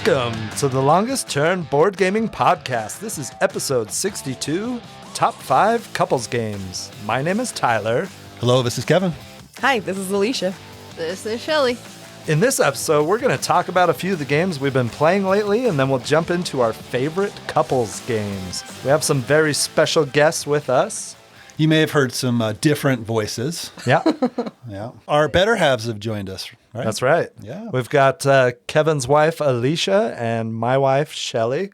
Welcome to the Longest Turn Board Gaming Podcast. This is episode 62, Top 5 Couples Games. My name is Tyler. Hello, this is Kevin. Hi, this is Alicia. This is Shelly. In this episode, we're going to talk about a few of the games we've been playing lately, and then we'll jump into our favorite couples games. We have some very special guests with us. You may have heard some different voices. Yeah. Yeah. Our better halves have joined us, right? That's right. Yeah. We've got Kevin's wife, Alicia, and my wife, Shelly.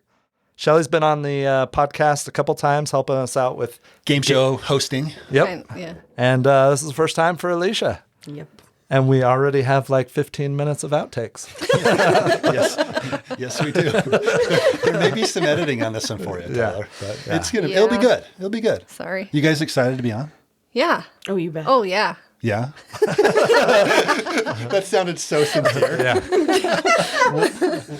Shelly's been on the podcast a couple times, helping us out with Game show hosting. Yep. Yeah. And this is the first time for Alicia. Yep. And we already have like 15 minutes of outtakes. Yes, we do. There may be some editing on this one for you, Tyler. But it'll be good. It'll be good. Sorry. You guys excited to be on? Yeah. Oh, you bet. Oh, yeah. Yeah. That sounded so sincere. Yeah.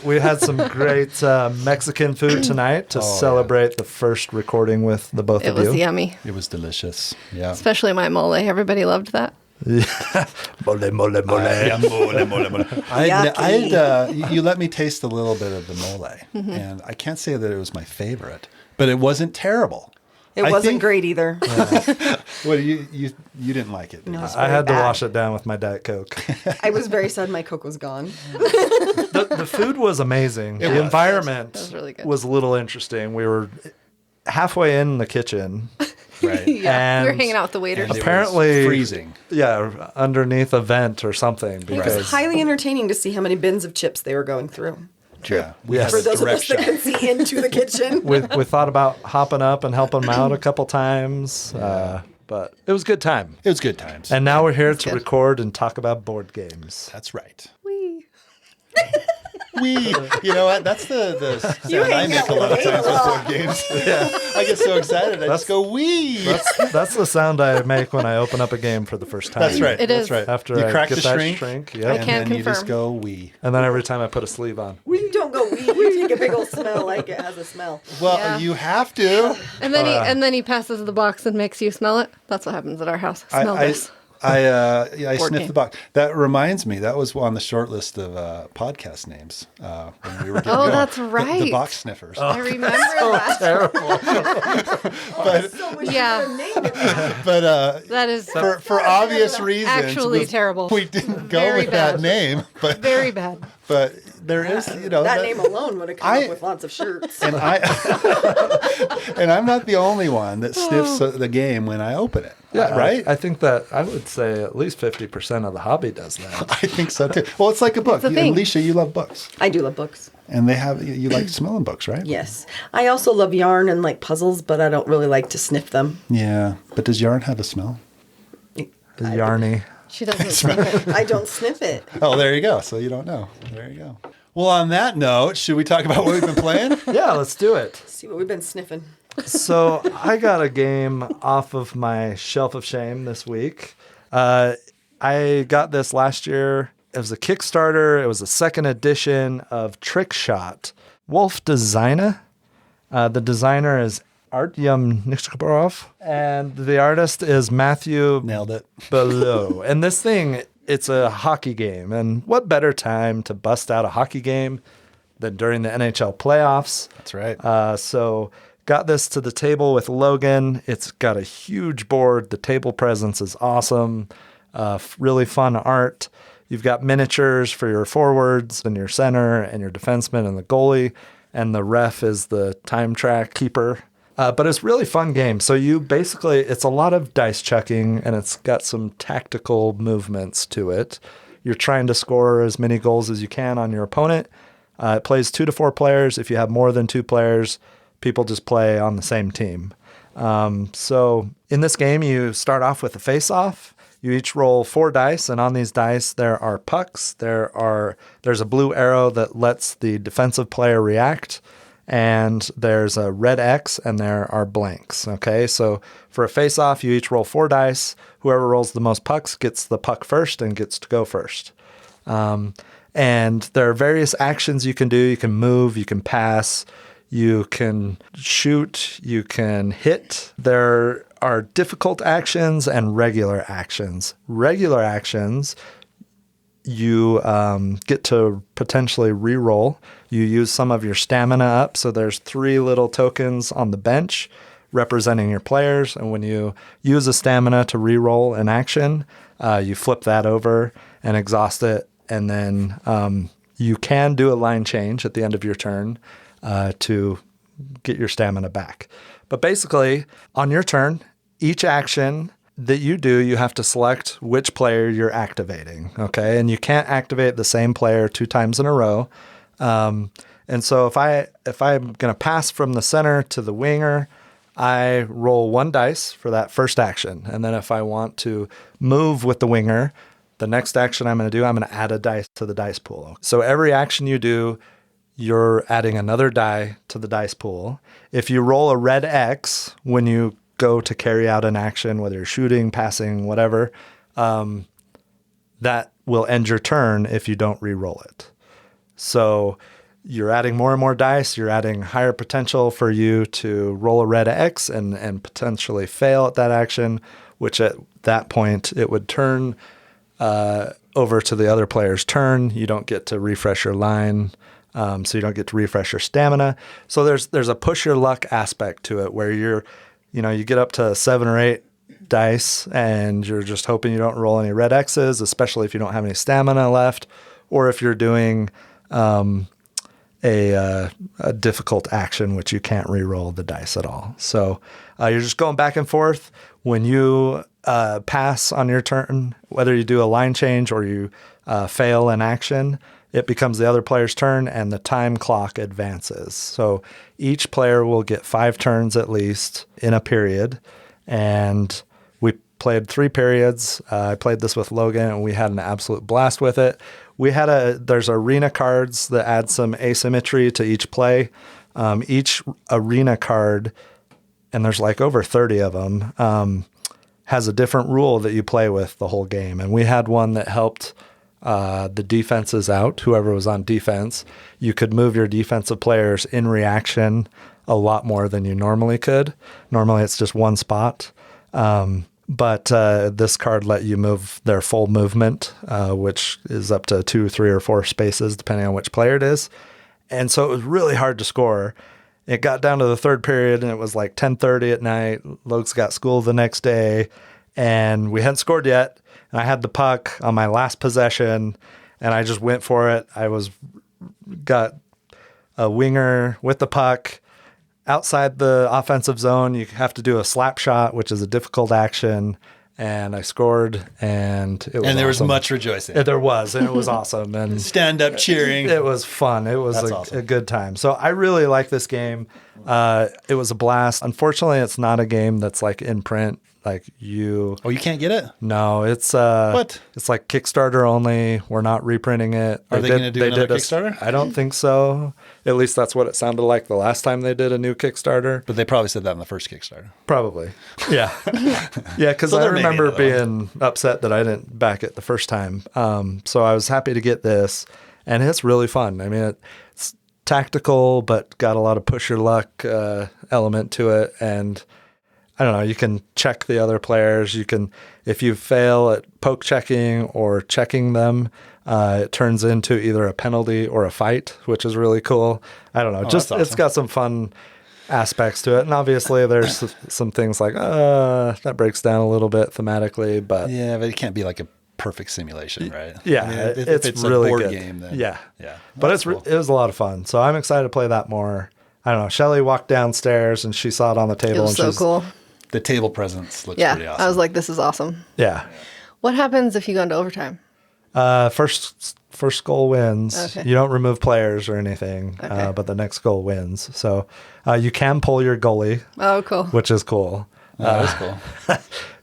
We had some great Mexican food tonight to celebrate the first recording with the both It of you. was yummy. It was delicious. Yeah. Especially my mole. Everybody loved that. Yeah. Mole. Yeah, mole. You let me taste a little bit of the mole, and I can't say that it was my favorite, but it wasn't terrible. It wasn't great either. Well, you didn't like it. No. I had to wash it down with my Diet Coke. I was very sad my Coke was gone. The food was amazing. The environment was really good. was a little interesting. We were halfway in the kitchen. Right. Yeah. We were And hanging out with the waiters. And it was apparently freezing. Yeah, underneath a vent or something. It Because was highly entertaining to see how many bins of chips they were going through. Yeah. We Yes. had For a those of direct us that shot. can see into the kitchen. we thought about hopping up and helping them out a couple times, but it was a good time. It was good times. And now we're here to good. record and talk about board games. That's right. Whee. You know what? That's the sound I make a lot of times with board games. I get so excited. I just go, wee. That's the sound I make when I open up a game for the first time. That's right. It That's is. right. After you I crack get the that shrink, yeah. I and can't then you just confirm. go, wee. And then every time I put a sleeve on. We don't go wee. You take a big old smell like it has a smell. Well, Yeah. you have to. And then he passes the box and makes you smell it. That's what happens at our house. Smell this. I Board sniffed game. the box. That reminds me, that was on the short list of podcast names when we were getting Oh, going. that's The right. box sniffers. I remember that. But So much Yeah. name in there. but That is for obvious reasons, actually terrible. we didn't go Very with that bad. name. But very bad. but there is, That name alone would have come up with lots of shirts. And I'm not the only one that sniffs the game when I open it. Yeah, right. I think that I would say at least 50% of the hobby does that. I think so too. Well, it's like a book. a thing. Alicia, you love books, I do love books. and you like smelling books, right? Yes. I also love yarn and like puzzles, but I don't really like to sniff them. Yeah. But does yarn have a smell? The yarny. She doesn't smell it. I don't sniff it. Oh, there you go. So you don't know. There you go. Well, on that note, should we talk about what we've been playing? Yeah, let's do it. See what we've been sniffing. So I got a game off of my shelf of shame this week. I got this last year. It was a Kickstarter. It was a second edition of Trick Shot. Wolf Designer. The designer is Artyom Nikiforov, and the artist is Matthew Nailed it. Below. And this thing, it's a hockey game. And what better time to bust out a hockey game than during the NHL playoffs? That's right. So got this to the table with Logan. It's got a huge board. The table presence is awesome. Really fun art. You've got miniatures for your forwards and your center and your defenseman and the goalie. And the ref is the time track keeper. But it's a really fun game. So it's a lot of dice checking, and it's got some tactical movements to it. You're trying to score as many goals as you can on your opponent. It plays 2 to 4 players. If you have more than 2 players, people just play on the same team. So in this game, you start off with a face-off. You each roll 4 dice, and on these dice, there are pucks. There's a blue arrow that lets the defensive player react, and there's a red X, and there are blanks. Okay, so for a face-off, you each roll 4 dice. Whoever rolls the most pucks gets the puck first and gets to go first. And there are various actions you can do. You can move, you can pass, you can shoot, you can hit. There are difficult actions and regular actions. Regular actions, you get to potentially re-roll. You use some of your stamina up. So there's 3 little tokens on the bench representing your players. And when you use a stamina to re-roll an action, you flip that over and exhaust it. And then you can do a line change at the end of your turn to get your stamina back. But basically, on your turn, each action that you do, you have to select which player you're activating, okay? And you can't activate the same player 2 times in a row. And so if I'm going to pass from the center to the winger, I roll 1 dice for that first action. And then if I want to move with the winger, the next action I'm going to do, I'm going to add a dice to the dice pool. So every action you do, you're adding another die to the dice pool. If you roll a red X when you go to carry out an action, whether you're shooting, passing, whatever, that will end your turn if you don't re-roll it. So you're adding more and more dice. You're adding higher potential for you to roll a red X and potentially fail at that action, which at that point it would turn over to the other player's turn. You don't get to refresh your line. So you don't get to refresh your stamina. So there's a push your luck aspect to it where you get up to 7 or 8 dice and you're just hoping you don't roll any red X's, especially if you don't have any stamina left, or if you're doing a difficult action, which you can't re-roll the dice at all. So you're just going back and forth. When you pass on your turn, whether you do a line change or you fail an action, it becomes the other player's turn and the time clock advances. So each player will get 5 turns at least in a period. And we played 3 periods. I played this with Logan and we had an absolute blast with it. There's arena cards that add some asymmetry to each play. Each arena card, and there's like over 30 of them, has a different rule that you play with the whole game. And we had one that helped the defenses out, whoever was on defense. You could move your defensive players in reaction a lot more than you normally could. Normally it's just 1 spot. But this card let you move their full movement, which is up to 2, 3, or 4 spaces, depending on which player it is. And so it was really hard to score. It got down to the 3rd period, and it was like 10:30 at night. Lokes got school the next day, and we hadn't scored yet. And I had the puck on my last possession, and I just went for it. Got a winger with the puck. Outside the offensive zone, you have to do a slap shot, which is a difficult action. And I scored, and it was And there awesome. was much rejoicing. There was, and it was awesome. And Stand up cheering. it was fun. It was a good time. So I really like this game. It was a blast. Unfortunately, it's not a game that's like in print. Like you can't get it? No, it's what? It's like Kickstarter only. We're not reprinting it. Are they going to do another Kickstarter? I don't think so. At least that's what it sounded like the last time they did a new Kickstarter. But they probably said that in the first Kickstarter. Probably. Yeah. Yeah, because I remember being upset that I didn't back it the first time. So I was happy to get this, and it's really fun. I mean, it's tactical, but got a lot of push your luck element to it, and I don't know, you can check the other players. You can, if you fail at poke checking or checking them, it turns into either a penalty or a fight, which is really cool. I don't know. Awesome. It's got some fun aspects to it. And obviously there's some things like, that breaks down a little bit thematically, but. Yeah, but it can't be like a perfect simulation, right? Yeah. I mean, it's if it's really a board good. game, then. Yeah. But it was a lot of fun. So I'm excited to play that more. I don't know. Shelly walked downstairs and she saw it on the table. It was so cool. The table presence looks pretty awesome. I was like, this is awesome. Yeah. What happens if you go into overtime? First goal wins. Okay. You don't remove players or anything, but the next goal wins. So you can pull your goalie. Oh, cool. Which is cool. That is cool.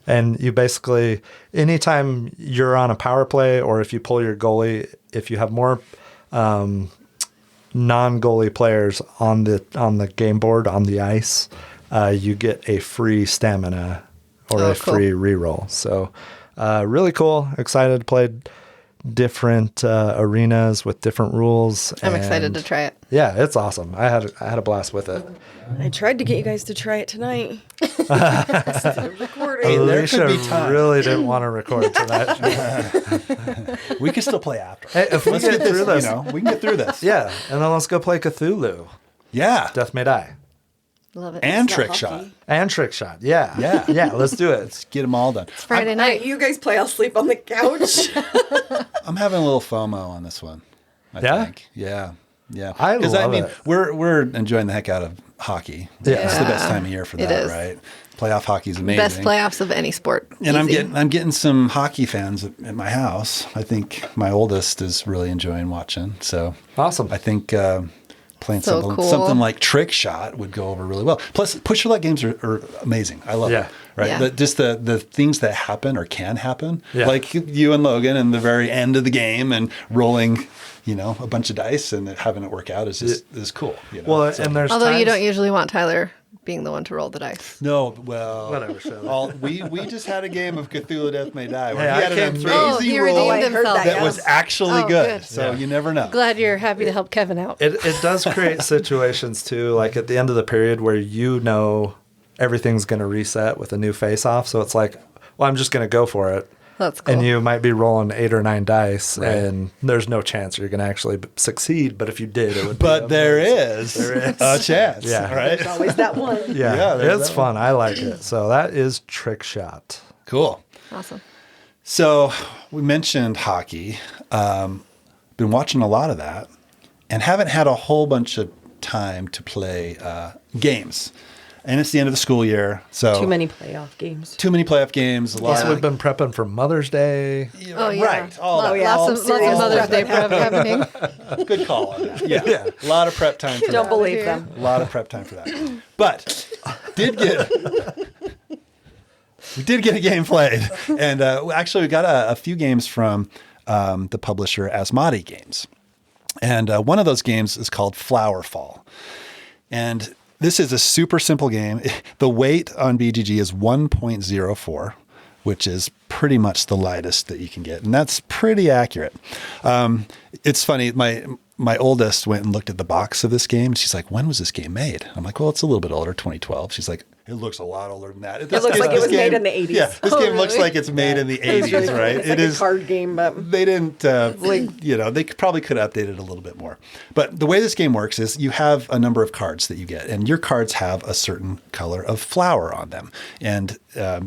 And you basically, anytime you're on a power play or if you pull your goalie, if you have more non-goalie players on the game board, on the ice, you get a free stamina or free reroll. So really cool. Excited to play different arenas with different rules. I'm excited to try it. Yeah, it's awesome. I had a blast with it. I tried to get you guys to try it tonight. Recording. There could Alicia be time. really didn't want to record tonight. We can still play after. Hey, if we get through this, We can get through this. yeah, and then let's go play Cthulhu. Yeah. Death May Die. Love it. And It's not Trick hockey. Shot. And Trick Shot. Yeah. Yeah. Yeah, let's do it. Get them all done. Friday All night. right, you guys play. I'll sleep on the couch. I'm having a little FOMO on this one. I Yeah? think. Yeah. Yeah. I love it. We're enjoying the heck out of hockey. Yeah. It's the best time of year for It that, is. right? Playoff hockey is amazing. Best playoffs of any sport. And Easy. I'm getting some hockey fans at my house. I think my oldest is really enjoying watching. So Awesome. I think playing So something, cool. something like Trick Shot would go over really well. Plus, push your luck games are amazing. I love Yeah. it. Right? Yeah. Just the things that happen or can happen, Yeah. like you and Logan in the very end of the game and rolling, a bunch of dice and having it work out is cool. Well, So- and there's Although you times- don't usually want Tyler being the one to roll the dice. No, well, Whatever, Shelley. we just had a game of Cthulhu Death May Die where Hey, he I had an came amazing through. Oh, he roll redeemed I heard himself. that, that yeah. was actually Oh, good. good. So Yeah. you never know. Glad you're happy to help Kevin out. It does create situations too, like at the end of the period where everything's going to reset with a new face off. So it's like, well, I'm just going to go for it. That's cool. And you might be rolling 8 or 9 dice, Right. and there's no chance you're going to actually succeed. But if you did, it would. But be there amazing. is a chance. Yeah. Right. There's always that one. Yeah, Yeah, there's it's that fun. I like it. So that is Trick Shot. Cool. Awesome. So we mentioned hockey. Been watching a lot of that, and haven't had a whole bunch of time to play games. And it's the end of the school year, so Too many playoff games. Too many playoff games. A lot Plus, of we've been prepping for Mother's Day. Oh, yeah. Right. All that. yeah. Lots of serious Mother's prep Day prep happening. Good call on that. Yeah. Yeah. A lot of prep time for Don't that. believe here. them. A lot of prep time for that. But we did get a game played. And actually, we got a few games from the publisher Asmati Games. And one of those games is called FlowerFall. And this is a super simple game. The weight on BGG is 1.04, which is pretty much the lightest that you can get. And that's pretty accurate. It's funny. My oldest went and looked at the box of this game. She's like, when was this game made? I'm like, well, it's a little bit older, 2012. She's like, it looks a lot older than that. It looks like it was made in the 80s. Yeah, this Oh, game looks really? like it's made in the It was 80s, really cool. right? It's like a card game, but They didn't, they probably could have updated it a little bit more. But the way this game works is you have a number of cards that you get, and your cards have a certain color of flower on them. And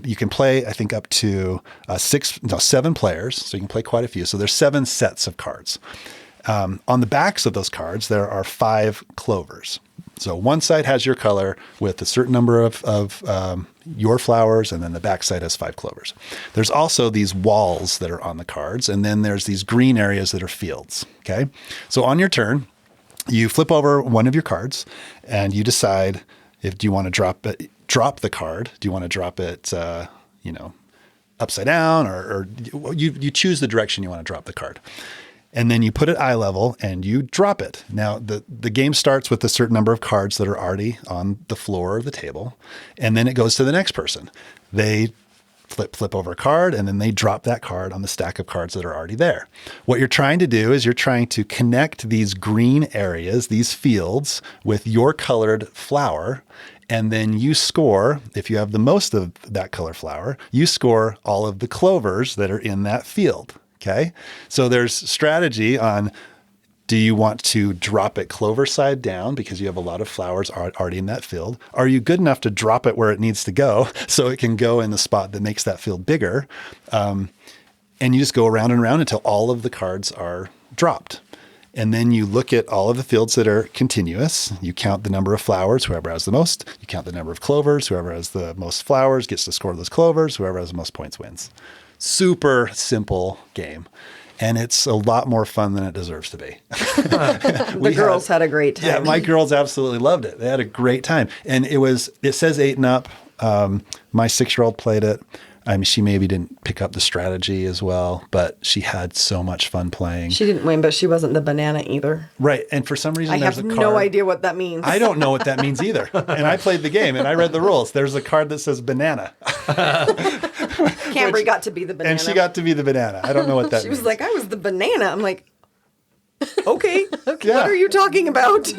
you can play, I think, up to 7 players, so you can play quite a few. So there's 7 sets of cards. On the backs of those cards, there are 5 clovers. So one side has your color with a certain number of your flowers, and then the back side has 5 clovers. There's also these walls that are on the cards, and then there's these green areas that are fields. Okay, so on your turn, you flip over one of your cards, and you decide if do you want to drop the card. Do you want to drop it, upside down, or you choose the direction you want to drop the card. And then you put it eye level and you drop it. Now, the game starts with a certain number of cards that are already on the floor of the table. And then it goes to the next person. They flip over a card, and then they drop that card on the stack of cards that are already there. What you're trying to do is you're trying to connect these green areas, these fields, with your colored flower. And then you score, if you have the most of that color flower, you score all of the clovers that are in that field. Okay, so there's strategy on, do you want to drop it clover side down because you have a lot of flowers already in that field? Are you good enough to drop it where it needs to go so it can go in the spot that makes that field bigger? And you just go around and around until all of the cards are dropped. And then you look at all of the fields that are continuous. You count the number of flowers, whoever has the most. You count the number of clovers. Whoever has the most flowers gets to score those clovers. Whoever has the most points wins. Super simple game. And it's a lot more fun than it deserves to be. the girls had a great time. Yeah, my girls absolutely loved it. They had a great time. And it says 8 and up. My 6-year-old played it. I mean, she maybe didn't pick up the strategy as well, but she had so much fun playing. She didn't win, but she wasn't the banana either. Right. And for some reason, I there's have a card. no idea what that means. I don't know what that means either. And I played the game and I read the rules. There's a card that says banana. Camry got to be the banana. And she got to be the banana. I don't know what that She means. was like, I was the banana. I'm like, Okay. Yeah. What are you talking about?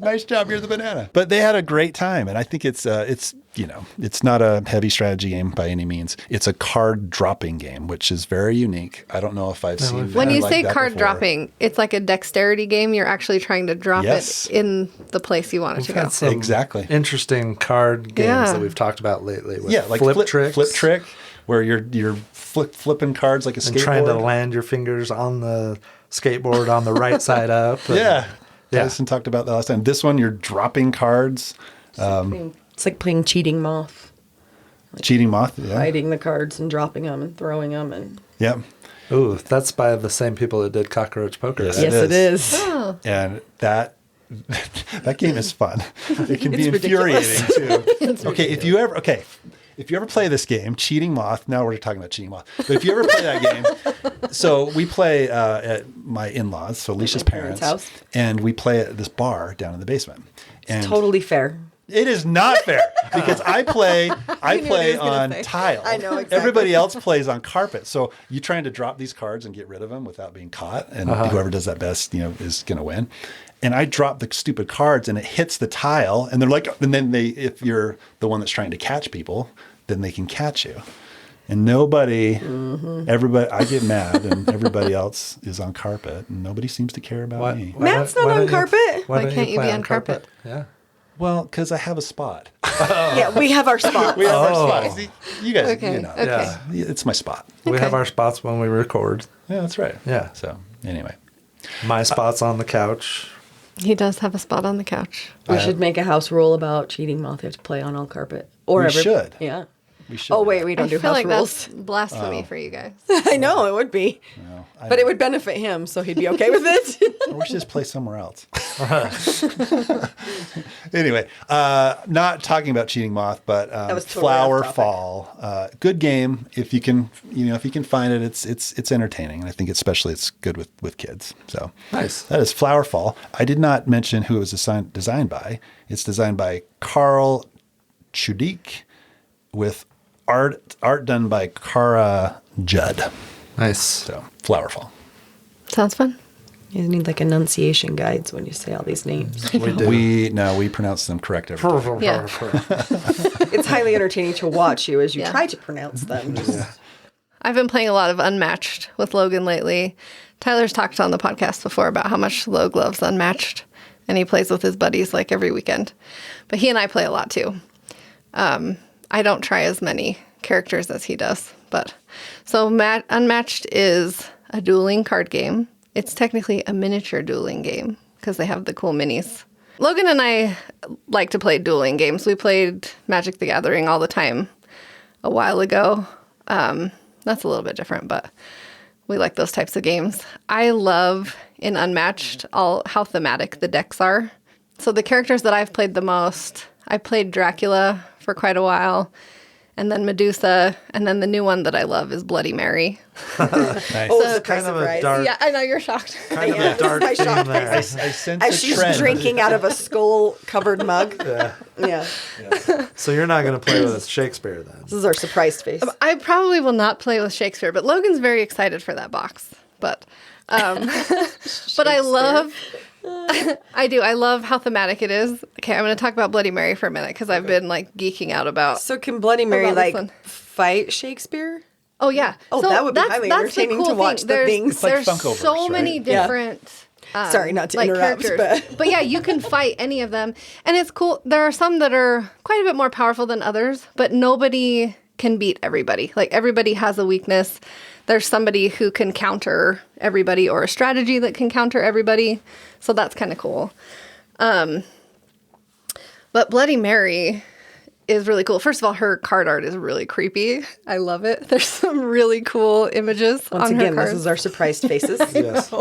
Nice job, you're the banana. But they had a great time, and I think it's it's not a heavy strategy game by any means. It's a card dropping game, which is very unique. I don't know if I've seen When you like say that card before. dropping, it's like a dexterity game. You're actually trying to drop Yes. it in the place you want it to We've go. had some Exactly. interesting card games Yeah. that we've talked about lately. With Yeah, like flip tricks. flip trick, where you're flipping cards like a And skateboard. trying to land your fingers on the skateboard on the right side up. And- Yeah. Yeah. Tyson talked about that last time. This one, you're dropping cards. It's like playing cheating moth, Cheating moth. Yeah. hiding the cards and dropping them and throwing them. And Yep. Ooh, that's by the same people that did Cockroach Poker. Yes. right? yes, it is. Oh, And that game is fun. It can be It's ridiculous. infuriating too. If you ever play this game, Cheating Moth. Now we're talking about Cheating Moth. But if you ever play that game, so we play at my in-laws, so Alicia's My parents' parents, house. and we play at this bar down in the basement. And Totally fair. it is not fair because I play what he was gonna on say. tile. I know, exactly. Everybody else plays on carpet. So you're trying to drop these cards and get rid of them without being caught, and whoever does that best, is going to win. And I drop the stupid cards, and it hits the tile, and they're like, and then if you're the one that's trying to catch people, then they can catch you. And everybody, I get mad, and everybody else is on carpet, and nobody seems to care about me. Matt's not on don't you- carpet. Why don't can't you play be on carpet? Yeah. Well, because I have a spot. Yeah, we have our spot. We have our Oh. spot. See, you guys, Okay, you know, okay. it's my spot. We have Okay. our spots when we record. Yeah, that's right. Yeah. So anyway, My spot's on the couch. He does have a spot on the couch. We should make a house rule about cheating moth. You have to play on all carpet. Or We should. Yeah. we should. Oh, wait, we I don't do feel house like rules. that's blasphemy for you guys. I know, it would be. But it would benefit him, so he'd be okay with it. We should just play somewhere else. Anyway, not talking about Cheating Moth, but was totally off topic. FlowerFall. Good game. If you can, if you can find it, it's entertaining, and I think especially it's good with kids. So Nice. That is FlowerFall. I did not mention who it was designed by. It's designed by Carl Chudik, with art done by Cara Judd. Nice. So FlowerFall. Sounds fun. You need like enunciation guides when you say all these names. We do. We pronounce them correct every time. Yeah. It's highly entertaining to watch you as you Yeah. try to pronounce them. I've been playing a lot of Unmatched with Logan lately. Tyler's talked on the podcast before about how much Log loves Unmatched, and he plays with his buddies like every weekend. But he and I play a lot too. I don't try as many characters as he does. But so Unmatched is a dueling card game. It's technically a miniature dueling game because they have the cool minis. Logan and I like to play dueling games. We played Magic the Gathering all the time a while ago. That's a little bit different, but we like those types of games. I love in Unmatched how thematic the decks are. So the characters that I've played the most, I played Dracula for quite a while, and then Medusa, and then the new one that I love is Bloody Mary. Nice. Oh, It's surprise, kind of a surprise. dark, Yeah, I know you're shocked. kind of Yeah, a dark my theme shock there. I sense As a she's trend. drinking out of a skull-covered mug. Yeah. So you're not going to play with Shakespeare then? This is our surprised face. I probably will not play with Shakespeare, but Logan's very excited for that box. But I love, I do. I love how thematic it is. Okay, I'm going to talk about Bloody Mary for a minute because I've been like geeking out about. So can Bloody Mary About this one. fight Shakespeare? Oh yeah. Oh, that would be highly the entertaining to cool watch thing. the There's, things. It's like there's Funko so Verse, many right? Yeah. different. Sorry, not to interrupt, but yeah, you can fight any of them, and it's cool. There are some that are quite a bit more powerful than others, but nobody can beat everybody. Like everybody has a weakness. There's somebody who can counter everybody, or a strategy that can counter everybody. So that's kind of cool. But Bloody Mary is really cool. First of all, her card art is really creepy. I love it. There's some really cool images once on her again, cards. this is our surprised faces. Yes.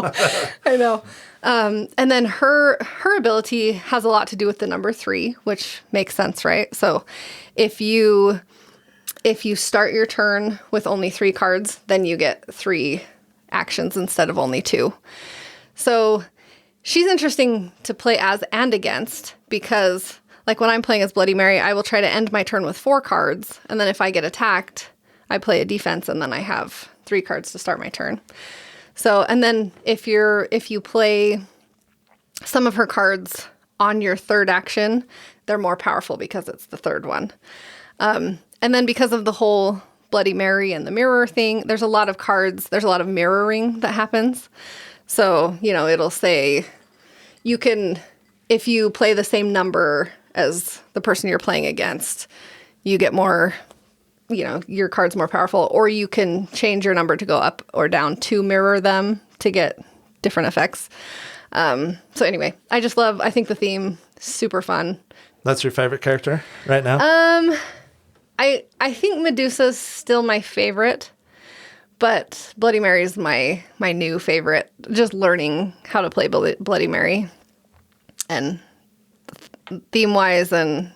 I know. And then her ability has a lot to do with the number 3, which makes sense, right? So if you start your turn with only 3 cards, then you get 3 actions instead of only 2. So she's interesting to play as and against because, like when I'm playing as Bloody Mary, I will try to end my turn with 4 cards, and then if I get attacked, I play a defense, and then I have 3 cards to start my turn. So, and then if you play some of her cards on your third action, they're more powerful because it's the third one. And then because of the whole Bloody Mary and the mirror thing, there's a lot of cards, there's a lot of mirroring that happens. So, it'll say you can, if you play the same number as the person you're playing against, you get more, your card's more powerful, or you can change your number to go up or down to mirror them to get different effects. So anyway, I think the theme is super fun. That's your favorite character right now? I think Medusa's still my favorite, but Bloody Mary is my new favorite. Just learning how to play Bloody Mary and theme-wise, and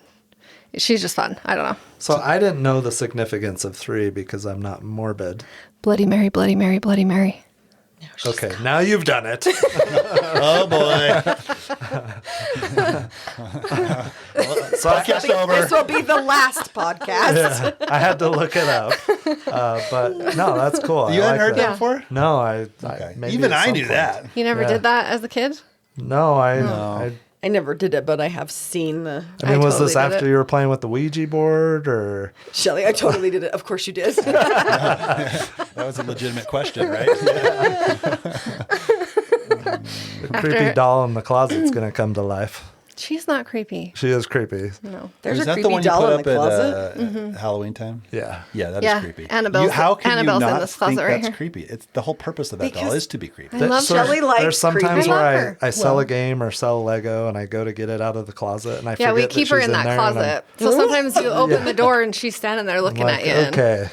she's just fun. I don't know. So I didn't know the significance of 3 because I'm not morbid. Bloody Mary, Bloody Mary, Bloody Mary. Okay, now you've done it. Oh boy. So Podcast over. This will be the last podcast. I had to look it up. But no, that's cool. You I hadn't like heard that that. before? No, Okay. maybe Even at I some knew point. that. You never Yeah. did that as a kid? No, I I never did it, but I have seen the... I mean, was totally this did after it. you were playing with the Ouija board, or? Shelly, I totally did it. Of course you did. That was a legitimate question, right? The creepy doll in the closet's going to come to life. She's not creepy. She is creepy. No. There's Is a that the creepy one you doll put in up the closet. at Halloween time? Yeah. Yeah, that is Yeah, creepy. Annabelle's- How can Annabelle's you in not this closet think right that's here. creepy? It's the whole purpose of that doll Because is to be creepy. I love Shelley likes There's sometimes creepy. I love where her. I sell a game or sell Lego and I go to get it out of the closet and I Yeah, forget we that keep her she's in that there and I'm closet. So sometimes you open the door and she's standing there looking like, at you. and- okay,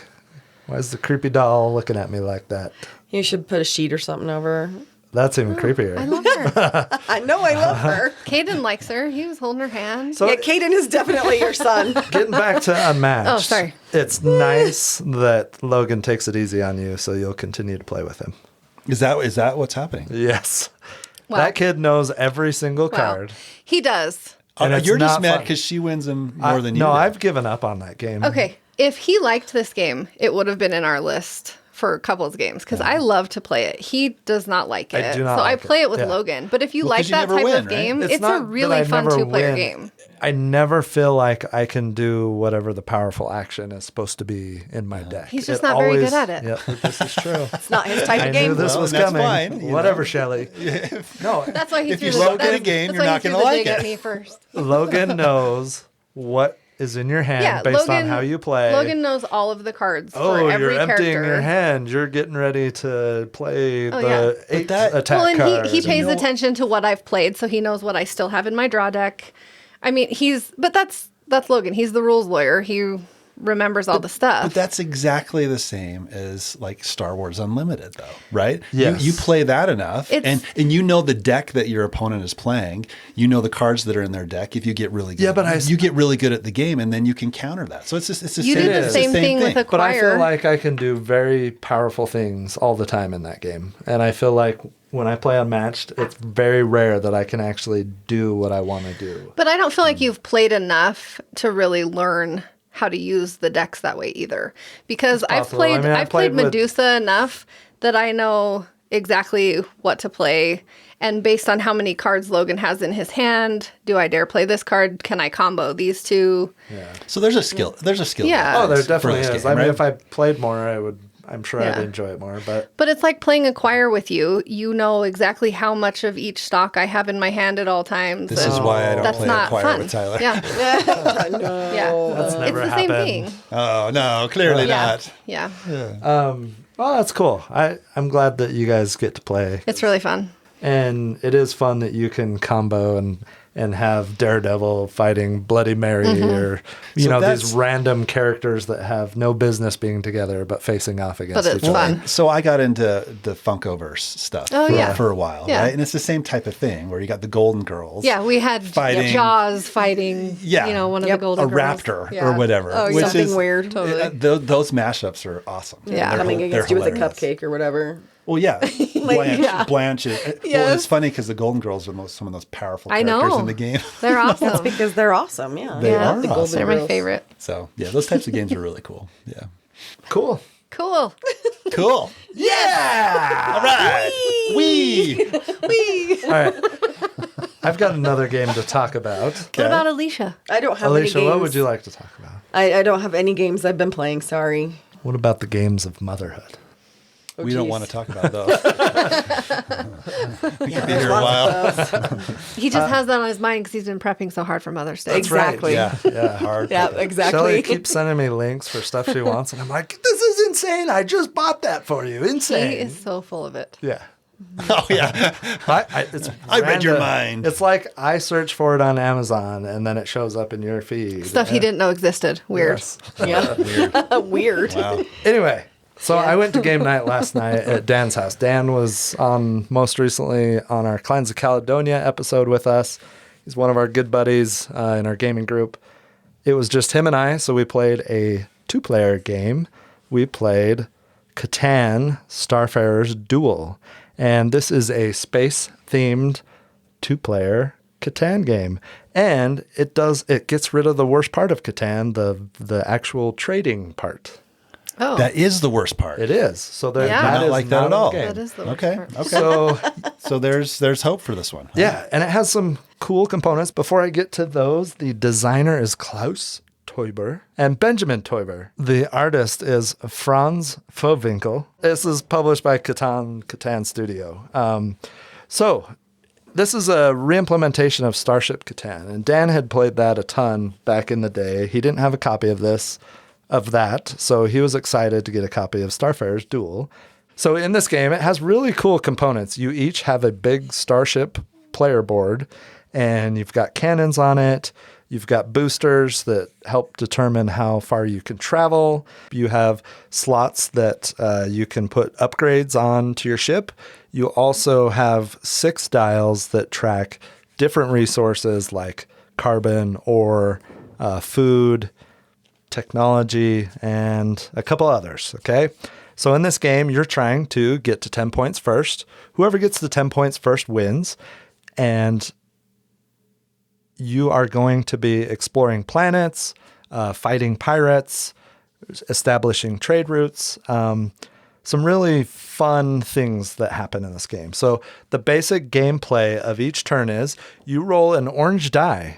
why is the creepy doll looking at me like that? You should put a sheet or something over her. That's even creepier. I love her. I know I love her. Caden likes her. He was holding her hand. So Yeah, Caden is definitely your son. getting back to Unmatched. Oh, sorry. It's nice that Logan takes it easy on you, so you'll continue to play with him. Is that what's happening? Yes. Wow. That kid knows every single Wow. card. He does. And it's You're just not mad fun. because she wins them more than you No, do. I've given up on that game. Okay. If he liked this game, it would have been in our list for couples games because I love to play it. He does not like it. I do not so I like it. play it with Yeah. Logan. But if you Well, 'cause like you that never type win, of right? game, It's it's not a that really I fun never 2-player win. game. I never feel like I can do whatever the powerful action is supposed to be in my deck. He's just not very good at it. Yep, this is true. It's not his type I of knew game. this Well, was that's coming. fine, you Whatever, know. Shelley. No, That's why he If threw you the slow that's- a game, that's you're why not he threw gonna the like dig at it. me first. Logan knows what is in your hand based on how you play. Logan knows all of the cards Oh, for every you're emptying character. your hand. You're getting ready to play Oh, the yeah. 8 that- attack Well, and card. he pays know- attention to what I've played, so he knows what I still have in my draw deck. I mean, but that's Logan. He's the rules lawyer. He remembers all the stuff. But that's exactly the same as like Star Wars Unlimited, though, right? Yes. You play that enough, It's- and you know the deck that your opponent is playing. You know the cards that are in their deck. If you get really good, Yeah, but you get really good at the game, and then you can counter that. So it's the You same. do the it's same thing with But I feel Acquire. like I can do very powerful things all the time in that game. And I feel like when I play Unmatched, it's very rare that I can actually do what I want to do. But I don't feel like you've played enough to really learn how to use the decks that way either. Because I've possible. I played mean, I I've played played with- Medusa enough that I know exactly what to play. And based on how many cards Logan has in his hand, do I dare play this card? Can I combo these two? So there's a skill. There's a skill. Yeah. Oh, there for definitely this is. game, I mean, right? if I played more, I'm sure I'd Yeah. enjoy it more. But But it's like playing Acquire with you. You know exactly how much of each stock I have in my hand at all times. This and is why I don't that's play not Acquire fun. with Tyler. Yeah. Yeah. that's never It's the happened. same thing. Oh no, clearly Yeah. not. Yeah. Well, that's cool. I'm glad that you guys get to play. It's really fun. And it is fun that you can combo and have Daredevil fighting Bloody Mary or, you So know, that's- these random characters that have no business being together but facing off against But each it's other. fun. So I got into the Funkoverse stuff Oh, yeah. for a while, Yeah. right? And it's the same type of thing where you got the Golden Girls. Yeah, we had Fighting- Jaws fighting, Yeah. you know, one of Yep. the golden a girls. raptor Yeah. or whatever. Oh, which something is, weird. Totally. Those mashups are awesome. Yeah. They're Coming they're against you with a hilarious. cupcake or whatever. Well, yeah. Blanche. yeah. Blanche. Well, Yes. it's funny because the Golden Girls are some of those powerful I characters know. in the game. They're awesome. Because they're awesome, yeah. They Yeah. are The awesome. Golden They're my Girls. favorite. So, yeah, those types of games are really cool. Yeah. Cool. Cool. Cool. Yeah! All right. Wee. Whee! All right. I've got another game to talk about. What about Alicia? I don't have Alicia, any games. what would you like to talk about? I don't have any games I've been playing. Sorry. What about the games of motherhood? Oh, We don't geez. want to talk about those. We could be here a while. He just has that on his mind because he's been prepping so hard for Mother's Day. That's right. Exactly. Yeah, hard. Yeah, Shelly exactly. keeps sending me links for stuff she wants, and I'm like, this is insane. I just bought that for you. Insane. He is so full of it. Yeah. Oh, yeah. I read your mind. It's like I search for it on Amazon, and then it shows up in your feed. Stuff he didn't know existed. Weird. Yes. Yeah. Weird. Wow. Anyway, so I went to game night last night at Dan's house. Dan was on most recently on our Clans of Caledonia episode with us. He's one of our good buddies in our gaming group. It was just him and I, so we played a 2-player game. We played CATAN Starfarers Duel. And this is a space-themed 2-player Catan game. And it gets rid of the worst part of Catan, the actual trading part. Oh, That is the worst part. It is. So there, Yeah. that Not is like that not at in the all. game. that is the worst Okay. part. Okay. So So there's hope for this one. huh? yeah, and it has some cool components. Before I get to those, the designer is Klaus Teuber and Benjamin Teuber. The artist is Franz Fowinkel. This is published by Catan Studio. So this is a reimplementation of Starship Catan, and Dan had played that a ton back in the day. He didn't have a copy of that, so he was excited to get a copy of Starfarers Duel. So in this game, it has really cool components. You each have a big starship player board, and you've got cannons on it. You've got boosters that help determine how far you can travel. You have slots that you can put upgrades on to your ship. You also have 6 dials that track different resources like carbon, ore, food, technology, and a couple others, okay? So in this game, you're trying to get to 10 points first. Whoever gets to 10 points first wins, and you are going to be exploring planets, fighting pirates, establishing trade routes, some really fun things that happen in this game. So the basic gameplay of each turn is you roll an orange die,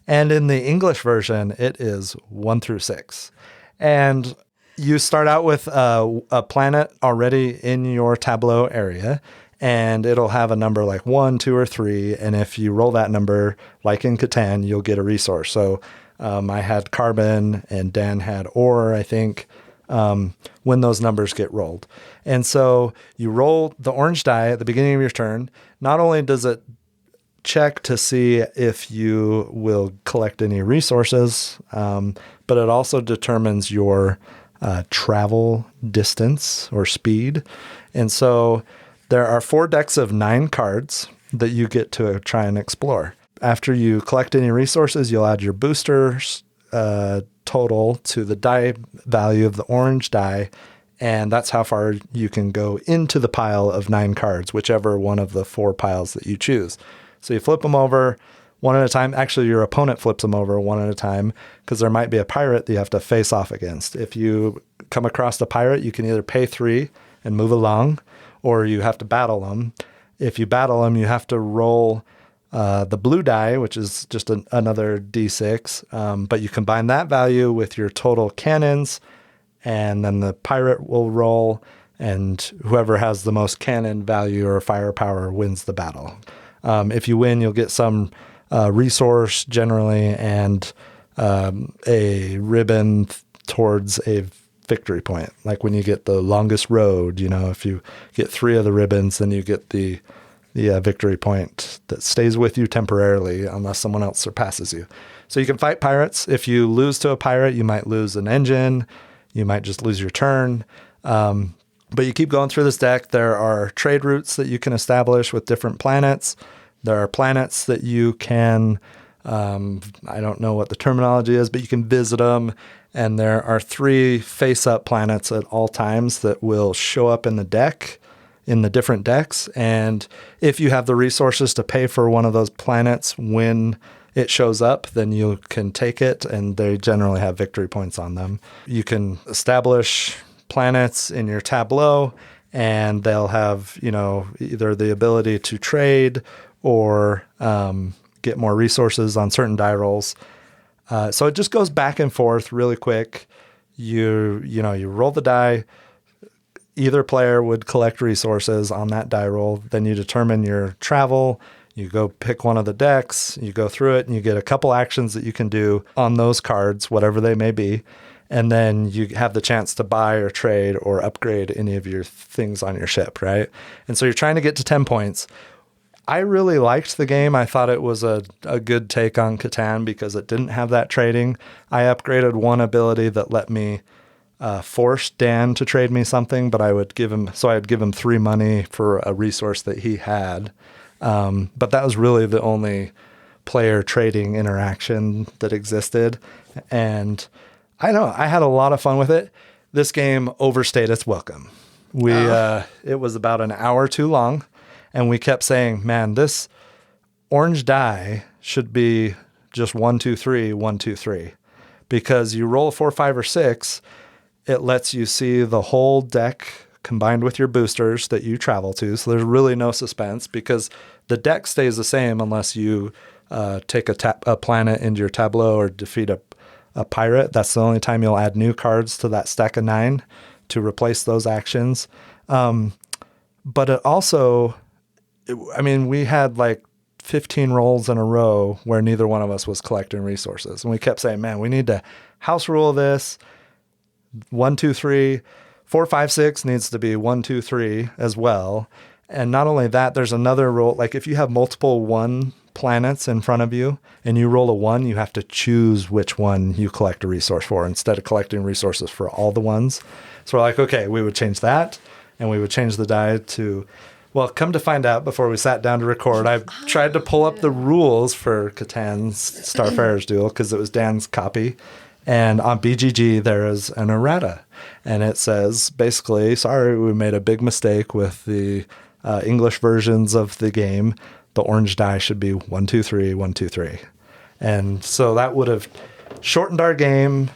and in the English version, it is 1 through 6. And you start out with a planet already in your tableau area, and it'll have a number like 1, 2, or 3. And if you roll that number, like in Catan, you'll get a resource. So I had carbon and Dan had ore, I think, when those numbers get rolled. And so you roll the orange die at the beginning of your turn. Not only does it check to see if you will collect any resources, but it also determines your travel distance or speed. And so there are 4 decks of 9 cards that you get to try and explore. After you collect any resources, you'll add your boosters total to the die value of the orange die, and that's how far you can go into the pile of 9 cards, whichever one of the 4 piles that you choose. So you flip them over one at a time. Actually, your opponent flips them over one at a time because there might be a pirate that you have to face off against. If you come across a pirate, you can either pay 3 and move along, or you have to battle them. If you battle them, you have to roll the blue die, which is just another D6, but you combine that value with your total cannons, and then the pirate will roll, and whoever has the most cannon value or firepower wins the battle. If you win, you'll get some resource generally and a ribbon towards a victory point. Like when you get the longest road, if you get 3 of the ribbons, then you get the victory point that stays with you temporarily unless someone else surpasses you. So you can fight pirates. If you lose to a pirate, you might lose an engine. You might just lose your turn. But you keep going through this deck. There are trade routes that you can establish with different planets. There are planets that you can, I don't know what the terminology is, but you can visit them. And there are 3 face-up planets at all times that will show up in the deck, in the different decks. And if you have the resources to pay for one of those planets when it shows up, then you can take it, and they generally have victory points on them. You can establish planets in your tableau, and they'll have, either the ability to trade or get more resources on certain die rolls. So it just goes back and forth really quick. You roll the die. Either player would collect resources on that die roll. Then you determine your travel. You go pick one of the decks. You go through it, and you get a couple actions that you can do on those cards, whatever they may be. And then you have the chance to buy or trade or upgrade any of your things on your ship, right? And so you're trying to get to 10 points. I really liked the game. I thought it was a good take on Catan because it didn't have that trading. I upgraded one ability that let me force Dan to trade me something, but I'd give him 3 money for a resource that he had. But that was really the only player trading interaction that existed. And I know I had a lot of fun with it. This game overstayed its welcome. It was about an hour too long, and we kept saying, man, this orange die should be just 1, 2, 3, 1, 2, 3. Because you roll a 4, 5, or 6, it lets you see the whole deck combined with your boosters that you travel to. So there's really no suspense because the deck stays the same unless you take a planet into your tableau or defeat a pirate. That's the only time you'll add new cards to that stack of 9 to replace those actions. But it also, we had like 15 rolls in a row where neither one of us was collecting resources. And we kept saying, man, we need to house rule this. 1, 2, 3, 4, 5, 6 needs to be 1, 2, 3 as well. And not only that, there's another rule. Like if you have multiple 1 planets in front of you and you roll a 1, you have to choose which one you collect a resource for instead of collecting resources for all the ones. So we're like, okay, we would change that, and we would change the die to, well, come to find out before we sat down to record, I tried to pull up the rules for Catan's Starfarers Duel because it was Dan's copy. And on BGG, there is an errata. And it says, basically, sorry, we made a big mistake with the English versions of the game. The orange die should be 1, 2, 3, 1, 2, 3. And so that would have shortened our game.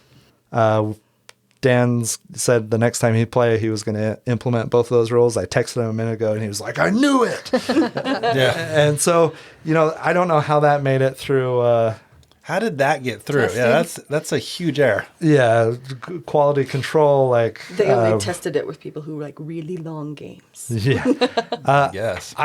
Dan said the next time he'd play, he was going to implement both of those rules. I texted him a minute ago, and he was like, I knew it. Yeah. And so, I don't know how that made it through. How did that get through? Testing. Yeah, that's a huge error. Yeah, quality control, like... They only tested it with people who like really long games. Yeah. Yes.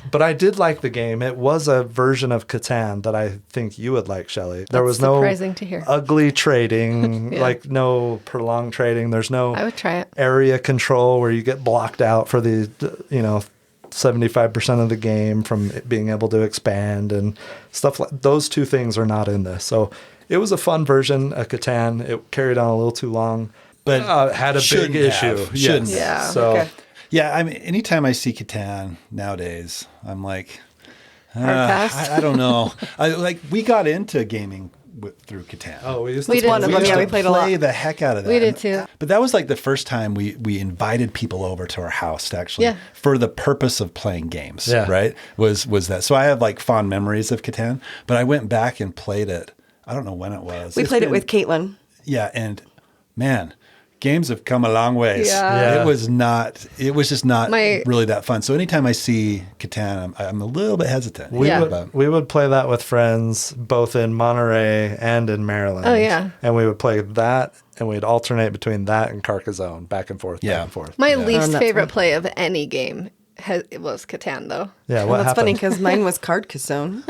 But I did like the game. It was a version of Catan that I think you would like, Shelly. There was no surprising to hear. Ugly trading, Yeah. like no prolonged trading. There's no I would try it. area control where you get blocked out for the, 75% of the game from it being able to expand and stuff like those two things are not in this. So it was a fun version of Catan. It carried on a little too long, but had a big issue. Shouldn't have. Yeah. So Okay. Yeah, anytime I see Catan nowadays, I'm like, Hard pass? I don't know. We got into gaming through Catan. we used We to did one of them. Yeah, we played a lot. play the heck out of that. We did too. But that was like the first time we invited people over to our house to actually, Yeah. for the purpose of playing games, Yeah. right? Was that. So I have like fond memories of Catan, but I went back and played it. I don't know when it was. We It's played it been- with Caitlin. Yeah, and man, games have come a long ways. Yeah. It was just not My- really that fun. So anytime I see Catan, I'm a little bit hesitant. Yeah. We would play that with friends both in Monterey and in Maryland. Oh, yeah. And we would play that, and we'd alternate between that and Carcassonne, back and forth, Yeah. back and forth. My Oh, least that's favorite fun. play of any game was Catan, though. Yeah, Well, what that's happened? funny because mine was Carcassonne.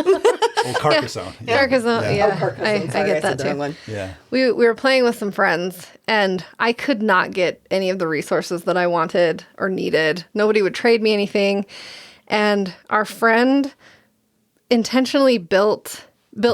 Oh, Carcassonne. Yeah. Carcassonne, yeah. Carcassonne. I Sorry, get that said the wrong too. one. Yeah. We were playing with some friends, and I could not get any of the resources that I wanted or needed. Nobody would trade me anything. And our friend intentionally built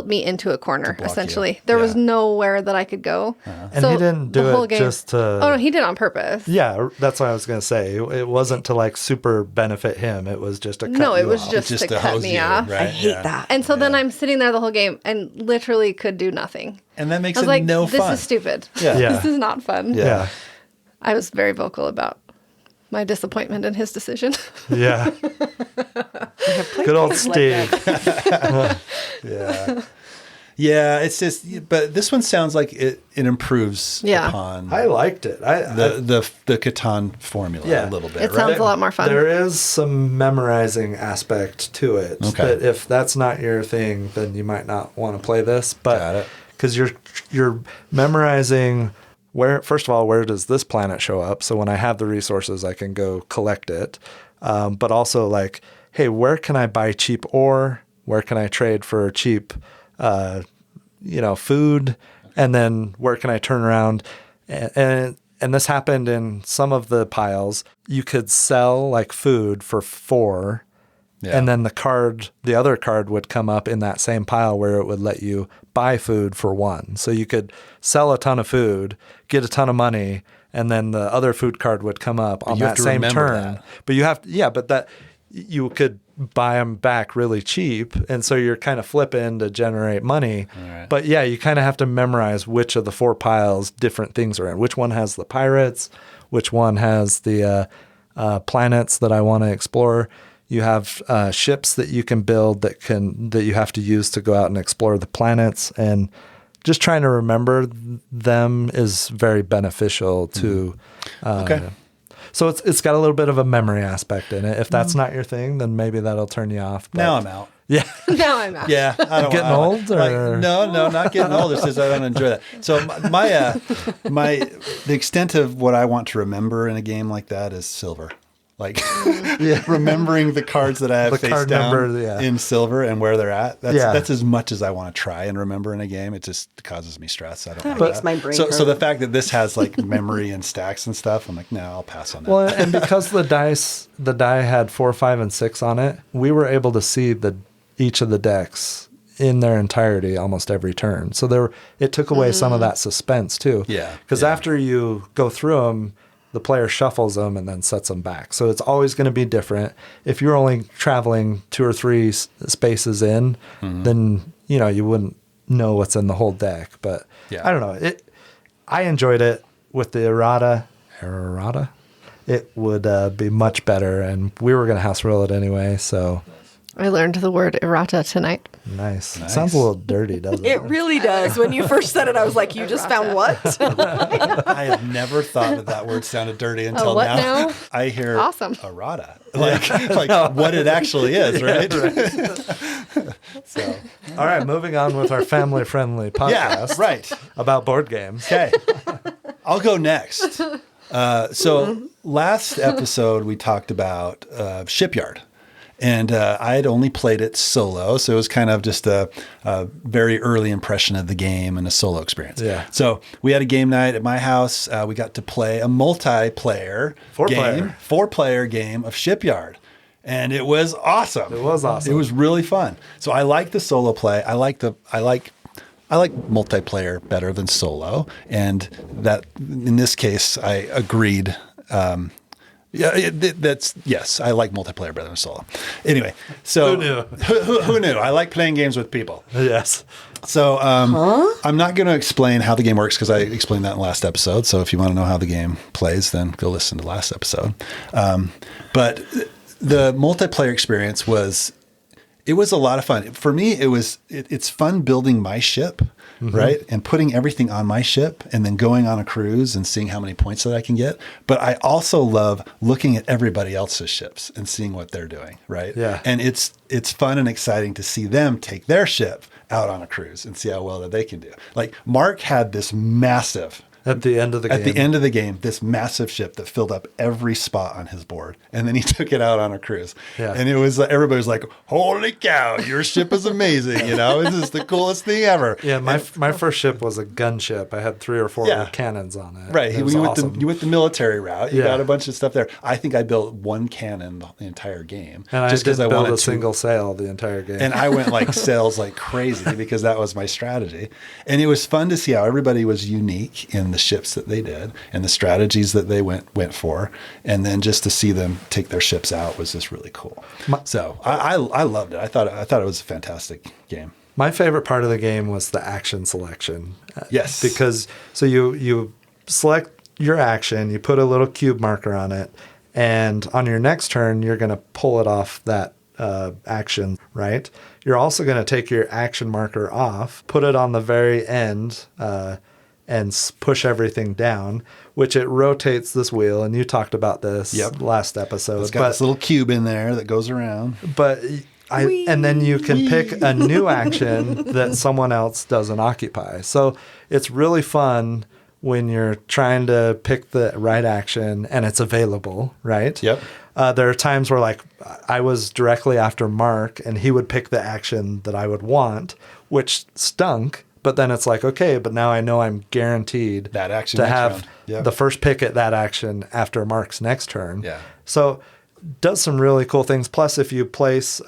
me into a corner, block you. essentially. There was Yeah. nowhere that I could go. And he didn't do it just to... Oh, no, he did it on purpose. Yeah, that's what I was going to say. It wasn't to like super benefit him. It was just to cut No, it you was off. just to cut hose me you, off. right? I hate Yeah. that. And so then I'm sitting there the whole game and literally could do nothing. And that makes I was it like, no this fun. is stupid. Yeah. Yeah. This is not fun. Yeah. I was very vocal about my disappointment in his decision. Yeah. I have played Good old games like Steve. that. Yeah. Yeah, it's just, but this one sounds like it improves upon I liked it. the Catan formula a little bit. It sounds a lot more fun. There is some memorizing aspect to it. Okay. That if that's not your thing, then you might not want to play this. Got But it. because you're memorizing first of all, where does this planet show up? So when I have the resources, I can go collect it. But also like, hey, where can I buy cheap ore? Where can I trade for cheap, food? And then where can I turn around? And this happened in some of the piles. You could sell like food for 4. Yeah. And then the other card would come up in that same pile where it would let you buy food for 1. So you could sell a ton of food, get a ton of money, and then the other food card would come up on that same turn. That. But you could buy them back really cheap. And so you're kind of flipping to generate money. Right. But yeah, you kind of have to memorize which of the 4 piles different things are in. Which one has the pirates? Which one has the planets that I want to explore? You have ships that you can build that you have to use to go out and explore the planets, and just trying to remember them is very beneficial to. Okay. So it's got a little bit of a memory aspect in it. If that's not your thing, then maybe that'll turn you off. But Now I'm out. yeah. Now I'm out. Yeah, I don't Getting old, or? No, not getting old. It's just I don't enjoy that. So the extent of what I want to remember in a game like that is silver. Like remembering the cards that I have The face card down number, in silver and where they're at. That's Yeah. that's as much as I want to try and remember in a game. It just causes me stress. I don't That like makes that. my brain So hurt. the fact that this has like memory and stacks and stuff, I'm like, no, I'll pass on that. Well, and because the die had 4, 5, and 6 on it, we were able to see each of the decks in their entirety almost every turn. So it took away some of that suspense too. Yeah, Because yeah. after you go through them, the player shuffles them and then sets them back. So it's always going to be different. If you're only traveling 2 or 3 spaces in, then you wouldn't know what's in the whole deck. But Yeah. I don't know. I enjoyed it with the errata. It would be much better, and we were going to house roll it anyway. So I learned the word errata tonight. nice. Sounds a little dirty, doesn't it? It really does. When you first said it, I was like, you just found what? I have never thought that word sounded dirty until what now? I hear Awesome. errata, like what it actually is, right? So All right, moving on with our family-friendly podcast right. about board games. Okay, I'll go next. So last episode we talked about Shipyard. And I had only played it solo, so it was kind of just a very early impression of the game and a solo experience. Yeah. So we had a game night at my house. We got to play a multiplayer game, 4-player game of Shipyard, and it was awesome. It was awesome. It was really fun. So I like the solo play. I like multiplayer better than solo, and that in this case I agreed. Yes, I like multiplayer better than solo. Anyway, so Who knew? Who knew? I like playing games with people. Yes. So I'm not going to explain how the game works because I explained that in the last episode. So if you want to know how the game plays, then go listen to the last episode. But the multiplayer experience was a lot of fun. For me, it's fun building my ship. Right. And putting everything on my ship and then going on a cruise and seeing how many points that I can get. But I also love looking at everybody else's ships and seeing what they're doing. Right. Yeah. And it's fun and exciting to see them take their ship out on a cruise and see how well that they can do. Like Mark had this massive At the end of the game. At the end of the game, this massive ship that filled up every spot on his board. And then he took it out on a cruise. Yeah. And it was everybody was like, holy cow, your ship is amazing. This is the coolest thing ever. Yeah, my first ship was a gunship. I had 3 or 4 Yeah. cannons on it. Right. It was awesome. You went the military route. You Yeah. got a bunch of stuff there. I think I built 1 cannon the entire game. And just I didn't build wanted a single sail the entire game. And I went like sails like crazy because that was my strategy. And it was fun to see how everybody was unique in the ships that they did and the strategies that they went for. And then just to see them take their ships out was just really cool. So I loved it. I thought it was a fantastic game. My favorite part of the game was the action selection. Yes. Because so you select your action, you put a little cube marker on it, and on your next turn, you're going to pull it off that action, right? You're also going to take your action marker off, put it on the very end, and push everything down, which it rotates this wheel. And you talked about this last episode. It's got this little cube in there that goes around. But and then you can pick a new action that someone else doesn't occupy. So it's really fun when you're trying to pick the right action and it's available, right? Yep. There are times where, like, I was directly after Mark and he would pick the action that I would want, which stunk. But then it's like, okay, but now I know I'm guaranteed that action to next have round. Yep. the first pick at that action after Mark's next turn. Yeah. So does some really cool things. Plus, if you place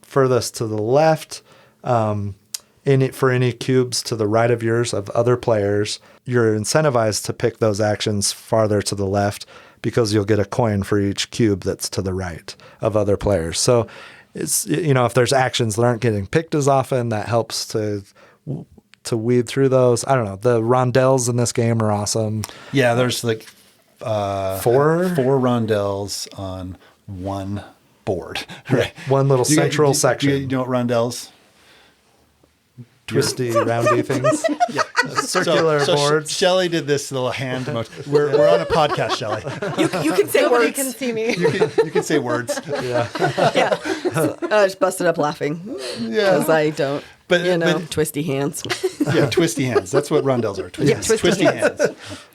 furthest to the left, for any cubes to the right of yours of other players, you're incentivized to pick those actions farther to the left because you'll get a coin for each cube that's to the right of other players. So it's, if there's actions that aren't getting picked as often, that helps to weed through those. I don't know. The rondelles in this game are awesome. Yeah, there's like four rondelles on one board. Right. One little central section. You know what rondelles? Twisty, roundy things. Yeah. Circular boards. Shelly did this little hand motion. We're on a podcast, Shelly. You can say Nobody words. can see me. You can say words. Yeah. Yeah. I just busted up laughing because I don't. But Twisty hands. Yeah, twisty hands. That's what rondelles are. Twisty hands.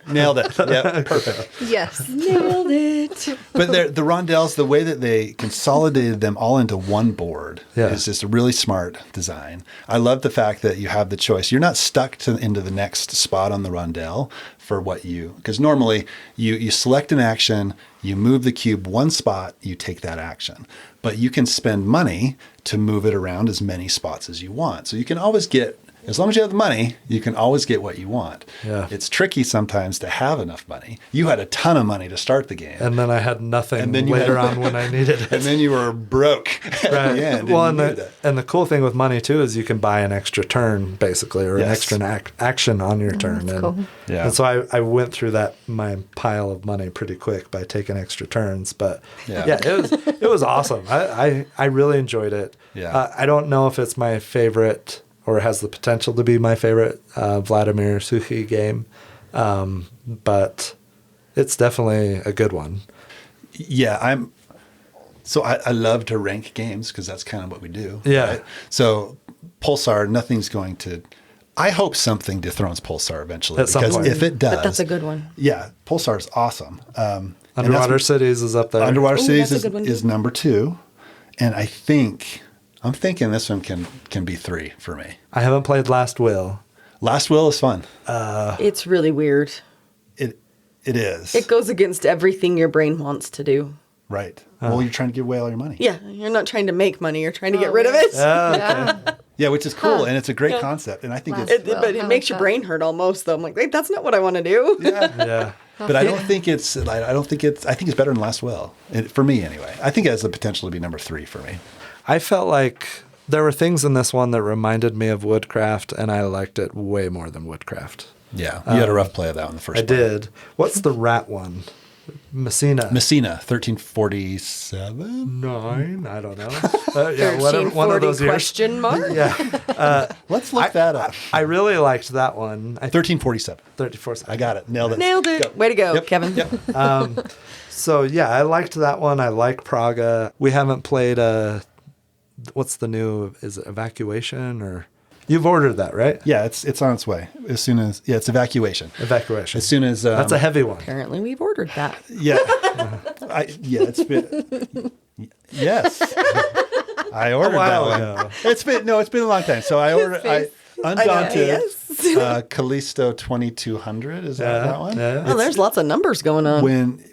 Nailed it. Yeah, perfect. Yes. Nailed it. But the rondelles, the way that they consolidated them all into one board is just a really smart design. I love the fact that you have the choice. You're not stuck into the next spot on the rondelle for because normally you select an action, you move the cube one spot, you take that action. But you can spend money to move it around as many spots as you want. So you can always get, as long as you have the money, you can always get what you want. Yeah. It's tricky sometimes to have enough money. You had a ton of money to start the game. And then I had nothing And then later on when I needed it. And then you were broke at the end. Well, and the cool thing with money too is you can buy an extra turn basically, or an extra action on your turn. That's And, cool. Yeah. and so I went through my pile of money pretty quick by taking extra turns. But it was awesome. I really enjoyed it. Yeah. I don't know if it's my favorite or has the potential to be my favorite Vladimir Suchy game, but it's definitely a good one. Yeah, I love to rank games because that's kind of what we do. Yeah. Right? So Pulsar, nothing's going to. I hope something dethrones Pulsar eventually. At some because point. if it does, But that's a good one. Yeah, Pulsar is awesome. Underwater Cities is up there. Underwater Cities that's a good one, is too. number 2, and I'm thinking this one can be 3 for me. I haven't played Last Will. Last Will is fun. It's really weird. It is. It goes against everything your brain wants to do. Right. Well, you're trying to give away all your money. Yeah, you're not trying to make money. You're trying to get rid of it. Yeah, which is cool, and it's a great concept, and I think Last it's. Will. But it I makes like your that. brain hurt almost. Though I'm like, wait, that's not what I want to do. Yeah. But I don't think it's. I think it's better than Last Will, for me anyway. I think it has the potential to be number 3 for me. I felt like there were things in this one that reminded me of Woodcraft, and I liked it way more than Woodcraft. Yeah, you had a rough play of that one the first. I did. What's the rat one? Messina. 1347. 9? I don't know. Whatever. One of those years. question mark? Yeah. Let's look that up. I really liked that one. 1347. 34. I got it. Nailed it. Nailed it. Go. Way to go, Yep. Kevin. Yep. So yeah, I liked that one. I like Praga. We haven't played what's the new? Is it Evacuation or? You've ordered that, right? Yeah, it's on its way. As soon as it's Evacuation. Evacuation. As soon as That's a heavy one. Apparently, we've ordered that. Yeah. It's been. Yes. I ordered that while one. ago. It's been a long time. So I ordered Undaunted Yes. Callisto 2200. Is that one? Yeah. Oh, there's lots of numbers going on.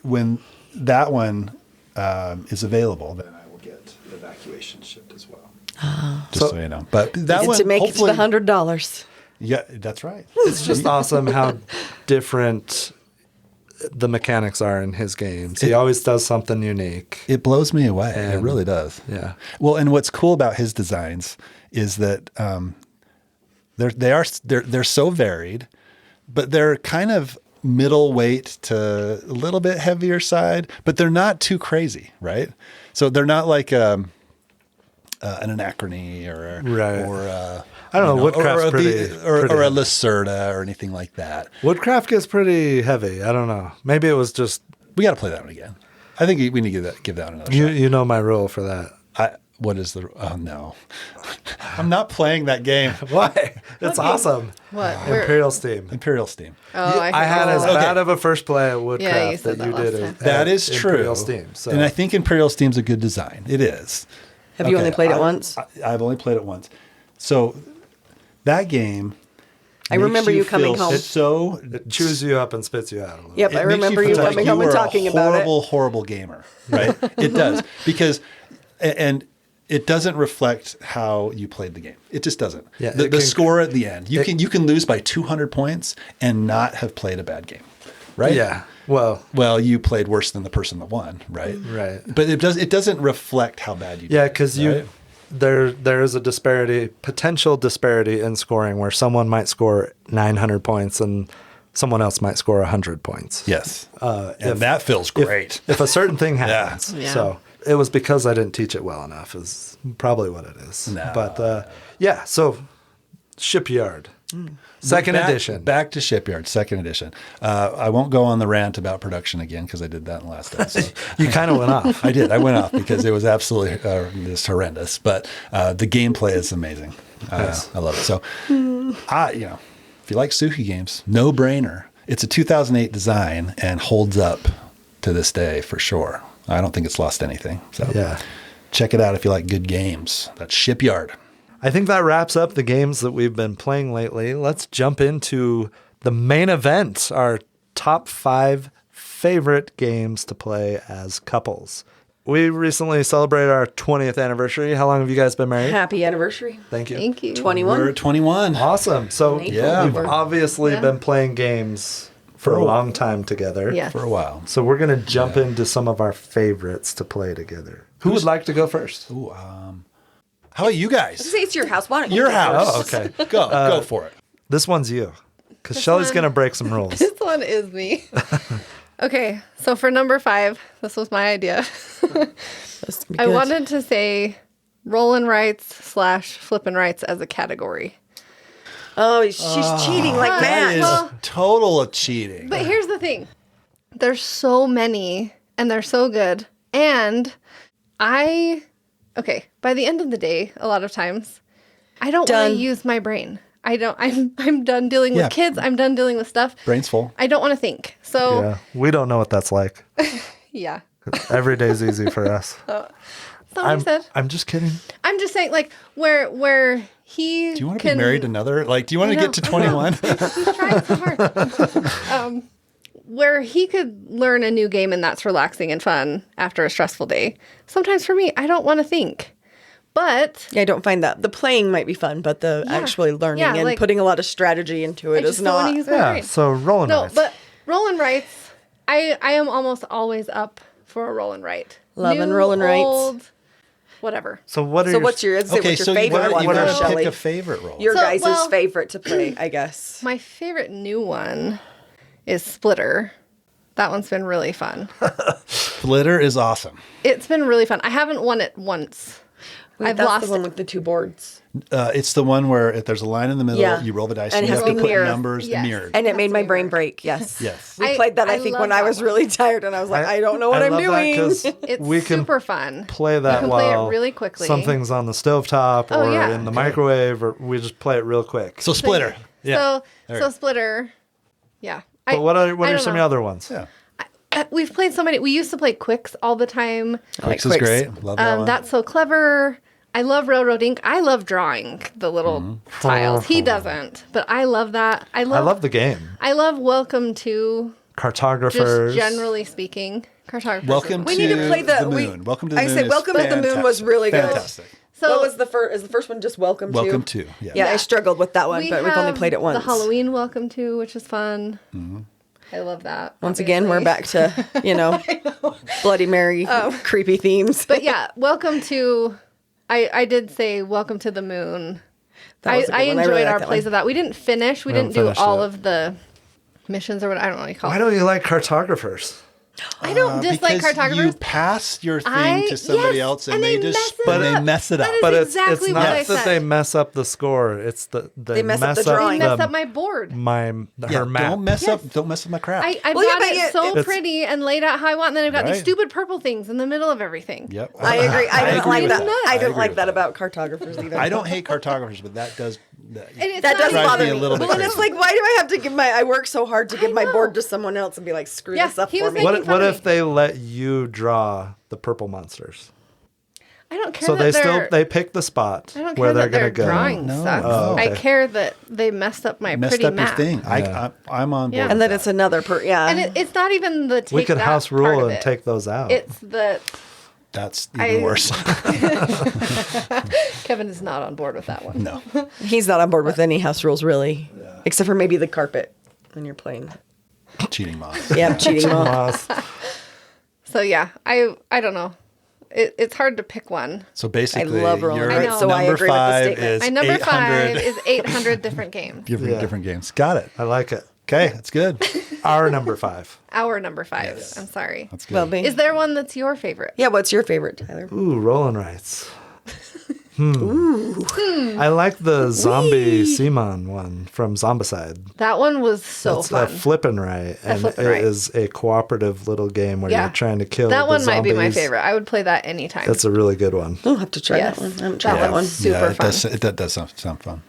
When that one is available, then I will get the Evacuation shipped as well. Just so you know. But that one to make it to the hopefully- $100. Yeah, that's right. It's just awesome how different the mechanics are in his games. He always does something unique. It blows me away. It And- really does. Yeah. Well, and what's cool about his designs is that they're so varied, but they're kind of middleweight to a little bit heavier side, but they're not too crazy, right? So they're not like an anachrony or Right. or I don't know, Woodcraft's or pretty or a heavy. Lacerda or anything like that. Woodcraft gets pretty heavy. I don't know. Maybe it was just We got to play that one again. I think we need to give that one another shot. you know my rule for that. What is the? Oh no, I'm not playing that game. Why? It's awesome. What? Imperial Steam. Imperial Steam. Oh, I had as Okay. bad of a first play at Woodcraft Yeah, you said that you that did. last At, time. That is true. Imperial Steam. So And I think Imperial Steam's a good design. It is. Have you only played it once? I've only played it once. So that game. I makes remember you coming feel home. So it chews you up and spits you out a little. Yep, it I makes remember you feel like coming home you and are talking a about it. horrible gamer, right? It does because, and it doesn't reflect how you played the game. It just doesn't. Yeah, the it can- score at the end, you can lose by 200 points and not have played a bad game, right? Yeah. Well, you played worse than the person that won, right? right. But it doesn't reflect how bad you did. Yeah, because right? there is a potential disparity in scoring where someone might score 900 points and someone else might score 100 points. Yes. And if- that feels great. If a certain thing happens. Yeah. So it was because I didn't teach it well enough is probably what it is. No. But yeah, so Shipyard. Second edition. Back to Shipyard, second edition. I won't go on the rant about production again because I did that in the last episode. You kind of went off. I did. I went off because it was absolutely just horrendous. But the gameplay is amazing. Nice. I love it. So, if you like Suki games, no brainer. It's a 2008 design and holds up to this day for sure. I don't think it's lost anything. So Yeah. check it out if you like good games. That's Shipyard. I think that wraps up the games that we've been playing lately. Let's jump into the main event, our top 5 favorite games to play as couples. We recently celebrated our 20th anniversary. How long have you guys been married? Happy anniversary. Thank you. Thank you. 21. We're at 21. Awesome. So Yeah. we've obviously Yeah. been playing games for a long time together. Yes. For a while. So we're going to jump into some of our favorites to play together. Who would like to go first? Ooh, how about you guys? Say it's your house. Why don't you Your go house. first? Oh, okay. Go for it. This one's you. Because Shelly's one- going to break some rules. This one is me. Okay, so for number 5, this was my idea. This can be I good. wanted to say rollin' rights / flippin' rights as a category. Oh, she's cheating like That That that. is Well- total of cheating. But here's the thing. There's so many and they're so good. And by the end of the day, a lot of times, I don't want Done. to use my brain. I'm done dealing with Yeah. kids. I'm done dealing with stuff. Brain's full. I don't want to think. So, Yeah. We don't know what that's like. yeah. Every day's easy for us. That's not what I said. I'm just kidding. I'm just saying, like, where he Do you want to be married another? Like, do you want to get to 21? He's trying so hard. Where he could learn a new game and that's relaxing and fun after a stressful day. Sometimes for me, I don't want to think. But Yeah, I don't find that. The playing might be fun, but the Yeah. actually learning Yeah, and like- putting a lot of strategy into I it just is don't want not. to use my Yeah. brain. So rolling No, rights. but roll and rights, I am almost always up for a roll and right. Loving New, roll and rights. old, whatever. So what are So your what's your Okay, so you favorite gotta, one, you though, gotta Shelley? pick a favorite role. Your So, guys' well- favorite to play, I guess. My favorite new one is Splitter. That one's been really fun. Splitter is awesome. It's been really fun. I haven't won it once. I've That's lost the one with the 2 boards. It's the one where if there's a line in the middle, Yeah. you roll the dice And and it you has have to to be put mirrored. numbers Yes. mirrored. And it made my be brain mirrored. break, yes. Yes. We I- played that, I I think, love when I that was one. really tired and I was like, I don't know what I'm love that doing. 'cause It's we can super fun. play that You can while play it really quickly. something's on the stovetop or Oh, yeah. in the microwave, or we just play it real quick. So Splitter. So There you go. Splitter, yeah. But what are I some don't of the know. other ones? Yeah. We've played so many. We used to play Quicks all the time. Quicks is Quicks. great. Love that one. That's so clever. I love Railroad Ink. I love drawing the little tiles. He doesn't, but I love that. I love the game. I love Welcome to. Cartographers. Just generally speaking, cartographers. Welcome We to need to play the moon. Welcome to the I moon. said is Welcome to the Moon was fantastic. really good. Fantastic. So What was the first? Is the first one just Welcome to? Welcome to. Yeah. Yeah, I struggled with that one, we but we've only have played it once. The Halloween Welcome to, which is fun. I love that. Once again, we're obviously. back to, Bloody Mary, creepy themes. But yeah, Welcome to. I did say Welcome to the Moon. That was a good I one. enjoyed really our liked that plays one. of that. We didn't finish. We We didn't haven't do finished all it. of the missions or what I don't know what you call Why it. don't you like cartographers? I don't dislike because cartographers. you pass your thing to somebody yes, else, and and they they just mess it up. mess it up. That is But exactly it's what not I that said. they mess up the score. It's they mess up the drawing. They mess the- up my board. her map. Don't mess up my crap. I Well, yeah, got but it so it's- pretty and laid out how I want, and then I've got these Right. stupid purple things in the middle of everything. Yep. I agree. I don't agree like with that. that. I I don't agree like with that that. about cartographers either. I don't hate cartographers, but that does. And it's That not does even- bother me a me. little bit Well, and it's crazy. like, why do I have to give I work so hard to give my know. board to someone else and be like, screw Yeah, this up he for was me? making fun What of if me. they let you draw the purple monsters? I don't care So that they pick the spot I don't where care they're that going their to go. drawing No, sucks. no. I Okay. care that they messed up my Messed pretty up map. your thing. Yeah. I'm on board. Yeah. with And then that. it's another And it's not even the take We could that house part rule of and it. take those out. It's that That's even worse. Kevin is not on board with that one. No. He's not on board with any house rules, really, except for maybe the carpet when you're playing. Cheating moms. Yeah, cheating mom. Moss. So yeah, I don't know. It's hard to pick one. So basically, love rolling your I know. So I number agree with the 5 statement. is My number 800 5 is 800 different games. different games. Got it. I like it. Okay, that's good. Our number 5. Our number 5. I'm sorry. That's good. Well, me. Is there one that's your favorite? Yeah, what's your favorite, Tyler? Ooh, rolling rights. I like the zombie Simon one from Zombicide. That one was so That's fun. a flippin' right, and flippin' it right. is a cooperative little game where Yeah. you're trying to kill that the one might be my zombies. favorite. I would play that anytime. That's a really good one. I'll have to try Yes. that one. I haven't That tried that one's one. super yeah, fun. That does sound fun.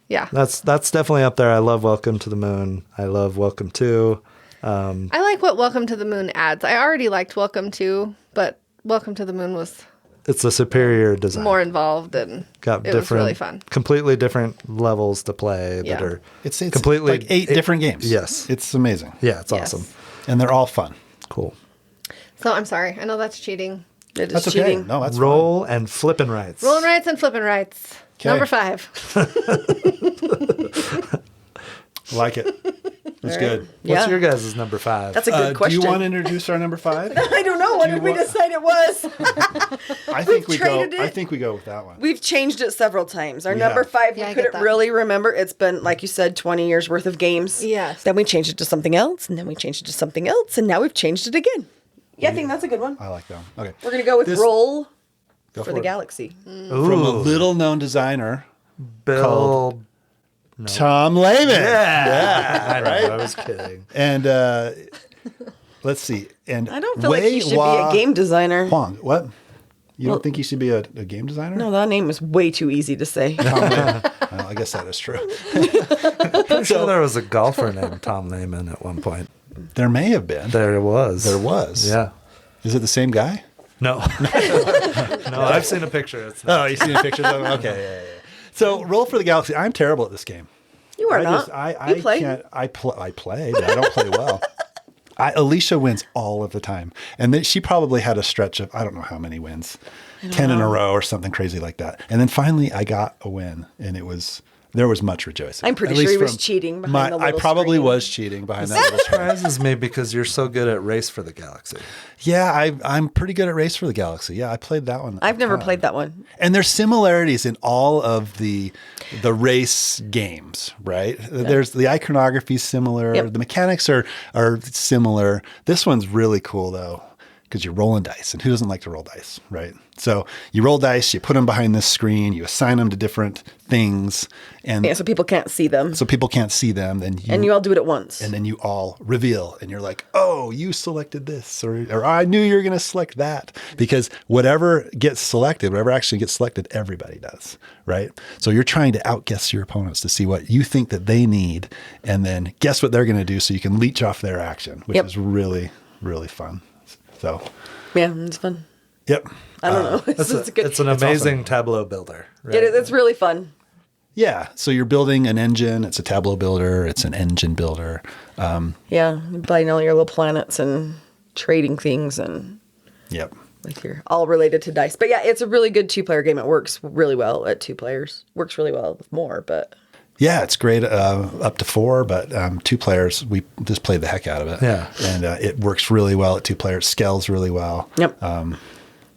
Yeah. That's definitely up there. I love Welcome to the Moon. I love Welcome to. I like what Welcome to the Moon adds. I already liked Welcome to, but Welcome to the Moon was It's a superior design. more involved and Got it different, was really fun. completely different levels to play that Yeah. are It's completely like 8 different games. Yes. It's amazing. Yeah, it's Yes. awesome. And they're all fun. Cool. So I'm sorry. I know that's cheating. It is That's okay. cheating. No, that's Roll and flippin' rights. Rolling rights and flipping rights. 'Kay. Number 5. fine. Like it. That's good. What's Yeah. your guys' number 5? That's a good Do question. you want to introduce our number 5? I don't know. What did we decide it was? I think we go. traded it. I think we go with that one. We've changed it several times. Our We number have. 5, Yeah, I we get couldn't that. really remember. It's been, like you said, 20 years worth of games. Yes. Then we changed it to something else, and then we changed it to something else, and now we've changed it again. Yeah, I think that's a good one. I like that one. Okay. We're going to go with This- Roll Go for the it. Galaxy. Ooh, From a little known designer, Bill. Tom Lehman. Yeah. I know. I was kidding. And let's see. And I don't feel like he should be a game designer. Huang. What? You don't think he should be a game designer? No, that name is way too easy to say. Tom Lehman. Well, I guess that is true. I'm sure there was a golfer named Tom Lehman at one point. There may have been. There was. There was. Yeah. Is it the same guy? No. No, I've seen a picture. It's not. Oh, you've seen pictures of him? Okay. Yeah. So, Roll for the Galaxy. I'm terrible at this game. You are not. I You play. can't. I play, but I don't play well. Alicia wins all of the time, and then she probably had a stretch of I don't know how many wins, 10 in a row or something crazy like that. And then finally, I got a win, and there was much rejoicing. I'm pretty At sure least he was from cheating behind the I little probably screen. was cheating behind that little screen. Surprises me because you're so good at Race for the Galaxy. Yeah, I'm pretty good at Race for the Galaxy. Yeah, I played that one. I've never a ton. played that one. And there's similarities in all of the race games, right? There's the iconography similar, Yep. the mechanics are similar. This one's really cool though, because you're rolling dice, and who doesn't like to roll dice, right? So you roll dice, you put them behind this screen, you assign them to different things, and Yeah, so people can't see them. so people can't see them. Then And you all do it at once. and then you all reveal, and you're like, oh, you selected this, or I knew you were going to select that, because whatever actually gets selected, everybody does, right? So you're trying to outguess your opponents to see what you think that they need, and then guess what they're going to do so you can leech off their action, which Yep. is really, really fun. So, Yeah, it's fun. yep. I don't know. It's good. It's an amazing tableau builder. Right? It's really fun. Yeah. So you're building an engine. It's a tableau builder. It's an engine builder. Yeah, buying all your little planets and trading things and Yep. with your all related to dice. But yeah, it's a really good 2-player game. It works really well at 2 players. Works really well with more, but Yeah, it's great up to 4, but 2 players, we just played the heck out of it. Yeah. And it works really well at 2 players, scales really well. yep.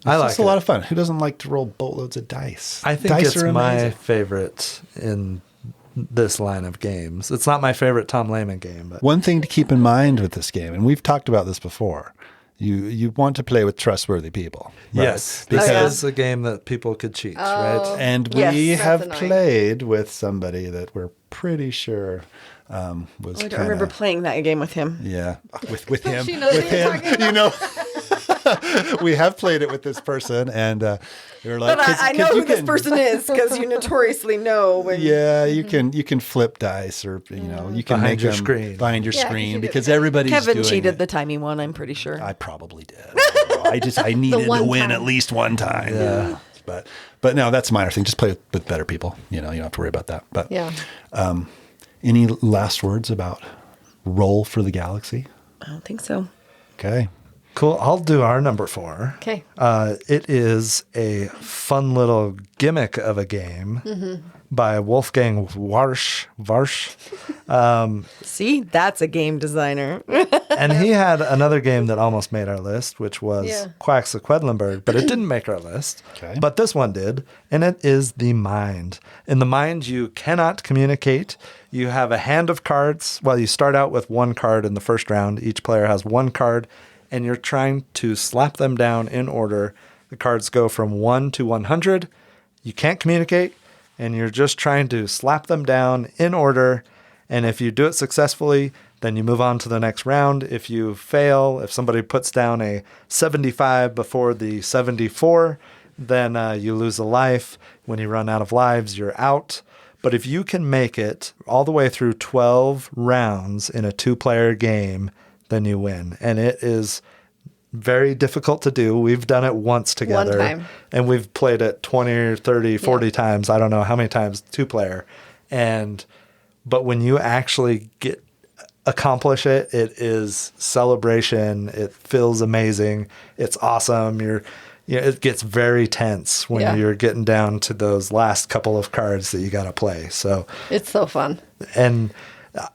I like It's it. a lot of fun. Who doesn't like to roll boatloads of dice? I think Dice it's are my amazing. favorite in this line of games. It's not my favorite Tom Lehman game, but One thing to keep in mind with this game, and we've talked about this before, You want to play with trustworthy people. Right? Yes, this Because is a game that people could cheat, right? and Yes, we that's have annoying. played with somebody that we're pretty sure was I don't kind remember of playing that game with him. yeah with him She knows with what you're him. talking You know, we have played it with this person, and we were like, But I know who this can- person is because you notoriously know when. Yeah, you can flip dice, or you can Behind make your them screen. behind your Yeah, 'cause screen you did because that. everybody's Kevin doing cheated it. the time he won, I'm pretty sure. I probably did. I need one to win time. at least one time. Yeah. But no, that's a minor thing. Just play with better people. You don't have to worry about that. But Yeah. any last words about Roll for the Galaxy? I don't think so. Okay. Cool. I'll do our number 4. Okay. It is a fun little gimmick of a game by Wolfgang Warsch. See, that's a game designer. And he had another game that almost made our list, which was Yeah. Quacks of Quedlinburg, but it didn't make our list. Okay. But this one did, and it is The Mind. In The Mind, you cannot communicate. You have a hand of cards. Well, you start out with one card in the first round. Each player has one card, and you're trying to slap them down in order. The cards go from 1 to 100. You can't communicate, and you're just trying to slap them down in order. And if you do it successfully, then you move on to the next round. If you fail, if somebody puts down a 75 before the 74, then you lose a life. When you run out of lives, you're out. But if you can make it all the way through 12 rounds in a 2-player game, then you win. And it is very difficult to do. We've done it once together. time. And we've played it 20 or 30, 40 times. I don't know how many times, 2-player. But when you actually accomplish it, it is celebration. It feels amazing. It's awesome. It gets very tense when Yeah. you're getting down to those last couple of cards that you got to play. So, It's so fun. and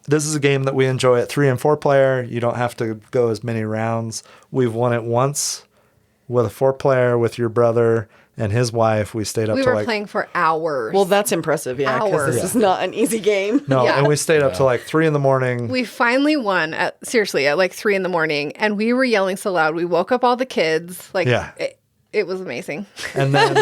this is a game that we enjoy at 3 and 4-player. You don't have to go as many rounds. We've won it once with a 4-player with your brother and his wife. We stayed up We to were like playing for hours. Well, that's impressive, yeah, because Hours. this is not an easy game. no, Yeah. and we stayed up to like 3 in the morning. We finally won at like 3 a.m, and we were yelling so loud. We woke up all the kids. Like, Yeah. it was amazing. And then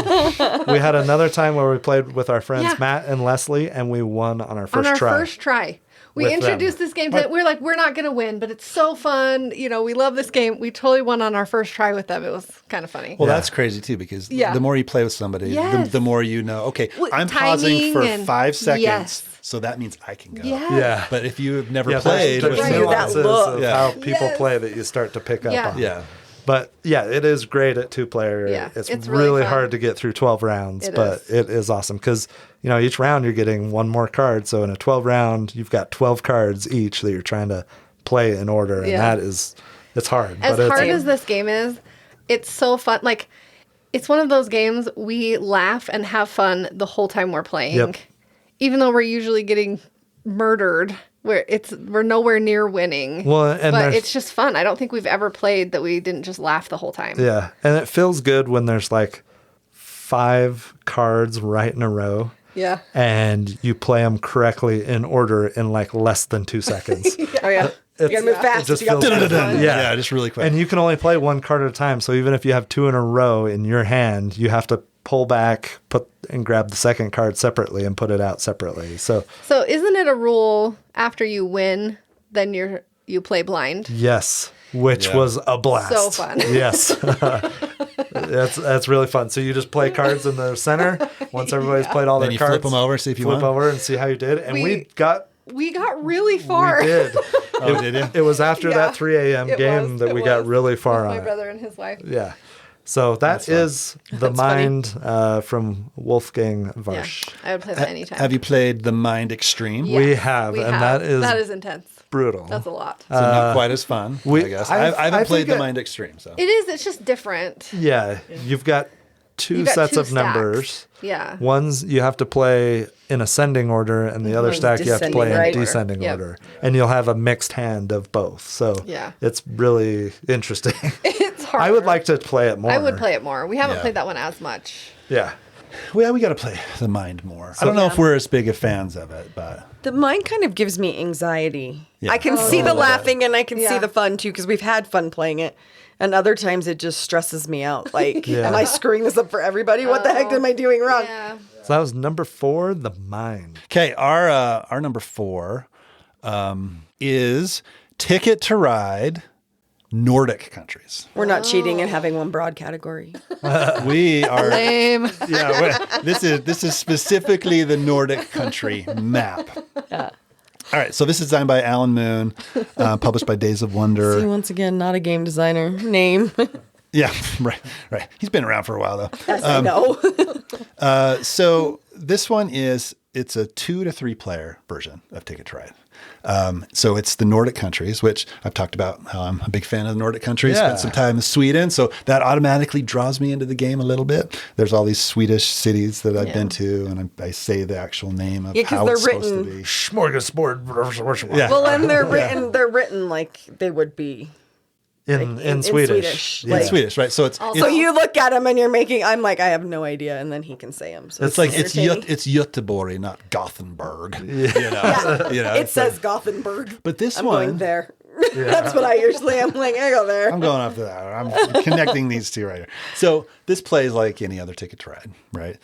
we had another time where we played with our friends Yeah. Matt and Leslie, and we won on our first On our try. first try. We with introduced them. this game to we're like, we're not going to win, but it's so fun. We love this game. We totally won on our first try with them. It was kind of funny. Well, Yeah. that's crazy too, because Yeah. the more you play with somebody, Yes. the more you know, okay, Well, I'm pausing timing for and- 5 seconds, Yes. so that means I can go. Yes. Yeah. But if you've never Yeah, played there's with Right, that nuances look. of Yeah. how people Yes. play that you start to pick up Yeah. on. Yeah. But yeah, it is great at 2-player. Yeah, It's it's really, really fun. hard to get through 12 rounds, It but is. it is awesome because, each round you're getting one more card. So in a 12 round, you've got 12 cards each that you're trying to play in order. And Yeah. it's hard. As but hard it's, as this game is, it's so fun. Like, it's one of those games we laugh and have fun the whole time we're playing. Yep. Even though we're usually getting murdered, we're nowhere near winning. Well, and but there's- it's just fun. I don't think we've ever played that we didn't just laugh the whole time. Yeah. And it feels good when there's like 5 cards right in a row. Yeah. And you play them correctly in order in like less than 2 seconds. Oh, yeah. You gotta move fast. It just if you got feels that good. fun. Yeah. just really quick. And you can only play one card at a time. So even if you have 2 in a row in your hand, you have to pull back, and grab the second card separately and put it out separately. So So isn't it a rule after you win, then you play blind? yes, which Yeah. was a blast. So fun. Yes. That's really fun. So you just play cards in the center. Once everybody's played all Then their you cards, flip them over, see if you flip won? over and see how you did. And we got really far. we did. Oh, did you? It was after Yeah. that 3 a.m. It game was, that it we got was. really far With on my it. brother and his wife. Yeah. So that is The That's funny. Mind from Wolfgang Yeah. Warsch. I would play that anytime. Have you played The Mind Extreme? Yes, We have, and that is intense. brutal. That's a lot. So not quite as fun, I guess. I haven't I played think The it- Mind Extreme, so. It is. It's just different. Yeah, you've got 2 You've got sets 2 of stacks. numbers. Yeah. One's you have to play in ascending order, and the other One's stack you have to play descending, right? in descending Yep. order. And you'll have a mixed hand of both. So Yeah. it's really interesting. It's hard. I would like to play it more. I would play it more. We haven't Yeah. played that one as much. Yeah. Well, we got to play The Mind more. I don't know if we're as big of fans of it, but The mind kind of gives me anxiety. Yeah. I can see the little bit. laughing and I can see Yeah. the fun too because we've had fun playing it. And other times it just stresses me out. Like, am I screwing this up for everybody? What the heck am I doing wrong? Yeah. So that was number 4, the Mind. Okay, our number 4 is Ticket to Ride Nordic countries. We're not cheating and having one broad category. We are Lame. this is specifically the Nordic country map. Yeah. All right, so this is designed by Alan Moon, published by Days of Wonder. See, once again, not a game designer. Name. Yeah, right. He's been around for a while though. Yes, I know. So this one it's a 2 to 3 player version of Ticket to Ride. So it's the Nordic countries, which I've talked about how I'm a big fan of the Nordic countries. Yeah. Spent some time in Sweden, so that automatically draws me into the game a little bit. There's all these Swedish cities that I've been to, and I say the actual name of 'cause how they're it's supposed to written- be. Smorgasbord. Yeah. Well, and they're written like they would be In Swedish. Yeah, Like, it's Swedish, right? So it's So you look at him and you're I'm like, I have no idea, and then he can say them. So it's like it's entertaining. Göteborg, not Gothenburg. You know, It says Gothenburg. But this I'm one, going there. That's what I usually am like. I go there. I'm going off to that. I'm connecting these two right here. So this plays like any other Ticket to Ride, right?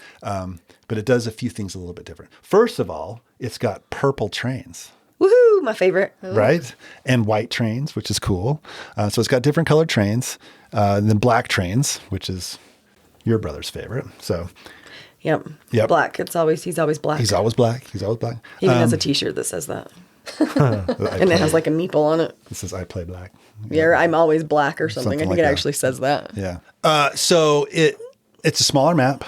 But it does a few things a little bit different. First of all, it's got purple trains. Woohoo! My favorite. Right? And white trains, which is cool. So it's got different colored trains than black trains, which is your brother's favorite. So Yep. Yep. Black. He's always black. he's always black. He's always black. He even has a T-shirt that says that, and it has like a meeple on it. This is I play black. Yeah, I'm always black or something. Something I think like it that. actually says that. Yeah. So it's a smaller map.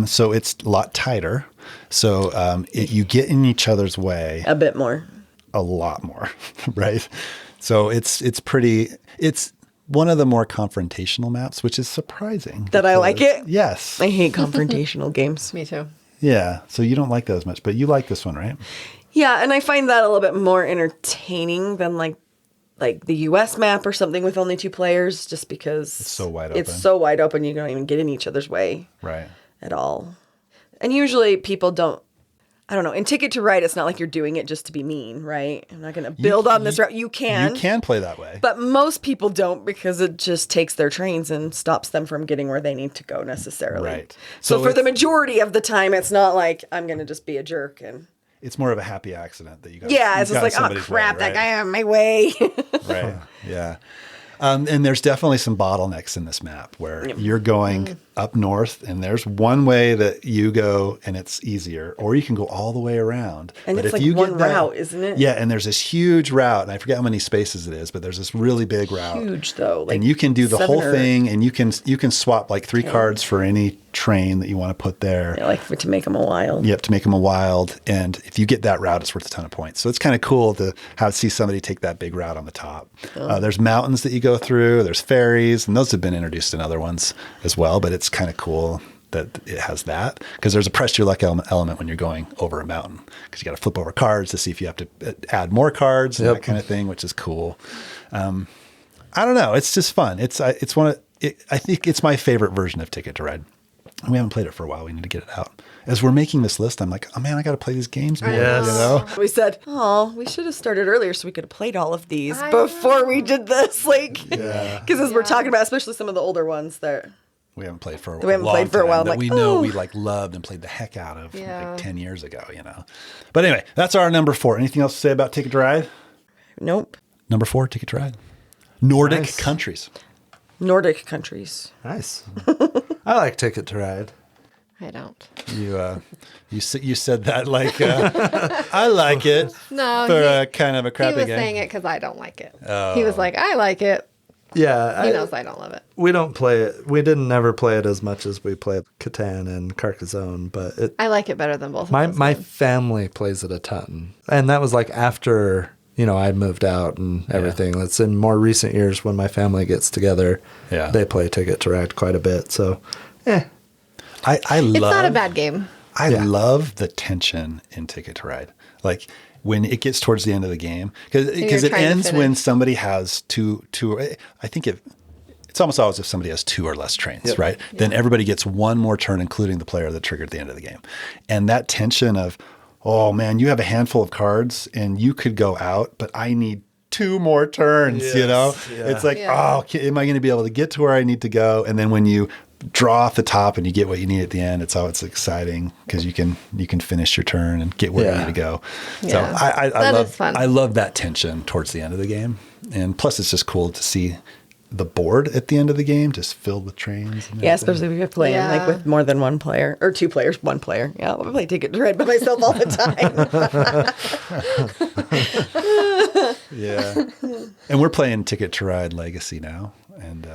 So it's a lot tighter. So you get in each other's way A bit more. a lot more, right? So it's one of the more confrontational maps, which is surprising. That I like it? Yes. I hate confrontational games. Me too. Yeah. So you don't like those much, but you like this one, right? Yeah, and I find that a little bit more entertaining than like the US map or something with only 2 players, just because it's so wide It's open. so wide open, you don't even get in each other's way Right. at all. And usually people don't. I don't know. In Ticket to Ride, it's not like you're doing it just to be mean, right? I'm not going to build on this route. You can. You can play that way. But most people don't, because it just takes their trains and stops them from getting where they need to go necessarily. Right. So for it's- the majority of the time, it's not like I'm going to just be a jerk. And It's more of a happy accident that you got. yeah, you it's just got like, oh somebody's way, crap, that right? guy out of my way. Right. Yeah. And there's definitely some bottlenecks in this map where you're going up north and there's one way that you go and it's easier, or you can go all the way around. And But it's if like you one get that- route, isn't it? Yeah. And there's this huge route, and I forget how many spaces it is, but there's this really big route. Huge though. Like And you can do the 7 whole or- thing, and you can swap like 3 cards for any train that you want to put there. Yeah, like to make them a wild. You have to make them a wild, and if you get that route, it's worth a ton of points. So it's kind of cool to see somebody take that big route on the top. There's mountains that you go through. There's ferries, and those have been introduced in other ones as well. But it's kind of cool that it has that, because there's a press your luck element when you're going over a mountain, because you got to flip over cards to see if you have to add more cards and that kind of thing, which is cool. I don't know. It's just fun. I think it's my favorite version of Ticket to Ride. We haven't played it for a while. We need to get it out. As we're making this list, I'm like, oh man, I got to play these games more. Yes. You know? We said, oh, we should have started earlier so we could have played all of these before we did this. Like, because as we're talking about, especially some of the older ones that We haven't played for a We haven't long played for a time while. I'm that like, we know "Ooh." we like loved and played the heck out of Yeah. like 10 years ago, you know. But anyway, that's our number 4. Anything else to say about Ticket to Ride? nope. Number 4, Ticket to Ride. Nordic Nice. countries. Nordic countries. Nice. I like Ticket to Ride. I don't. You said that like I like it No, for he, a kind of a he crappy was game. saying it because I don't like it. He was like, I like it. Yeah, He knows I don't love it. we don't play it. We didn't never play it as much as we played Catan and Carcassonne, but it. I like it better than both My of those my games. family plays it a ton, and that was like after I'd moved out and everything. That's in more recent years when my family gets together. Yeah. They play Ticket to Ride quite a bit. So, I love It's not a bad game. I Yeah. love the tension in Ticket to Ride. Like when it gets towards the end of the game, because you're it trying to ends when finish. somebody has two. I think it's almost always if somebody has 2 or less trains, right? Then everybody gets one more turn, including the player that triggered the end of the game. And that tension of, oh man, you have a handful of cards and you could go out, but I need 2 more turns, Yes, you know? yeah. It's like, Yeah. am I going to be able to get to where I need to go? And then when you draw off the top and you get what you need at the end, it's exciting because you can finish your turn and get where you need to go. So Yeah. I That love is fun. I love that tension towards the end of the game. And plus it's just cool to see the board at the end of the game just filled with trains. And Yeah, everything. especially if you're playing like Yeah. with more than one player or 2 players, 1 player. Yeah, I play Ticket to Ride by myself all the time. Yeah. And we're playing Ticket to Ride Legacy now. And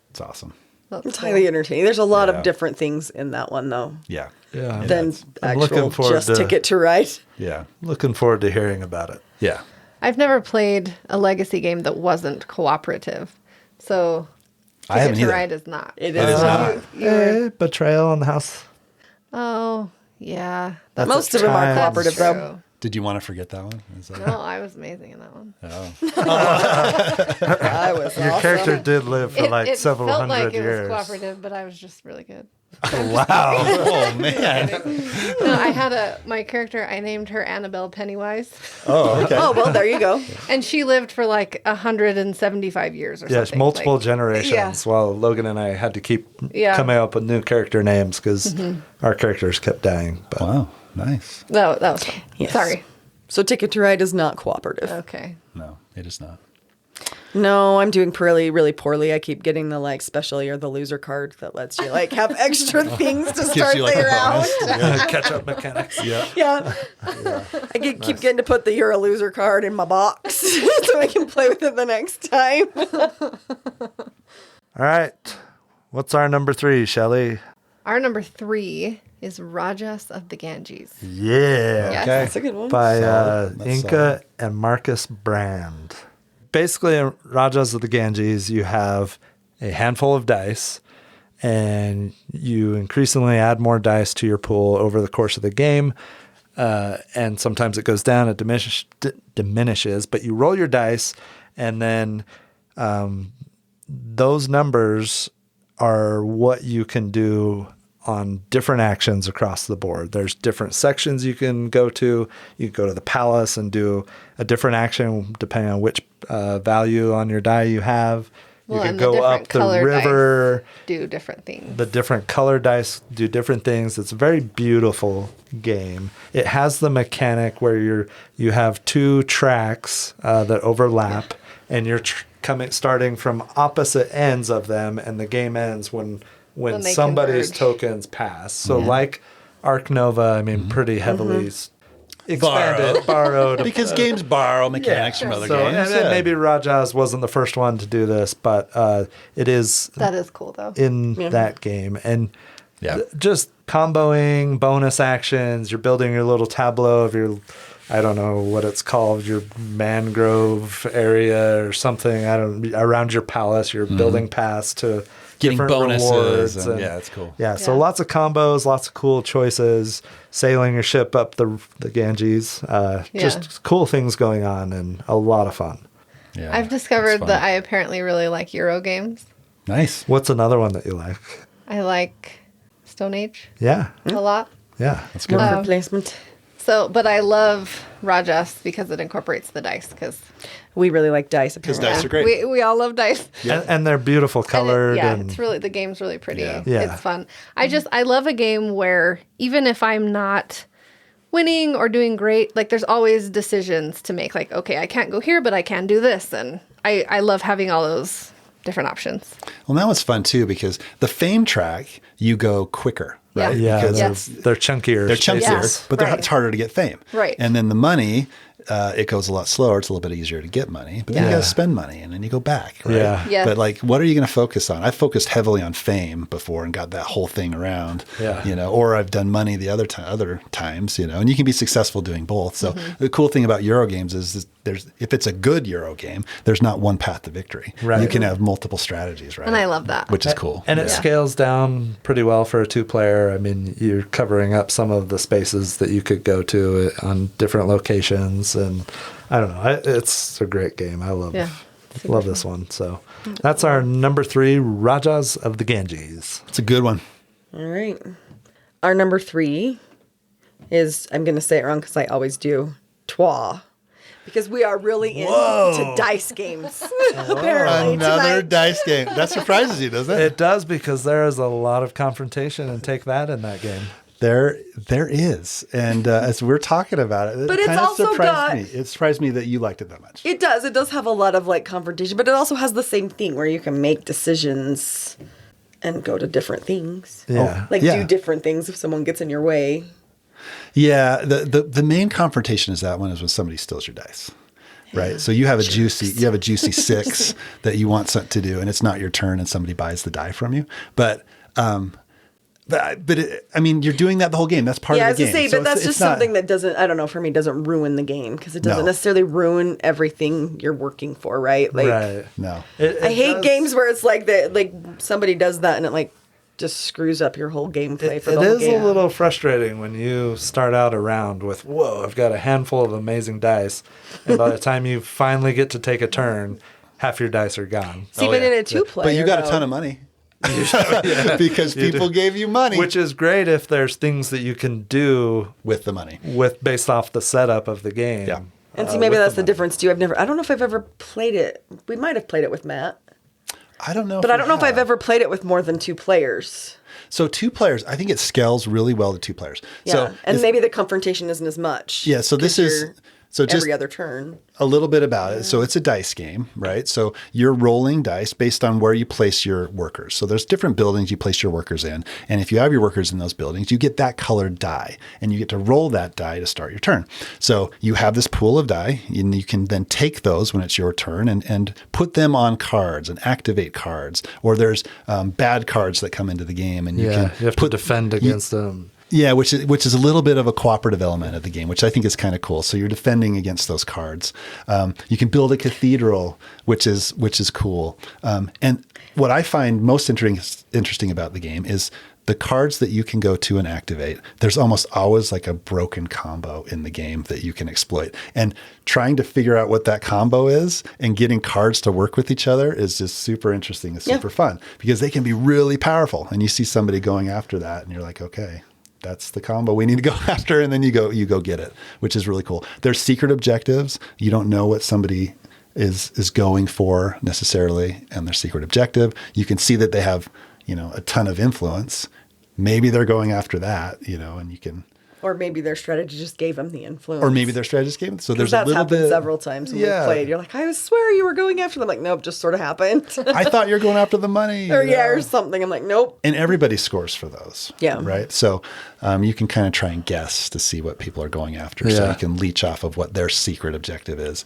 it's awesome. That's It's cool. highly entertaining. There's a lot Yeah. of different things in that one though Yeah. Yeah. than I'm looking actual forward just to- Ticket to Ride. Yeah. Looking forward to hearing about it. Yeah. I've never played a legacy game that wasn't cooperative. So I haven't Ticket to either. Ride is not. It It is is. not. Betrayal in the House. Oh, yeah. That's Most a of them are time. cooperative That's though. true. Did you want to forget that one? Is that- No, I was amazing in that one. I was Your awesome. character did live for like it several felt hundred like years. it was cooperative, but I was just really good. Wow. Oh, man. No, I had my character, I named her Annabelle Pennywise. Oh, okay. Oh, well, there you go. And she lived for like 175 years or Yes, something. multiple like, generations. yeah. While Logan and I had to keep Yeah. coming up with new character names because our characters kept dying. But Wow. Nice. That was fun. Yes. Sorry. So Ticket to Ride is not cooperative. Okay. No, it is not. No, I'm doing really, really poorly. I keep getting the like special you're the loser card that lets you like have extra things to start you, like, the a round. bonus. catch up mechanics. Yeah. Yeah. I keep getting to put the you're a loser card in my box so I can play with it the next time. All right. What's our number 3, Shelly? Our number 3 is Rajas of the Ganges. Yeah. Yes. Okay. That's a good one. By Solid. That's Inca solid. and Marcus Brand. Basically, in Rajas of the Ganges, you have a handful of dice, and you increasingly add more dice to your pool over the course of the game. And sometimes it goes down, it diminishes, but you roll your dice, and then those numbers are what you can do on different actions across the board. There's different sections you can go to. You can go to the palace and do a different action depending on which value on your die you have. You Well, can and the go different up the color river. Do different things. The different color dice do different things. It's a very beautiful game. It has the mechanic where you have 2 tracks that overlap, and you're starting from opposite ends of them, and the game ends when they somebody's converge. tokens pass. So like Arc Nova, I mean, pretty heavily expanded, borrowed. Because games borrow mechanics from other So games. and yeah. maybe Rajas wasn't the first one to do this, but it is That is cool, though. in that game. And Yeah. just comboing bonus actions. You're building your little tableau of your, I don't know what it's called, your mangrove area or something. Around your palace. You're building paths to Getting different bonuses rewards. and- yeah, it's cool. Yeah, so Yeah. lots of combos, lots of cool choices. Sailing your ship up the Ganges. Just cool things going on and a lot of fun. Yeah, I've it's discovered fun. that I apparently really like Euro games. Nice. What's another one that you like? I like Stone Age Yeah, a lot. yeah. That's good. Worker placement. So, but I love Rajas because it incorporates the dice. Because We really like dice. Because apparently. dice are great. we all love dice. And they're beautiful colored. Yeah, and it's really, the game's really pretty. Yeah. Yeah. It's fun. I love a game where even if I'm not winning or doing great, like there's always decisions to make. Like, okay, I can't go here, but I can do this. And I love having all those different options. Well, that was fun too because the fame track, you go quicker, Yeah. right? Yeah, Because Yes. they're chunkier. they're chunkier, Yes, but right. it's harder to get fame. Right. And then the money, it goes a lot slower. It's a little bit easier to get money, but then you Yeah. got to spend money and then you go back, right? Yeah. Yes. But like, what are you going to focus on? I focused heavily on fame before and got that whole thing around, Yeah. or I've done money the other times, and you can be successful doing both. So Mm-hmm. the cool thing about Euro games is if it's a good Euro game, there's not one path to victory. Right. You can have multiple strategies, right? And I love that. Which is cool. And it Yeah. scales down pretty well for a 2-player. I mean, you're covering up some of the spaces that you could go to on different locations. And I don't know. It's a great game. I love this one. So that's our number 3, Rajas of the Ganges. It's a good one. All right. Our number 3 is, I'm going to say it wrong because I always do, Twa. Because we are really into dice games, apparently. Another tonight. dice game. That surprises you, doesn't it? It does, because there is a lot of confrontation and take that in that game. There is. And as we're talking about it, But it's kind of also surprised me. It surprised me that you liked it that much. It does. It does have a lot of like confrontation, but it also has the same thing where you can make decisions and go to different things. Yeah. Like Yeah. do different things if someone gets in your way. Yeah, the main confrontation is that one is when somebody steals your dice, right? So you have a juicy 6 that you want to do, and it's not your turn, and somebody buys the die from you. But I mean, you're doing that the whole game. That's part Yeah, I of the was game. gonna say, So but that's it's just not- something that doesn't, I don't know, for me, doesn't ruin the game because it doesn't No. necessarily ruin everything you're working for, right? Like, Right. No. I hate games where it's like that, like somebody does that and it like just screws up your whole gameplay for the It whole is game. a little frustrating when you start out a round with, whoa, I've got a handful of amazing dice. And by the time you finally get to take a turn, half your dice are gone. See, but in a two-player, But you got a ton though- of money. Because people gave you money Which is great if there's things that you can do with the money. based off the setup of the game. Yeah. And see, maybe with that's the the difference too. I don't know if I've ever played it. We might have played it with Matt, I don't know. but I don't know if I've ever played it with more than 2 players. So 2 players, I think it scales really well to 2 players. Yeah, So and this- maybe the confrontation isn't as much. Yeah, so this 'cause is- you're so just- every other turn. a little bit about it. So it's a dice game, right? So you're rolling dice based on where you place your workers. So there's different buildings you place your workers in. And if you have your workers in those buildings, you get that colored die and you get to roll that die to start your turn. So you have this pool of die and you can then take those when it's your turn and put them on cards and activate cards. Or there's bad cards that come into the game and you Yeah, can you have to defend against them. Yeah, which is a little bit of a cooperative element of the game, which I think is kind of cool. So you're defending against those cards. You can build a cathedral, which is cool. And what I find most interesting about the game is the cards that you can go to and activate. There's almost always like a broken combo in the game that you can exploit. And trying to figure out what that combo is and getting cards to work with each other is just super interesting and super fun because they can be really powerful. And you see somebody going after that and you're like, okay, that's the combo we need to go after. And then you go get it, which is really cool. There's secret objectives. You don't know what somebody is going for necessarily and their secret objective. You can see that they have, a ton of influence. Maybe they're going after that, and you can, Or maybe their strategy just gave them the influence. or maybe their strategist game. So there's a that's little happened bit several times when we Yeah. played. You're like, I swear you were going after them. Like, nope, just sort of happened. I thought you were going after the money. or you know? or something. I'm like, nope. And everybody scores for those. Yeah. Right. So you can kind of try and guess to see what people are going after. So Yeah. you can leech off of what their secret objective is.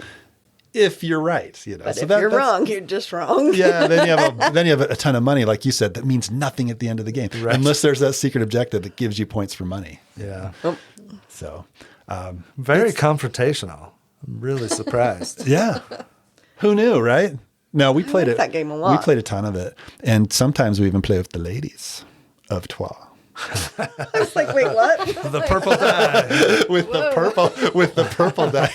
If you're right, But So if that- you're that's- wrong, you're just wrong. Yeah, then you have a ton of money, like you said, that means nothing at the end of the game, Right. unless there's that secret objective that gives you points for money. Yeah. So, Very confrontational. I'm really surprised. yeah, who knew, right? No, we played like it. that game a We lot. played a ton of it, and sometimes we even play with the ladies of Trois. It's like, wait, what? The purple die. with the purple die.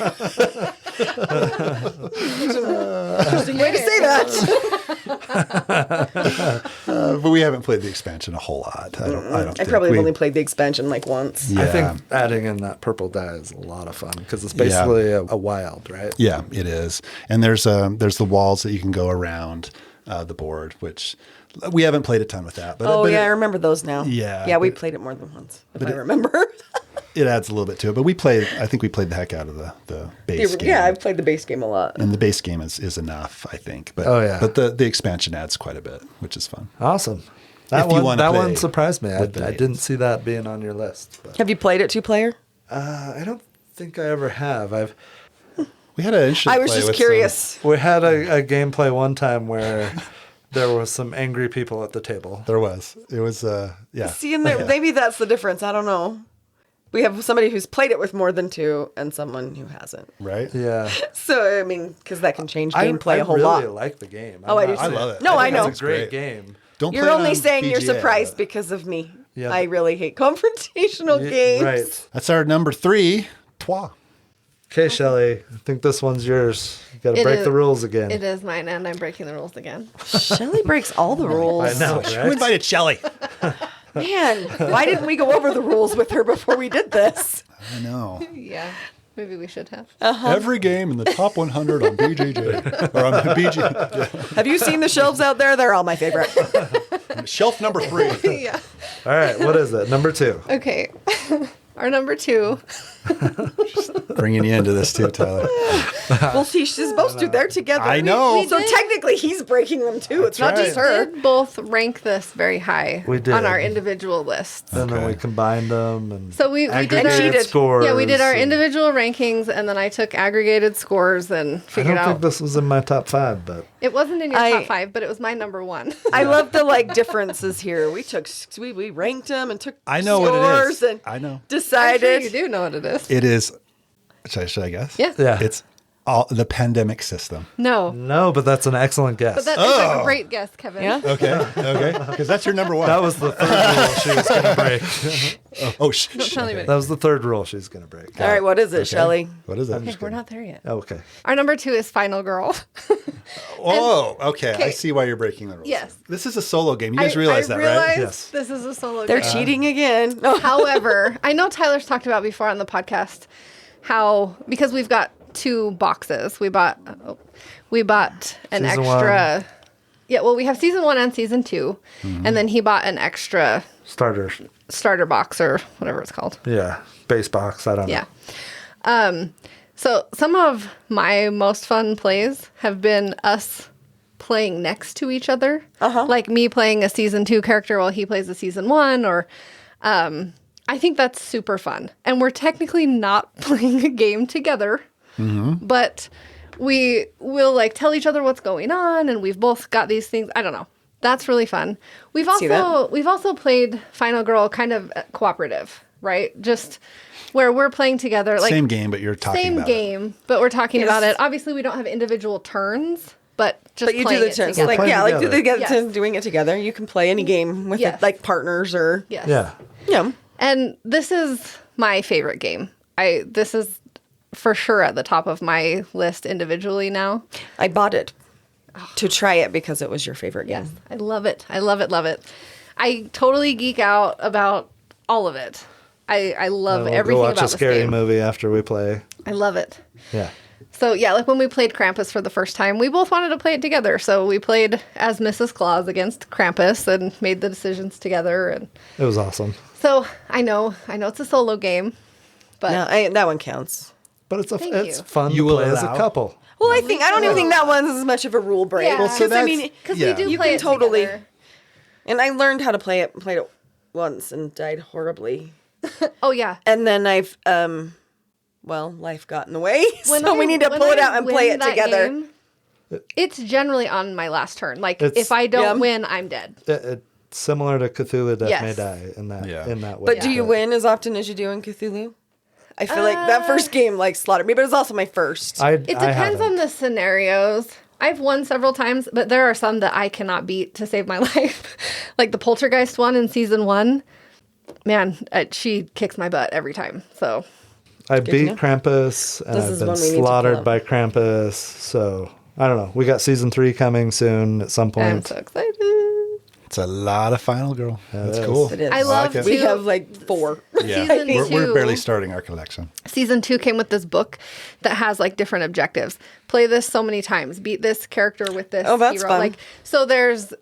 Interesting way to say that. But we haven't played the expansion a whole lot. I don't I think probably have we- only played the expansion like once. Yeah. I think adding in that purple die is a lot of fun because it's basically a wild, right? Yeah, it is. And there's the walls that you can go around the board, which we haven't played a ton with that. But, Oh, but yeah, I it, remember those now. Yeah, Yeah, we but- played it more than once, if I remember. it adds a little bit to it. But I think we played the heck out of the base game. Yeah, I've played the base game a lot. And the base game is enough, I think. But, Oh, yeah. But the expansion adds quite a bit, which is fun. Awesome. That If you one, wanna that play one surprised me. I with the ladies. didn't see that being on your list. But, Have you played it 2-player? I don't think I ever have. We had an interesting I was play just with curious. We had a gameplay one time where there was some angry people at the table. There was. It was, yeah. See, and maybe that's the difference. I don't know. We have somebody who's played it with more than 2 and someone who hasn't. Right? Yeah. So, I mean, because that can change I gameplay a whole really lot. like the game. Oh, I do I too. love it. No, I think know. It's a great great. game. Don't You're play it only on saying you're PGA, surprised but- because of me. Yeah, I really hate confrontational games. Right. That's our number 3, Trois. Okay, Shelly. I think this one's yours. You got to It break is- the rules again. It is mine, and I'm breaking the rules again. Shelly breaks all the rules. I know, Who right? invited Shelly? Man, why didn't we go over the rules with her before we did this? I know. Yeah. Maybe we should have. Every game in the top 100 on BJJ. Or on BG. Have you seen the shelves out there? They're all my favorite. Shelf number 3. Yeah. All right, what is it? Number 2. Okay. Our number 2. Bringing you into this too, Tyler. Well, she's supposed to. They're together. I know. So technically, he's breaking them too. It's not just her. We did both rank this very high We did. on our individual lists. And then we combined them and So we did aggregated our, scores. yeah, we did our and- individual rankings, and then I took aggregated scores and I figured don't think out. this was in my top 5, but It wasn't in your I- top 5, but it was my number 1. I love the differences here. We ranked them and took I know what it is. scores and I know. I'm sure decided. you do know what it is. It is, should I guess? Yeah. yeah. It's all the pandemic system. No. No, but that's an excellent guess. But that is a great guess, Kevin. Yeah. Okay. Because that's your number 1. That was the third rule she was going to break. Oh, Don't tell anybody. That was the third rule she's going to break. All right, what is it, Shelly? What is that? Okay, we're not there yet. Okay. Our number 2 is Final Girl. Oh, okay. I Okay. see why you're breaking the rules. Yes. This is a solo game. You guys realize I that, right? realize Yes. this is a solo They're game. cheating again. No. However, I know Tyler's talked about before on the podcast how, because we've got 2 boxes, we bought an Season extra. Yeah, well, we have season 1 and season 2, and then he bought an extra Starters. starter box or whatever it's called. Yeah. Base box. I don't know. Yeah. So some of my most fun plays have been us playing next to each other. Like me playing a season 2 character while he plays a season 1, or I think that's super fun. And we're technically not playing a game together, but we will like tell each other what's going on, and we've both got these things. I don't know. That's really fun. We've See that? also played Final Girl kind of cooperative, right? Just where we're playing together, like Same game, but you're talking same about game, but we're talking Yes. about it. Obviously, we don't have individual turns, but just But you do playing the it turns. together. Like, Play yeah, like together. Yes. doing it together. You can play any game with Yes. it, like partners or. Yes. Yeah. Yeah. And this is my favorite game. This is for sure at the top of my list individually now. I bought it to try it because it was your favorite game. Yes, I love it. I love it. Love it. I totally geek out about all of it. I love We'll everything go watch about a this scary game. movie after we play. I love it. Yeah. So yeah, like when we played Krampus for the first time, we both wanted to play it together. So we played as Mrs. Claus against Krampus and made the decisions together. And It was awesome. so I know it's a solo game, but No, that one counts. But it's Thank it's you. fun You to will play as a allow- couple. Well, I don't even think that one's as much of a rule break. Yeah. Well, so Because, I mean, because Yeah. we do You play can it totally- together. and I learned how to play it. Played it once and died horribly. Oh yeah. And then I've, life got in the way, When so we I- need to when pull it I out and win play it that together. game, it's generally on my last turn. Like It's- if I don't Yeah. win, I'm dead. It's similar to Cthulhu Death May Yes. Die in that Yeah. in that way. But do you win as often as you do in Cthulhu? I feel like that first game slaughtered me, but it's also my first. It depends on the scenarios. I've won several times, but there are some that I cannot beat to save my life. Like the Poltergeist one in season 1. Man, she kicks my butt every time. So I to beat know. Krampus and This I've is been one we need to pull slaughtered up. by Krampus. So I don't know. We got season 3 coming soon at some I'm point. so excited. It's a lot of Final Girl. That's is. cool. It is. I love like it. We to- have like 4. Yeah. Season We're 2. barely starting our collection. Season 2 came with this book that has like different objectives. Play this so many times. Beat this character with this Oh, that's hero. fun. Like so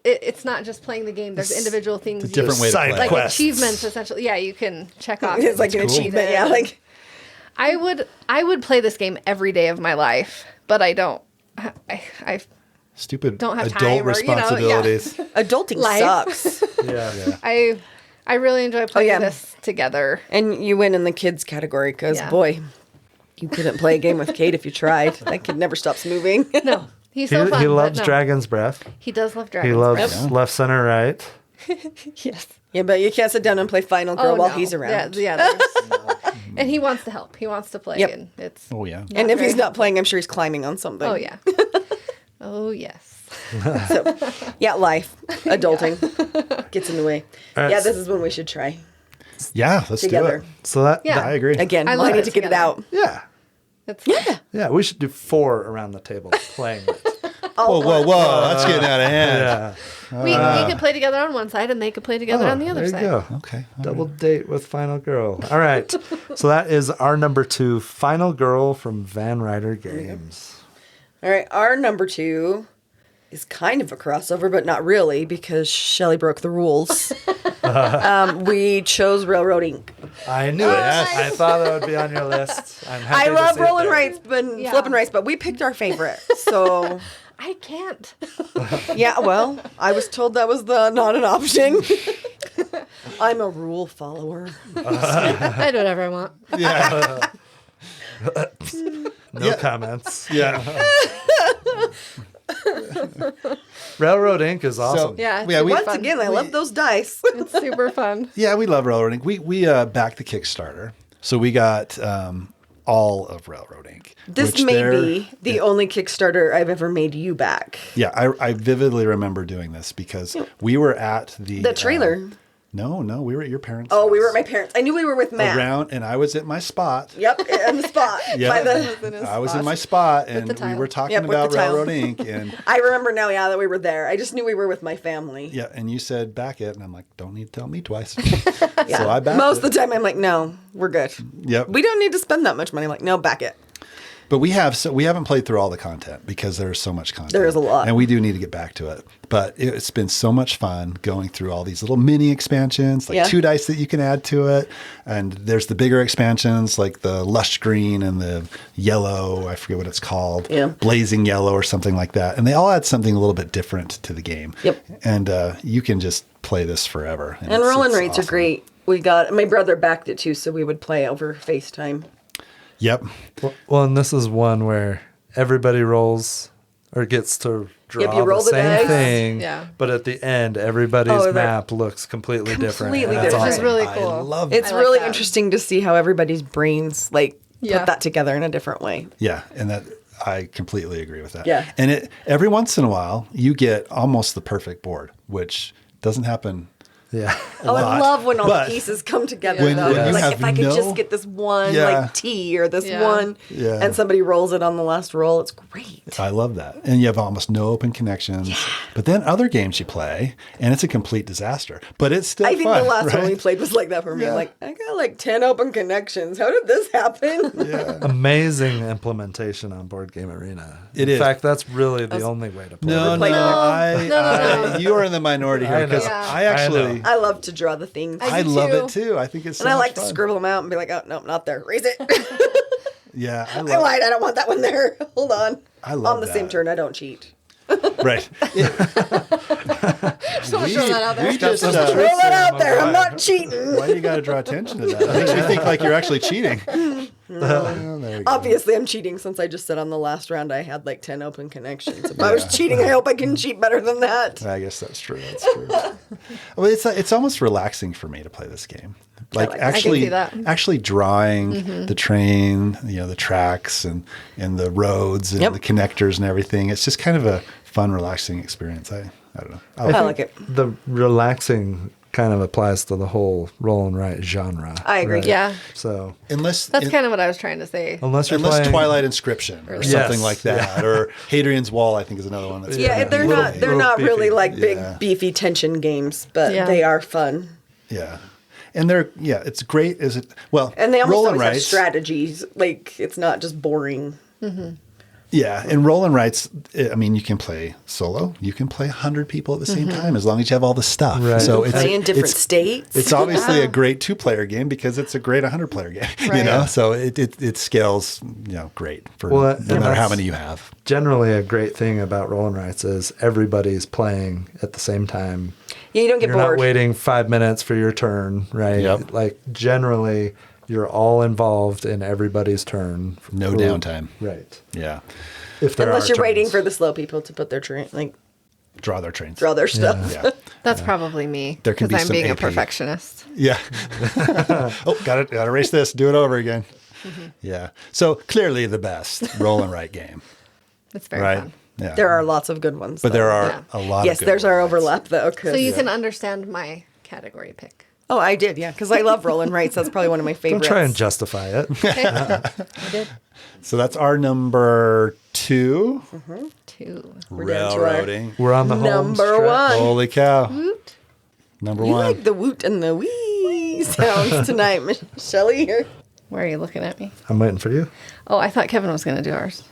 it's not just playing the game. There's individual things. It's a different way to Side play. like quests. achievements essentially. Yeah, you can check off. It's like an cool. achievement. Yeah, like I would play this game every day of my life, but I don't. I Stupid Don't have adult time or, responsibilities. adulting Life. sucks. Yeah. I really enjoy playing yeah. this together. And you win in the kids category because, Yeah. boy, you couldn't play a game with Kate if you tried. That kid never stops moving. No, he's so fun. He but loves no. Dragon's Breath. He does love He dragons. loves right? left, center, right. Yes. Yeah, but you can't sit down and play Final Girl while no. he's around. Yeah. there's- and he wants to help. He wants to play. Yep. And it's. Oh, yeah. And if he's very- not playing, I'm sure he's climbing on something. Oh yeah. Oh yes. So, yeah, life, adulting gets in the way. All right. Yeah, this is one we should try Yeah, let's together. do it. So that Yeah. I agree. Again, I I love need it to get it together. out. yeah. It's Yeah, we should do 4 around the table playing it. Whoa, whoa, whoa. That's getting out of hand. Yeah. We could play together on one side, and they could play together on the other there side. you go. Okay. all Double right. date with Final Girl. All right. So that is our number 2, Final Girl from Van Ryder Games. All right, our number 2 is kind of a crossover, but not really because Shelly broke the rules. We chose Railroad Inc. I knew it. I thought that would be on your list. I'm happy I to love see it rolling there. rights and Yeah. flipping rights, but we picked our favorite. So, I can't. yeah, well, I was told that was not an option. I'm a rule follower. I do whatever I want. Yeah. No comments. Yeah. Railroad Inc. is awesome. Yeah. Yeah, we- Once fun. again, I love those dice. It's super fun. Yeah, we love Railroad Inc. We backed the Kickstarter. So we got all of Railroad Inc. This which may they're- be the only Kickstarter I've ever made you back. Yeah, I vividly remember doing this because we were at The trailer. No, we were at your parents' Oh, we house. were at my parents. I knew we were with Matt. Around, and I was at my spot. Yep, on the spot. Yeah. By the, I was in my spot, and the we tile. were talking Yep, with about the tile. Railroad Inc. And I remember now, yeah, that we were there. I just knew we were with my family. yeah, and you said back it, and I'm like, don't need to tell me twice. Yeah. So I backed Most it. of the time, I'm like, no, we're good. Yep. We don't need to spend that much money. I'm like, no, back it. But we haven't played through all the content because there's so much content. There is a lot. And we do need to get back to it. But it's been so much fun going through all these little mini expansions, like Yeah. 2 dice that you can add to it. And there's the bigger expansions like the lush green and the yellow, I forget what it's called, Yeah. blazing yellow or something like that. And they all add something a little bit different to the game. Yep. And you can just play this forever. And it's- rolling it's rates are awesome. great. We got, my brother backed it too, so we would play over FaceTime. Yep. Well, and this is one where everybody rolls or gets to draw Yep, you roll the the same dice. thing, Yeah. but at the end, everybody's Oh, they're map looks completely different. completely and that's different. Which is awesome. really I cool. love It's I like really that. interesting to see how everybody's brains Yeah. put that together in a different way. Yeah, and that I completely agree with that. Yeah. And every once in a while you get almost the perfect board, which doesn't happen. Yeah. Oh, I lot, love when all but the pieces come together. when- though. when you Like have if I could no- just get this one Yeah. like T or this Yeah. one, Yeah. and somebody rolls it on the last roll, it's great. I love that. And you have almost no open connections. But then other games you play and it's a complete disaster. But it's still I think fun, the last one right? we played was like that for me. Yeah. Like I got like 10 open connections. How did this happen? Amazing implementation on Board Game Arena. It in is. fact, that's really the only way to play. No, it. Like- I you are in the minority here I know. because Yeah. I actually I love to draw the things. I do love too. it too. I think it's so and I much like to fun. scribble them out and be like, oh, no, not there. Erase it. Yeah, I I love lied. I don't want that one there. Hold on. I love On the same that. turn, I don't cheat. Right. So much throw that out there. We just Throw that out there. I'm not cheating. why do you got to draw attention to that? It makes me think like you're actually cheating. Well, there you go. Obviously, I'm cheating since I just said on the last round I had like 10 open connections. If I was cheating, I hope I can cheat better than that. I guess that's true. That's true. Well, it's almost relaxing for me to play this game. Like like that. I can actually, see that. actually drawing the train, the tracks and the roads and Yep. the connectors and everything. It's just kind of a fun, relaxing experience. I don't know. I like it. The relaxing kind of applies to the whole roll and write genre. I agree. right? Yeah. So Unless That's kind of what I was trying to say. unless you're unless playing Twilight Inscription or Yes. something like that, or Hadrian's Wall, I think is another one that's Yeah, kind of they're little- not. They're little not beefy. really like big Yeah. beefy tension games, but Yeah. they are fun. Yeah. And it's great. Is it well? And they almost roll and always have writes. strategies. Like it's not just boring. Yeah, and roll and writes. I mean, you can play solo. You can play 100 people at the same time as long as you have all the stuff. Right. So it's Play in different it's, states. It's obviously a great 2-player game because it's a great 100-player game. Right. So it scales great for Well, no and matter how that's- many you have. generally a great thing about roll and writes is everybody's playing at the same time. Yeah, you don't get You're bored. not waiting 5 minutes for your turn, right? Yep. Like generally you're all involved in everybody's turn. No for- downtime. Right. Yeah, If there Unless are you're waiting turns. for the slow people to put their train, like draw their trains. draw their stuff. Yeah, That's probably me. There can because be I'm some being a AP. perfectionist. yeah. Oh, got to erase this. Do it over again. Yeah. So clearly the best roll and write game, It's very right? fun. Yeah. There are lots of good ones. but though. there are Yeah. a lot. Yes, of good there's our roll and writes. overlap though. 'Cause So you can understand my category pick. Oh, I did, yeah, because I love roll and writes. That's probably one of my Don't favorites. try and justify it. I did So that's our number 2. 2. We're down to our Railroading. We're on the home number stretch. one. Holy cow. Woot. Number You 1. like the woot and the wee sounds tonight, Shelly. Here. Why are you looking at me? I'm waiting for you. Oh, I thought Kevin was going to do ours.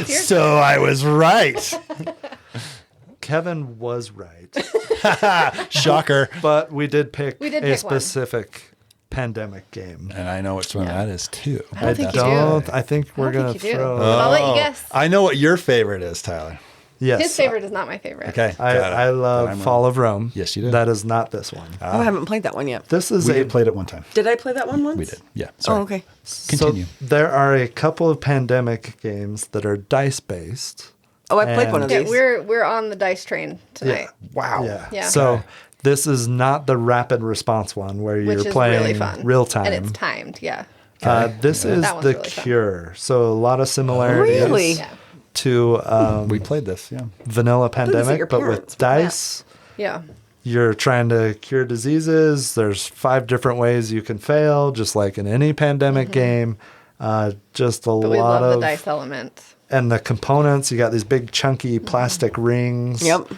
So I was right. Kevin was right. Shocker. But we did pick We did a pick one. specific pandemic game. And I know which one that is too. I don't think you do. I think we're I don't going to think you do. throw. But I'll let you guess. I know what your favorite is, Tyler. Yes. His favorite is not my favorite. Okay. I got it. I Then love I'm Fall wrong. of Rome. Yes, you did. That is not this one. Oh, I haven't played that one yet. This is We a played it one time. Did I play that one once? We did. Yeah. Sorry. Oh, okay. Continue. So there are a couple of pandemic games that are dice based. Oh, I played one of Yeah, these. we're on the dice train tonight. Wow. Yeah. Yeah. So this is not the rapid response one where Which you're is playing really fun. real time. And it's timed, yeah. This is That one's the really fun. Cure. So a lot of similarities Really? Yeah. to We played this. Yeah. Vanilla these are your Pandemic, but parents. with What's that? dice. Yeah. You're trying to cure diseases. There's 5 different ways you can fail, just like in any pandemic game. Just a Mm-hmm. But we lot love of the dice element. and the components. You got these big chunky plastic rings. Yep.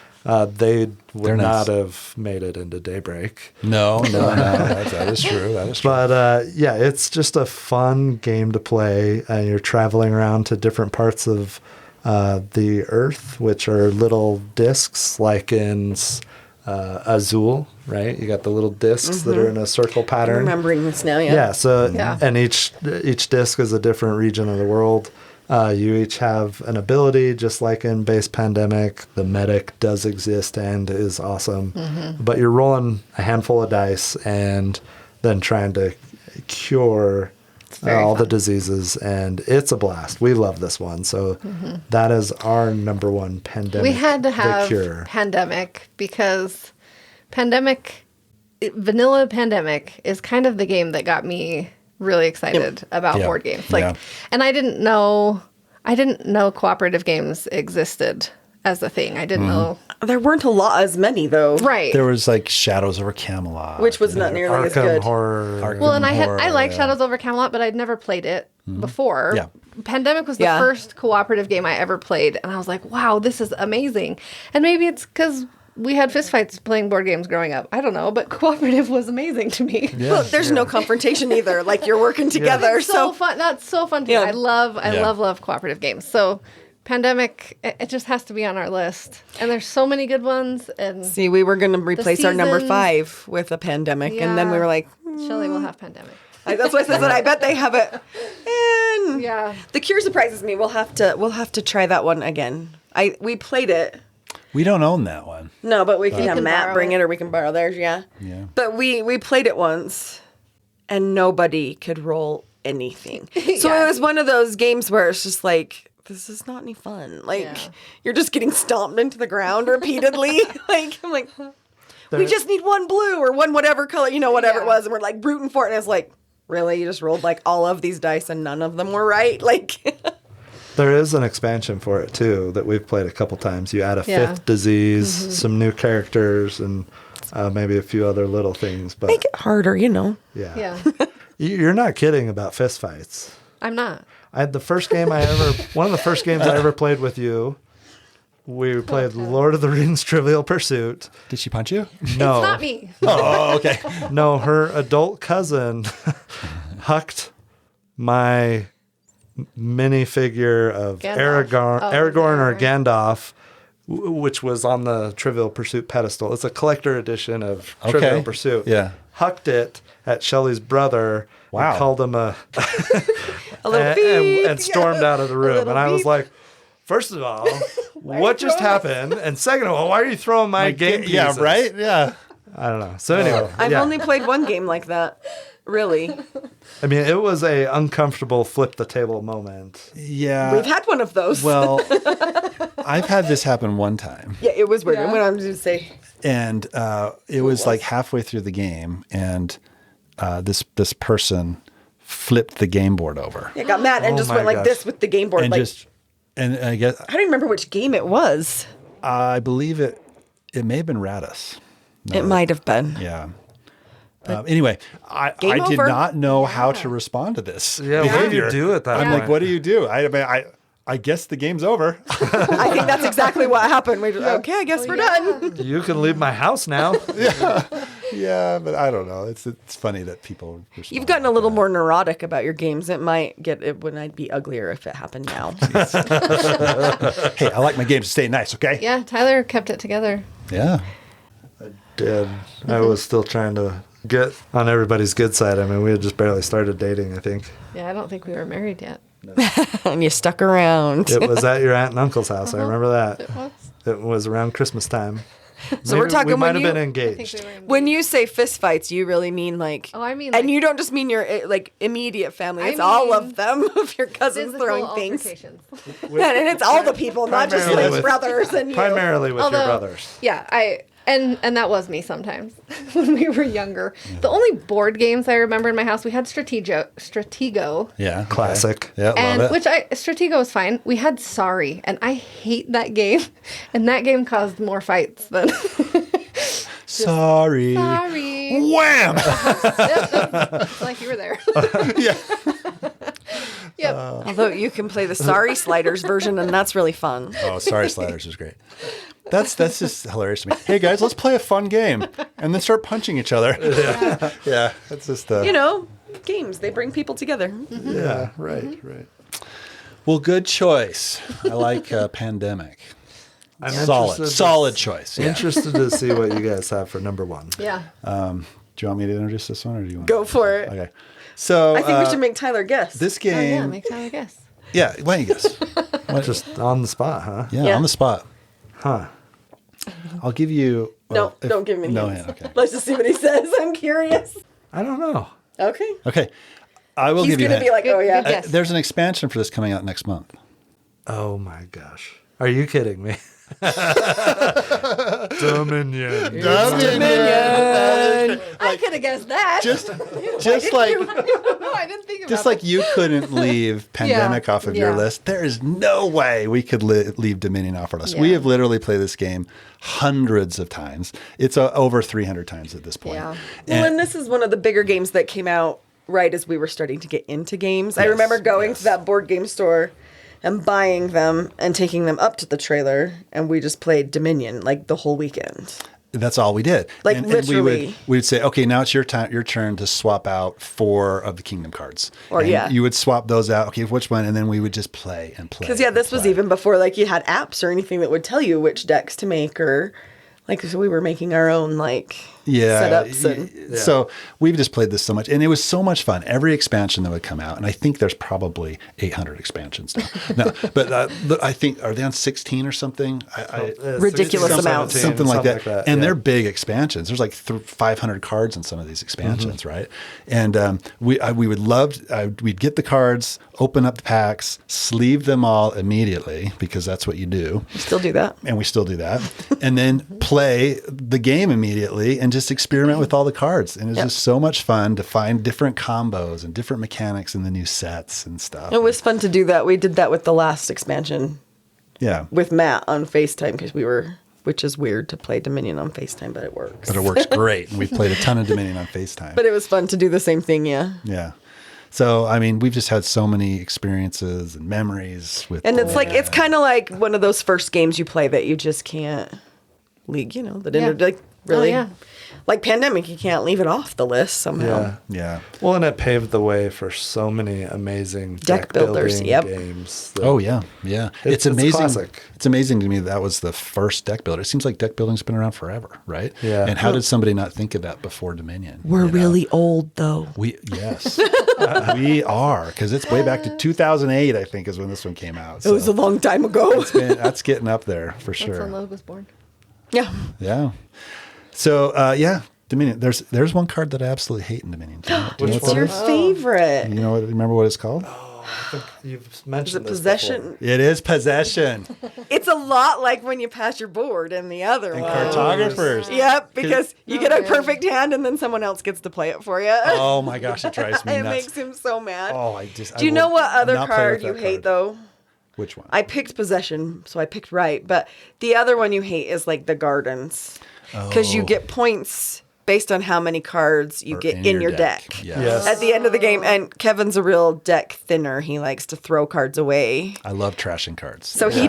They would They're nice. not have made it into Daybreak. No. That is true. That is true. But yeah, it's just a fun game to play. You're traveling around to different parts of the Earth, which are little discs, like in Azul, right? You got the little discs that are in a circle I'm pattern. remembering this now, yeah. Yeah. So Yeah. and each disc is a different region of the world. You each have an ability, just like in base Pandemic. The medic does exist and is awesome, but you're rolling a handful of dice and then trying to cure very all the fun. diseases, and it's a blast. We love this one, so that is our number one Pandemic. We had to The have Cure. Pandemic because Vanilla Pandemic is kind of the game that got me really excited about Yeah. board games. Yeah. And I didn't know cooperative games existed as a thing. I didn't know. There weren't a lot as many, though. Right. There was like Shadows over Camelot. Which was not nearly as Arkham good. Horror. Well, and I Horror, liked yeah. Shadows over Camelot, but I'd never played it before. Yeah. Pandemic was the Yeah. first cooperative game I ever played, and I was like, "Wow, this is amazing." And maybe it's because we had fistfights playing board games growing up. I don't know, but cooperative was amazing to me. Well, there's no confrontation either. Like, you're working together. It's so fun. That's so fun to Yeah. me. I love Yeah. love cooperative games. So Pandemic, it just has to be on our list. And there's so many good ones. And See, we were going to replace our number seasons. 5 with a Pandemic, and then we Yeah. were like, Shelley will have Pandemic. that's why I said, I bet they have it. And Yeah. The Cure surprises me. We'll have to try that one again. We played it. We don't own that one. No, but we can have can Matt borrow bring it. it, or we can borrow theirs. Yeah. Yeah. But we played it once, and nobody could roll anything. So Yeah. it was one of those games where it's just like, this is not any fun. Like, Yeah. you're just getting stomped into the ground repeatedly. I'm like, we just need one blue or one whatever color, whatever Yeah. it was, and we're like rooting for it. And it's like, really, you just rolled like all of these dice and none of them were right. Like, There is an expansion for it too that we've played a couple times. You add a Yeah. 5th disease, some new characters, and maybe a few other little things. But make it harder, yeah, Yeah. You're not kidding about fistfights. I'm not. One of the first games I ever played with you, we played Lord of the Rings Trivial Pursuit. Did she punch you? No, It's not me. Oh, okay. no, her adult cousin hucked my minifigure of Gandalf. Aragorn or yeah. Gandalf, which was on the Trivial Pursuit pedestal. It's a collector edition of Okay. Trivial Pursuit. Yeah. Hucked it at Shelley's brother. Wow. And called him a a little and, beep, and stormed out of the room. little And I was beep. like, first of all, what just happened? And second of all, why are you throwing my game pieces? Yeah, right? Yeah. I don't know. So anyway, I've yeah. only played one game like that. Really. I mean, it was a uncomfortable flip the table moment. Yeah. We've had one of those. Well, I've had this happen one time. yeah, it was weird. Yeah. I went on to say, And it was like halfway through the game, and this person flipped the game board over. yeah, got mad and Oh just my went like gosh. this with the game board. And Like, and I guess I don't even remember which game it was. I believe it may have been Radis. It might have been. Yeah. Anyway, I did over? not know how to respond to this. Yeah, what do you do at that I'm point? like, what do you do? I guess the game's over. I think that's exactly what happened. Okay, I guess we're done. You can leave my house now. Yeah, but I don't know. It's funny that people respond. You've gotten a little more neurotic about your games. It would be uglier if it happened now. Hey, I like my games to stay nice, okay? Yeah, Tyler kept it together. Yeah. Did. I was still trying to get on everybody's good side. I mean, we had just barely started dating, I think. Yeah, I don't think we were married yet. And you stuck around. It was at your aunt and uncle's house. I remember that. It was. It was around Christmas time. So we're talking we might when have been I think engaged. we were in When you say fist fights, you really mean like... Oh, I mean, and like- you don't just mean your like immediate family. I It's all mean of them, of your cousins physical throwing things. altercations. And it's all the people, not just Primarily like with- brothers and you. Primarily with your Although- brothers. Yeah, and that was me sometimes when we were younger. The only board games I remember in my house, we had Stratego. Yeah. Classic. Yeah, And love it. Stratego was fine. We had Sorry, and I hate that game. And that game caused more fights than Sorry. Sorry. Wham! It's like you were there. Yeah. Yep. Although you can play the Sorry Sliders version, and that's really fun. Oh, sorry, Sliders was great. That's just hilarious to me. Hey guys, let's play a fun game and then start punching each other. Yeah, that's just You know, games, they bring people together. yeah, right. Well, good choice. I like Pandemic. I'm Solid choice. Yeah. Interested to see what you guys have for number one. Yeah. Do you want me to introduce this one, or do you want? Go for it. Okay. So I think we should make Tyler guess. this Oh, yeah, game. make Tyler guess. Yeah, why don't you guess? Just on the spot, huh? Yeah, Yeah. on the spot. Huh. I'll give you. No, don't give me no hints. hint. Okay. Let's just see what he says. I'm curious. I don't know. Okay. Okay. I will He's give you. a going to be hint. like, oh, yeah. Good guess. There's an expansion for this coming out next month. Oh my gosh. Are you kidding me? Dominion. I could have guessed that. Just like no, I didn't think about just like you couldn't leave Pandemic Yeah. off of your Yeah. list, there is no way we could leave Dominion off our list. Yeah. We have literally played this game hundreds of times. It's over 300 times at this point. Yeah. Well, and this is one of the bigger games that came out right as we were starting to get into games. I remember going to that board game store and buying them and taking them up to the trailer, and we just played Dominion like the whole weekend. That's all we did. Like, and literally. we would say, okay, now it's your turn to swap out 4 of the Kingdom cards. Or, And yeah. you would swap those out. Okay, which one? And then we would just play and play. Because, yeah, and this was play. even before like you had apps or anything that would tell you which decks to make, or like, so we were making our own like setups. And So we've just played this so much, and it was so much fun. Every expansion that would come out, and I think there's probably 800 expansions now. No, but I think, are they on 16 or something? Ridiculous 16, amounts. 17, Something like that. And yeah. they're big expansions. There's like 500 cards in some of these expansions, right? And we would we'd get the cards, open up the packs, sleeve them all immediately, because that's what you do. Still do that. And we still do that. And then play the game immediately and just experiment with all the cards. And it was just so much fun to find different combos and different mechanics in the new sets and stuff. It was fun to do that. We did that with the last expansion Yeah. with Matt on FaceTime because which is weird to play Dominion on FaceTime, but it works. But it works great. And we've played a ton of Dominion on FaceTime. But it was fun to do the same thing, yeah. Yeah. So, I mean, we've just had so many experiences and memories with. And it's like, it's kind of like one of those first games you play that you just can't leave, that like really, yeah. like Pandemic, you can't leave it off the list somehow. Yeah. Yeah. Well, and it paved the way for so many amazing Deck builders, building yep. games. that- Oh yeah, yeah. It's amazing. classic. It's amazing to me that was the first deck builder. It seems like deck building's been around forever, right? Yeah. And how did somebody not think of that before Dominion? We're you know? really old though. Yes, we are, because it's way back to 2008. I think is when this one came out. It was a long time ago. that's getting up there for That's when sure. Logue was born. Yeah. Yeah. So yeah, Dominion. There's one card that I absolutely hate in Dominion. Do you know Which what What's that your is? favorite? You know what? Remember what it's called? I think you've Is mentioned it this Possession? It is Possession. It's a lot like when you pass your board in the other And one. cartographers. Yep, because you get a Okay. perfect hand and then someone else gets to play it for you. Oh my gosh, it drives me It nuts. makes him so mad. Oh, Do you know what other not play card with you that hate card. though? Which one? I picked Possession, so I picked right. But the other one you hate is like the Gardens. because you get points based on how many cards you get in your deck. Yes. At the end of the game. And Kevin's a real deck thinner. He likes to throw cards away. I love trashing cards. So he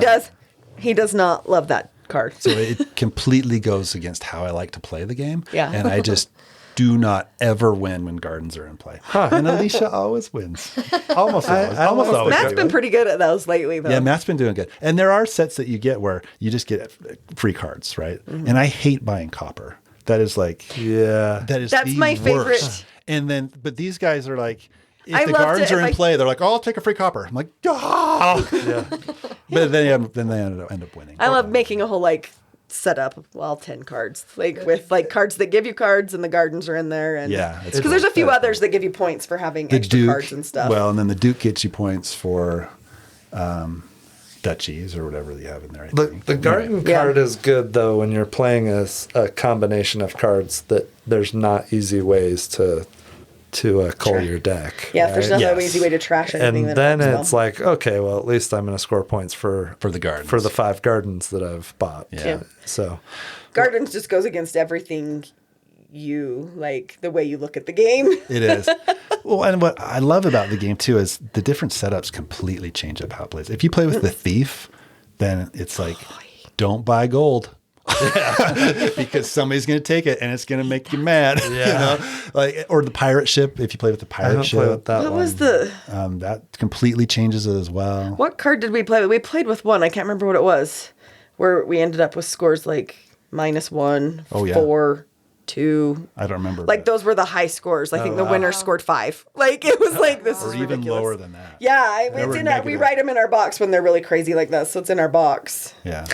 does not love that card. So it completely goes against how I like to play the game. Yeah. And I just do not ever win when gardens are in play. And Alicia always wins. Almost always. Almost always. Matt's been pretty good at those lately, though. Yeah, Matt's been doing good. And there are sets that you get where you just get free cards, right? Mm-hmm. And I hate buying copper. That is like, that's That's my favorite. worst. And then, but these guys are like, if I the loved gardens it are if in play, they're like, oh, I'll take a free copper. I'm like, oh. But then they end up winning. I love making a whole setup of 10 cards, with cards that give you cards, and the gardens are in there, and Yeah, it's because there's a cool. few others that give you points for having The extra Duke, cards and stuff. well, and then the Duke gets you points for duchies or whatever you have in there. I think. The garden Yeah. card is good, though, when you're playing a combination of cards that there's not easy ways to cull your deck. yeah, if there's right? no Yes. easy way to trash anything, And then then it it's works like, okay, well, at least I'm going to score points for For the gardens. for the 5 gardens that I've bought. Yeah. So Gardens just goes against everything you the way you look at the game. It is. Well, and what I love about the game too is the different setups completely change up how it plays. If you play with the thief, then it's like, don't buy gold. Because somebody's going to take it and it's going to make you mad. Yeah. Or the pirate ship. If you play with the I pirate don't ship, play with that What one. was the that completely changes it as well. what card did we play with? We played with one. I can't remember what it was. Where we ended up with scores like -1, Oh, yeah. 4, 2. I don't remember. Like those were the high scores. I think the winner scored 5. It was this or is even ridiculous. lower than that. Yeah, They were we negative. write them in our box when they're really crazy like that. So it's in our box. Yeah.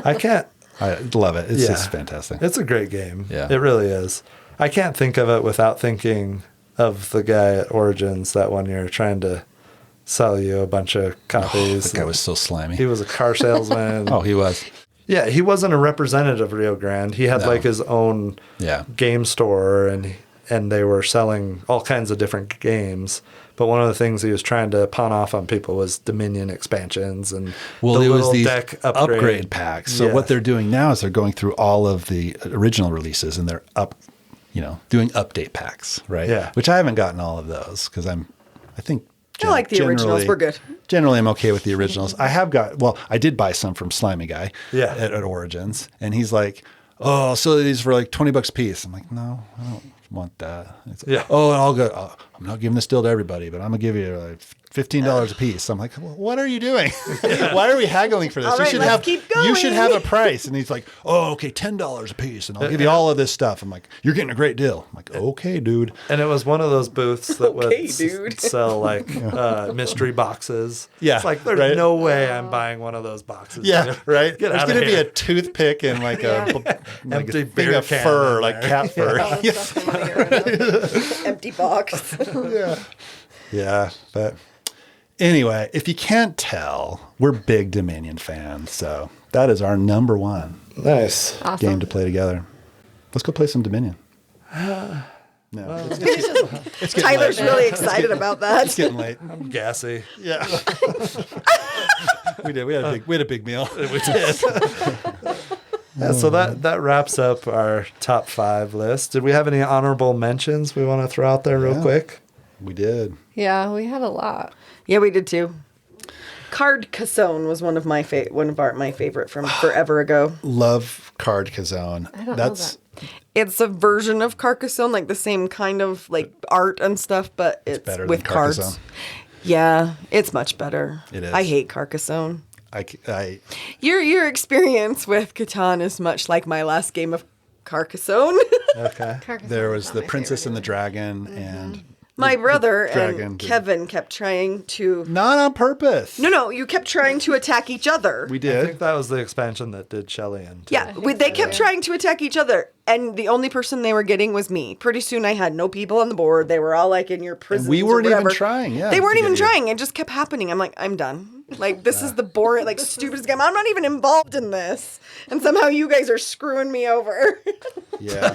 I can't. I love it. It's Yeah. just fantastic. It's a great game. Yeah. It really is. I can't think of it without thinking of the guy at Origins that one year trying to sell you a bunch of copies. That guy was so slimy. He was a car salesman. Oh, he was. Yeah, he wasn't a representative of Rio Grande. He had No. his own Yeah. game store, and they were selling all kinds of different games. But one of the things he was trying to pawn off on people was Dominion expansions and Well, the it was little these deck upgrade packs. So Yeah. what they're doing now is they're going through all of the original releases and they're doing update packs, right? Yeah. Which I haven't gotten all of those because I think I like the originals. generally- We're good. Generally, I'm okay with the originals. I did buy some from Slimy Guy Yeah. at Origins. And he's like, oh, I'll sell these for like $20 a piece. I'm like, no, I don't want that. It's, Yeah. Oh, and I'll go, I'm not giving this deal to everybody, but I'm going to give you like $15 a piece. I'm like, well, what are you doing? Why are we haggling for this? All right, let's keep You should going. have a price. And he's like, oh, okay, $10 a piece. And I'll give you all of this stuff. I'm like, you're getting a great deal. I'm like, okay, dude. And it was one of those booths that Okay, would dude. sell mystery boxes. Yeah, It's like, there's right. no way I'm buying one of those boxes. Yeah, right. Get There's out of going to be here. a toothpick and like a Empty thing beer of can fur, in like there. cat fur. Empty box. Yeah, but anyway, if you can't tell, we're big Dominion fans, so that is our number one Nice. Awesome. game to play together. Let's go play some Dominion. No, it's getting Tyler's late. really excited about that. It's getting late. I'm gassy. Yeah, we did. We had a big meal. We did. Yeah, so that wraps up our top 5 list. Did we have any honorable mentions we want to throw out there real quick? We did. Yeah, we had a lot. Yeah, we did too. Carcassonne was one of my favorite from forever ago. Love Card Kazone. I don't know That's It's a version of Carcassonne, like the same kind of art and stuff, but it's better with than cards. Carcassonne. Yeah, it's much better. It is. I hate Carcassonne. I Your experience with CATAN is much like my last game of Carcassonne. Okay. there was the Princess and the Dragon and My brother dragon and did- Kevin kept trying to. not on purpose. No, you kept trying to attack each other. We I did. think that was the expansion that did Shelly and Yeah, they kept trying to attack each other, and the only person they were getting was me. Pretty soon, I had no people on the board. They were all like in your prisons. we or weren't even whatever. trying, yeah, they weren't to even get you. trying. It just kept happening. I'm like, I'm done. Like this is the boring, stupidest game. I'm not even involved in this, and somehow you guys are screwing me over. Yeah.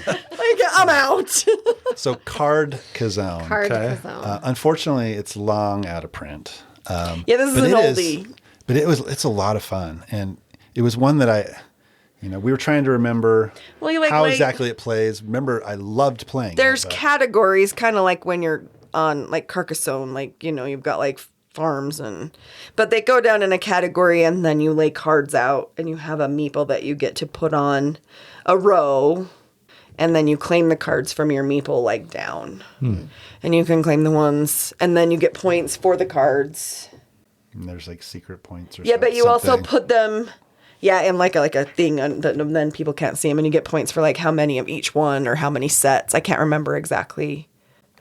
I'm out. So Card Kazone. Card Okay. Kazone. Unfortunately, it's long out of print. Yeah, this is but an it oldie. But it's a lot of fun, and it was one that We were trying to remember Well, you like how wait- exactly it plays. Remember, I loved playing. There's it, but- categories, kind of like when you're on like Carcassonne, like, you've got like farms but they go down in a category and then you lay cards out and you have a meeple that you get to put on a row and then you claim the cards from your meeple like down. And you can claim the ones and then you get points for the cards. And there's like secret points or Yeah, but you also something. put them, in like a thing, and then people can't see them, and you get points for like how many of each one or how many sets. I can't remember exactly.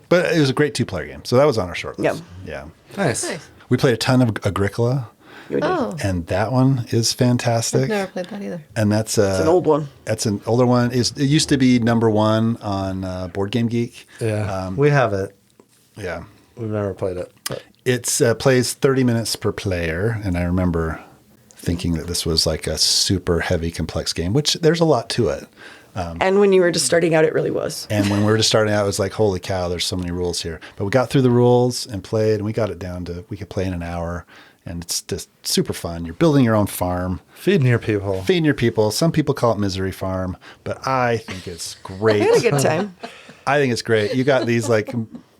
But it was a great 2-player game. So that was on our short list. Yeah. Yeah. Nice. We played a ton of Agricola, Oh, and that one is fantastic. I've never played that either. And that's It's an old one. That's an older one. It used to be #1 on Board Game Geek. Yeah. We have it. Yeah. We've never played it. But It's plays 30 minutes per player, and I remember thinking that this was like a super heavy, complex game, which there's a lot to it. And when you were just starting out, it really was. And when we were just starting out, it was like, holy cow, there's so many rules here. But we got through the rules and played, and we got it down to, we could play in an hour, and it's just super fun. You're building your own farm, feeding your people. feeding your people. Some people call it Misery Farm, but I think it's great. I had a good time. I think it's great. You got these like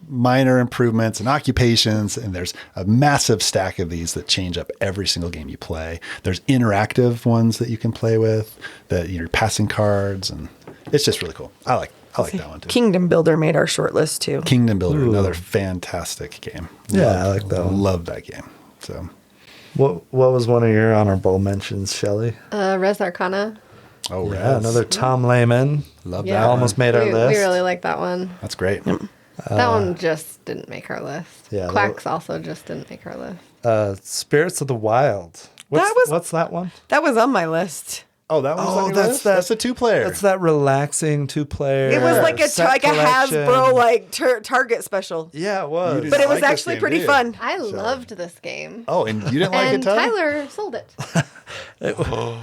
minor improvements and occupations, and there's a massive stack of these that change up every single game you play. There's interactive ones that you can play with, that you're passing cards, and it's just really cool. I like that one too. Kingdom Builder made our short list too. Kingdom Builder, another fantastic game. Yeah, I like that one. Love that game. So, What was one of your honorable mentions, Shelley? Res Arcana. oh Yeah, Res. another Tom Lehman. Love Yeah. that. Almost made our we list. really like that one. That's great. That one just didn't make our list. Yeah, Quacks also just didn't make our list. Spirits of the Wild. What's that one? That was on my list. Oh, that one's Oh, on your that's list? that- That's a 2-player. That's that relaxing 2-player. It was like a set collection. Hasbro Target special. Yeah, it was. didn't But it was like this actually game, pretty did you? fun. I loved this game. Oh, and you didn't like And it, Tyler? Tyler sold it. It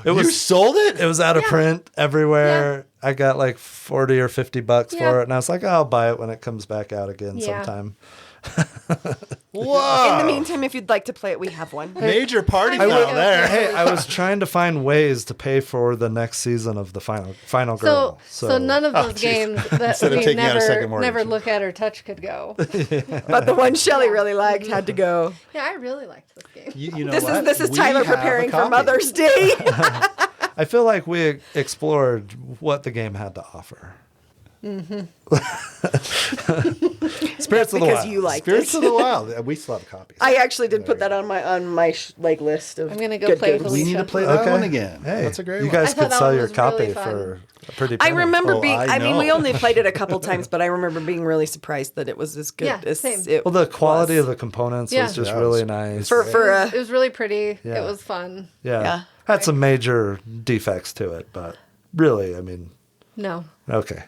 You was sold it? It was out of Yeah. print everywhere. I got like 40 or 50 bucks Yeah. for it, and I was like, I'll buy it when it comes back out again Yeah. sometime. Whoa. In the meantime, if you'd like to play it, we have one. Major party I foul would- there. Hey, I was trying to find ways to pay for the next season of the Final Girl. So none of those geez. games that Instead of we taking out a second never mortgage. look at or touch could go. But the one Shelley really liked had to go. Yeah, I really liked this game. You know This is We Tyler have a preparing for copy. Mother's Day. I feel like we explored what the game had to offer. Spirits of the because Wild. you liked Spirits it. of the Wild. We still have copies. I actually did put that on my list of. I'm gonna go good play with games. We need to play that Okay. one again. Hey, That's a great you one. guys I thought could that sell one your was really copy fun. for a pretty I penny. remember Oh, being. I I mean, we know. only played it a couple times, but I remember being really surprised that it was as good Yeah, as same. it Well, the quality was. of the components Yeah. was just Yeah, it really was- nice. for It was really pretty. Yeah. It was fun. yeah. Had some major defects to it, but really, I mean, No. okay.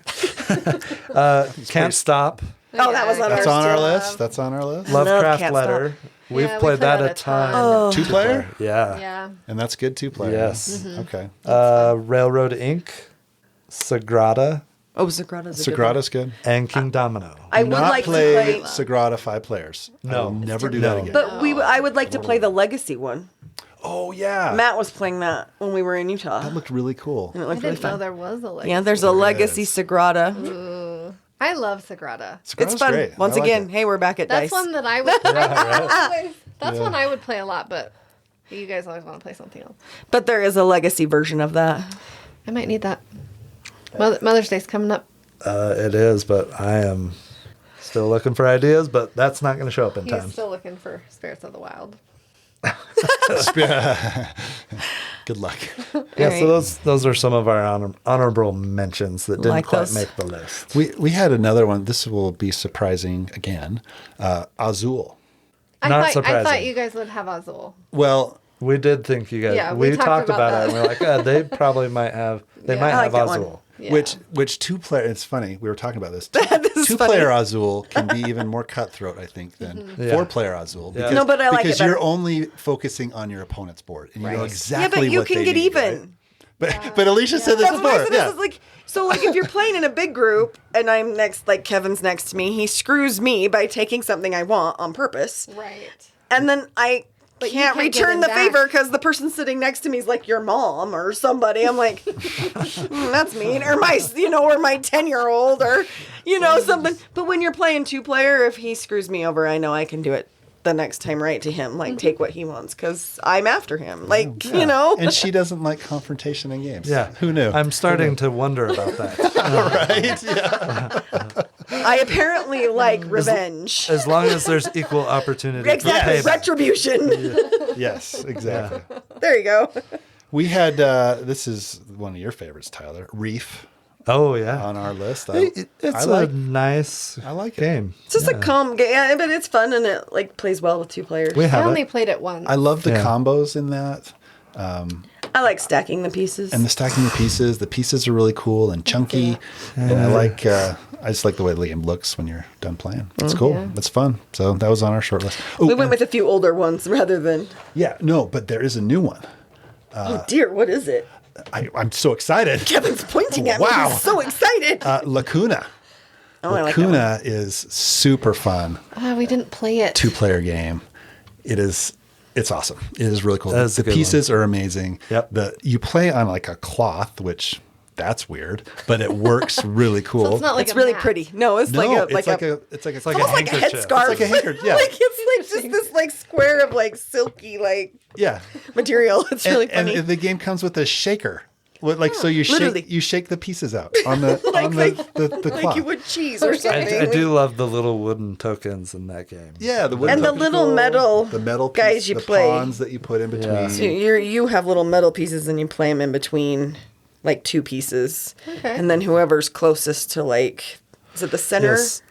Can't Stop. Oh, that was on That's ours on our too. list. That's on our list. Lovecraft Can't Letter. We've Yeah, we played played that that a a ton. ton. Oh. 2-player? Yeah. Yeah. And that's good 2-player. Yes. Okay. Railroad Inc., Sagrada, Oh, Sagrada's a good one. Sagrada's good. and King Domino. I would Not like to play play, Sagrada 5 players. I No. will never do No. that again. but I would like to play the Legacy one. Oh, yeah. Matt was playing that when we were in Utah. That looked really cool. And it I looked really didn't know fun. there was a legacy. Yeah, there's a Legacy is. Sagrada. I love Sagrada. It's Sagrada's fun. great. Once I like again, it. hey, we're back at That's dice. one that I would. That's one I would play a lot, but you guys always want to play something else. But there is a Legacy version of that. I might need that. Mother's Day's coming up. It is, but I am still looking for ideas, but that's not going to show up in He's time. still looking for Spirits of the Wild. Good luck. Yeah, Alright. so those are some of our honorable mentions that didn't Like quite those. make the list. We had another one. This will be surprising again. Azul. I Not thought surprising. you guys would have Azul. Well, We did think you guys. Yeah, we we talked talked about about it, and that. we're like, they probably might have. They Yeah. might I have like that one. Azul. Yeah. which 2-player? It's funny. We were talking about this. This is 2-player funny. Azul can be even more cutthroat, I think, than Yeah. 4-player Azul. Yeah. Because, No, but I like it because better. you're only focusing on your opponent's board, and you know Yeah, exactly but you what can they get need, even. right? But Alicia said this That's what I before. said. Yeah. This is like, so like if you're playing in a big group and I'm next, like Kevin's next to me, he screws me by taking something I want on purpose. Right. And then I But you can't can't get return him the back. favor because the person sitting next to me is like your mom or somebody. I'm like, that's mean. Or my 10-year-old or, something. But when you're playing 2-player, if he screws me over, I know I can do it the next time right to him. Like, take what he wants because I'm after him. Like, And she doesn't like confrontation in games. Yeah. Who knew? I'm starting to wonder about that. Right? Yeah. I apparently like revenge. As long as there's equal opportunity for Exactly. payback. Retribution. Yes, exactly. There you go. We had, this is one of your favorites, Tyler, Reef Oh, yeah. on our list. It's a nice I like it. game. It's just a calm game, yeah, but it's fun and it like plays well with 2 players. We I have only it. played it once. I love the Yeah. combos in that. I like stacking the pieces. And the stacking the pieces. The pieces are really cool and chunky. And I just like the way the game looks when you're done playing. It's cool. Yeah. It's fun. So that was on our short list. we went with a few older ones rather than. Yeah, no, but there is a new one. Oh dear, what is it? I'm so excited. Kevin's pointing at me. Wow. He's so excited. Lacuna. I like that one. Lacuna is super fun. We didn't play it. 2-player game. It's awesome. It is really cool. That's a The good pieces are amazing. Yep. You play on like a cloth, which that's weird, but it works really cool. So it's not like It's a really mat. pretty. No, it's like a it's like a It's like almost like a handkerchief. headscarf. It's like a handkerchief, yeah. like it's like just this like square of like silky like yeah. material. It's really and funny. the game comes with a shaker. So literally. you shake the pieces out on the the like cloth. you would cheese or something. I do love the little wooden tokens in that game. Yeah, the wooden And the tokens little are cool. metal the metal guys piece, you the play. pawns that you put in between. Yeah. So you have little metal pieces and you play them in between like 2 pieces. Okay. And then whoever's closest to like, is it the center? Yes.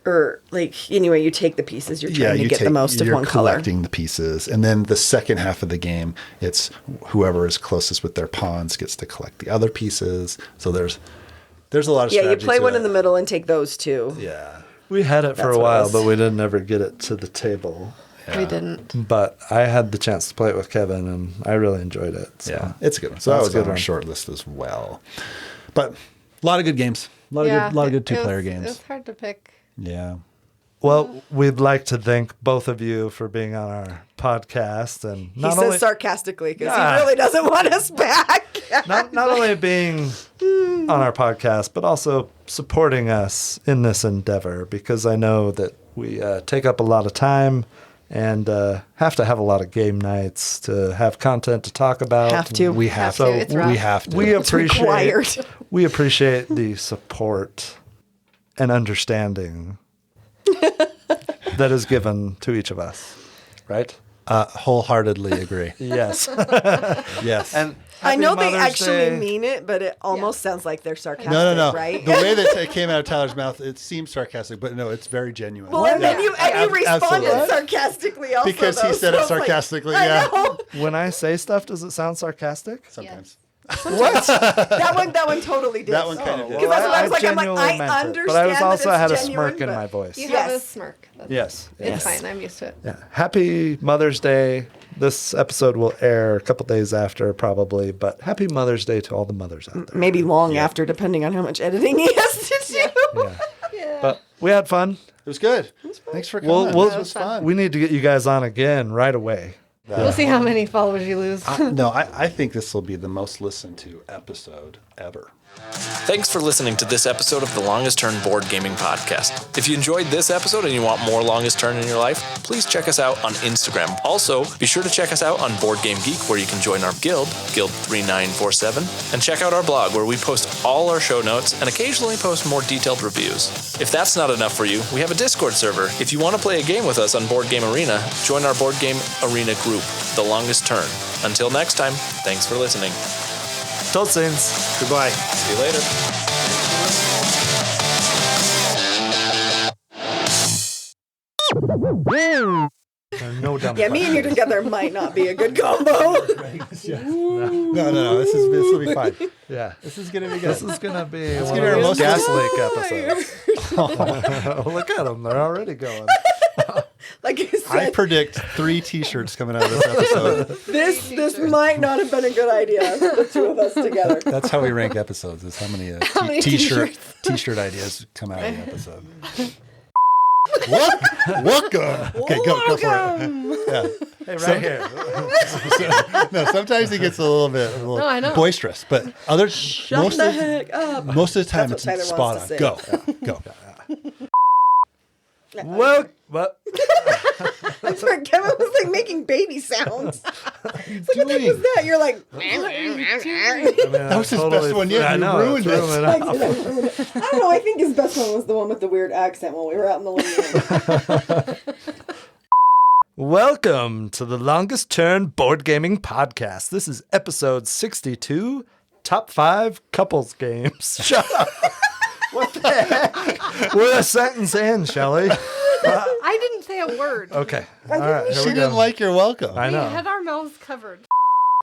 Or like, anyway, you take the pieces. You're trying to get the most of you're one color. collecting the pieces, and then the second half of the game, it's whoever is closest with their pawns gets to collect the other pieces. So there's a lot of Yeah, you strategy play to one it. in the middle and take those 2. Yeah, We had it for That's a what it while, was. but we didn't ever get it to the table. We didn't. But I had the chance to play it with Kevin, and I really enjoyed it. So. yeah, it's a good one. So that That's was a good on our one. short list as well. But a lot of good games, a lot of good 2-player It games. was hard to pick. Yeah. Well, we'd like to thank both of you for being on our podcast, and He not says only sarcastically because Yeah. he really doesn't want us back. not only being on our podcast, but also supporting us in this endeavor, because I know that we take up a lot of time and have to have a lot of game nights to have content to talk about. Have to. We have to. to. It's rough. We have to. We required. appreciate the support and understanding that is given to each of us, right? Wholeheartedly agree. Yes. Yes. And I happy know they Mother's actually Day. mean it, but it almost sounds like they're sarcastic, No. right? The way that it came out of Tyler's mouth, it seems sarcastic, but no, it's very genuine. Well, and then you responded Absolutely. sarcastically also. Because he though, said so it it's like, sarcastically, I yeah. know. When I say stuff, does it sound sarcastic? Sometimes. What? That one totally did. That one kind of did. Because that's what I was like. I'm like, genuinely I meant it. understand. But I was that also it's had a genuine, smirk in but- my voice. You Yes. have a smirk. Yes. It's fine. I'm used to it. Yeah. Happy Mother's Day. This episode will air a couple days after, probably, but happy Mother's Day to all the mothers out there. Maybe long after, depending on how much editing he has to do. Yeah. But we had fun. It was good. Thanks for coming. We'll- This was fun. We need to get you guys on again right away. We'll see how many followers you lose. I think this will be the most listened to episode ever. Thanks for listening to this episode of the Longest Turn Board Gaming Podcast. If you enjoyed this episode and you want more Longest Turn in your life, please check us out on Instagram. Also, be sure to check us out on Board Game Geek, where you can join our guild, Guild 3947, and check out our blog, where we post all our show notes and occasionally post more detailed reviews. If that's not enough for you, we have a Discord server. If you want to play a game with us on Board Game Arena, join our Board Game Arena group, The Longest Turn. Until next time, thanks for listening. Toad Saints. Goodbye. See you later. No dumb Yeah, me and you together might not be a good combo. No. This will be fine. Yeah. This is gonna be good. This is going to be one gonna of be our those most gas listened- leak episodes. Look at them. They're already going. Like you I said, predict 3 T-shirts coming out of this episode. this might not have been a good idea. The 2 of us together. That's how we rank episodes. Is how many many T-shirt ideas come out of the episode. Welcome. Okay, go for it. Yeah. Hey, right here. No, sometimes he gets a little No, I know. boisterous, but others Shut the heck up. most of the time That's it's what Tyler spot wants on. to Go. Well, what? I'm sorry, Kevin was like making baby sounds. It's like, what the heck was that? You're like, That was his best one yet. I You know. ruined it. I don't know. I think his best one was the one with the weird accent when we were out in the living room. Welcome to the Longest Turn Board Gaming Podcast. This is episode 62, Top 5 Couples Games. Shut up. What the heck? We're a sentence in, Shelly. I didn't say a word. Okay. All right, here She we didn't go. like your welcome. I We know. had our mouths covered.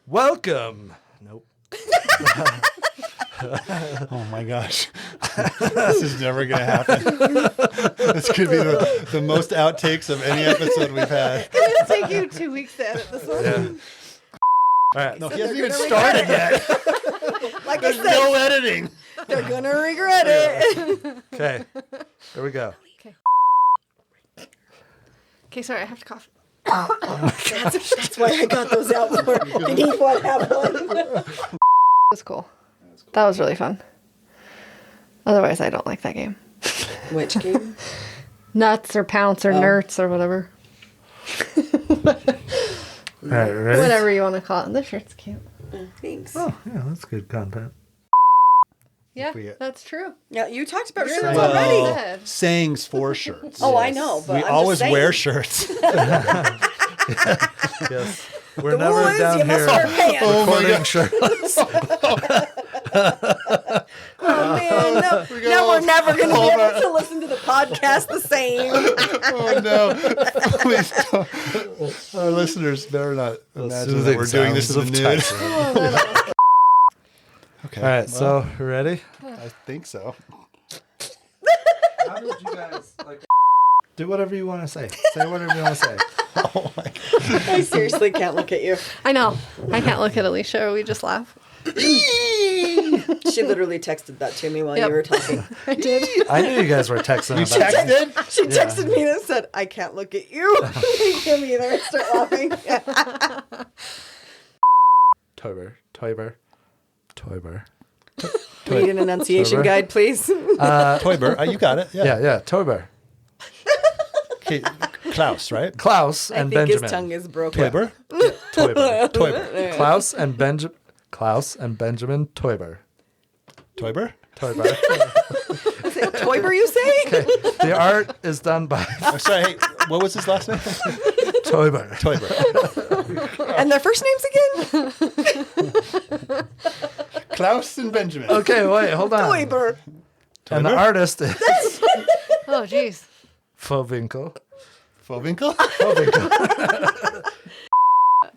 Welcome. Nope. Oh my gosh. This is never going to happen. This could be the most outtakes of any episode we've had. It'll take you 2 weeks to edit this one. Yeah. All right. No, he hasn't They're even gonna started yet. Like I There's said, no editing. they're gonna regret it. Okay. Here we go. Okay, sorry, I have to cough. That's why I got those out for. Did he want to have one? It was cool. That was really fun. Otherwise, I don't like that game. Which game? Nuts or pounce or nerds or whatever. All right. Ready? Whatever you want to call it. The shirt's cute. Thanks. Oh, yeah, that's good content. Yeah, we- that's true. Yeah, you talked about You're shirts the one already. who said. Sayings for shirts. Oh, I know, but We I'm always just saying. wear shirts. Yes. We're The never rule is down you must here wear pants. Oh my recording God. shirts. Oh man, no, now we're never going to be able to listen to the podcast the same. Oh no. Please don't. Our listeners better not imagine that we're doing this in the nude. Okay. All right, so you ready? I think so. How did you guys do whatever you want to say? Say whatever you want to say. Oh my God. I seriously can't look at you. I know. I can't look at Alicia or we just laugh. She literally texted that to me while Yep. you were talking. I did. I knew you guys were texting You about it. texted? She texted me and said, I can't look at you. Me either. I start laughing. Toiber. Need an enunciation Toiber. guide, please. Toiber. You got it. Yeah, Toiber. Okay. Klaus, right? Klaus I and think Benjamin. his tongue is broken. Toiber? Toiber. Toiber. Klaus and Benjamin Toiber. Toiber? Toiber. Toiber, you say? The art is done by I'm sorry. Hey, what was his last name? Toiber. Toiber. And their first names again? Klaus and Benjamin. Okay, wait, hold on. Toiber. And the Toiber? artist is Oh, jeez. Fauvinkel. Fauvinkel?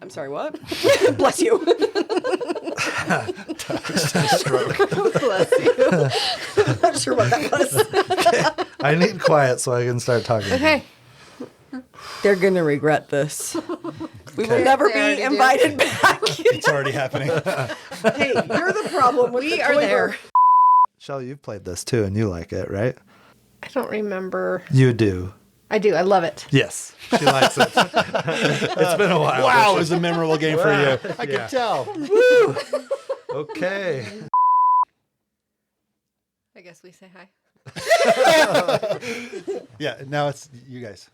I'm sorry, what? Bless you. Bless you. I'm not sure what that was. I need quiet so I can start talking. Okay. They're going to regret this. We will never They already be do. invited back. It's already happening. Hey, you're the problem with We the are Toiber. there. Shelly, you've played this too and you like it, right? I don't remember. You do. I do. I love it. Yes. She likes it. It's been a while. Wow, it was a memorable game for you. I Yeah. can tell. Okay. I guess we say hi. Yeah, now it's you guys.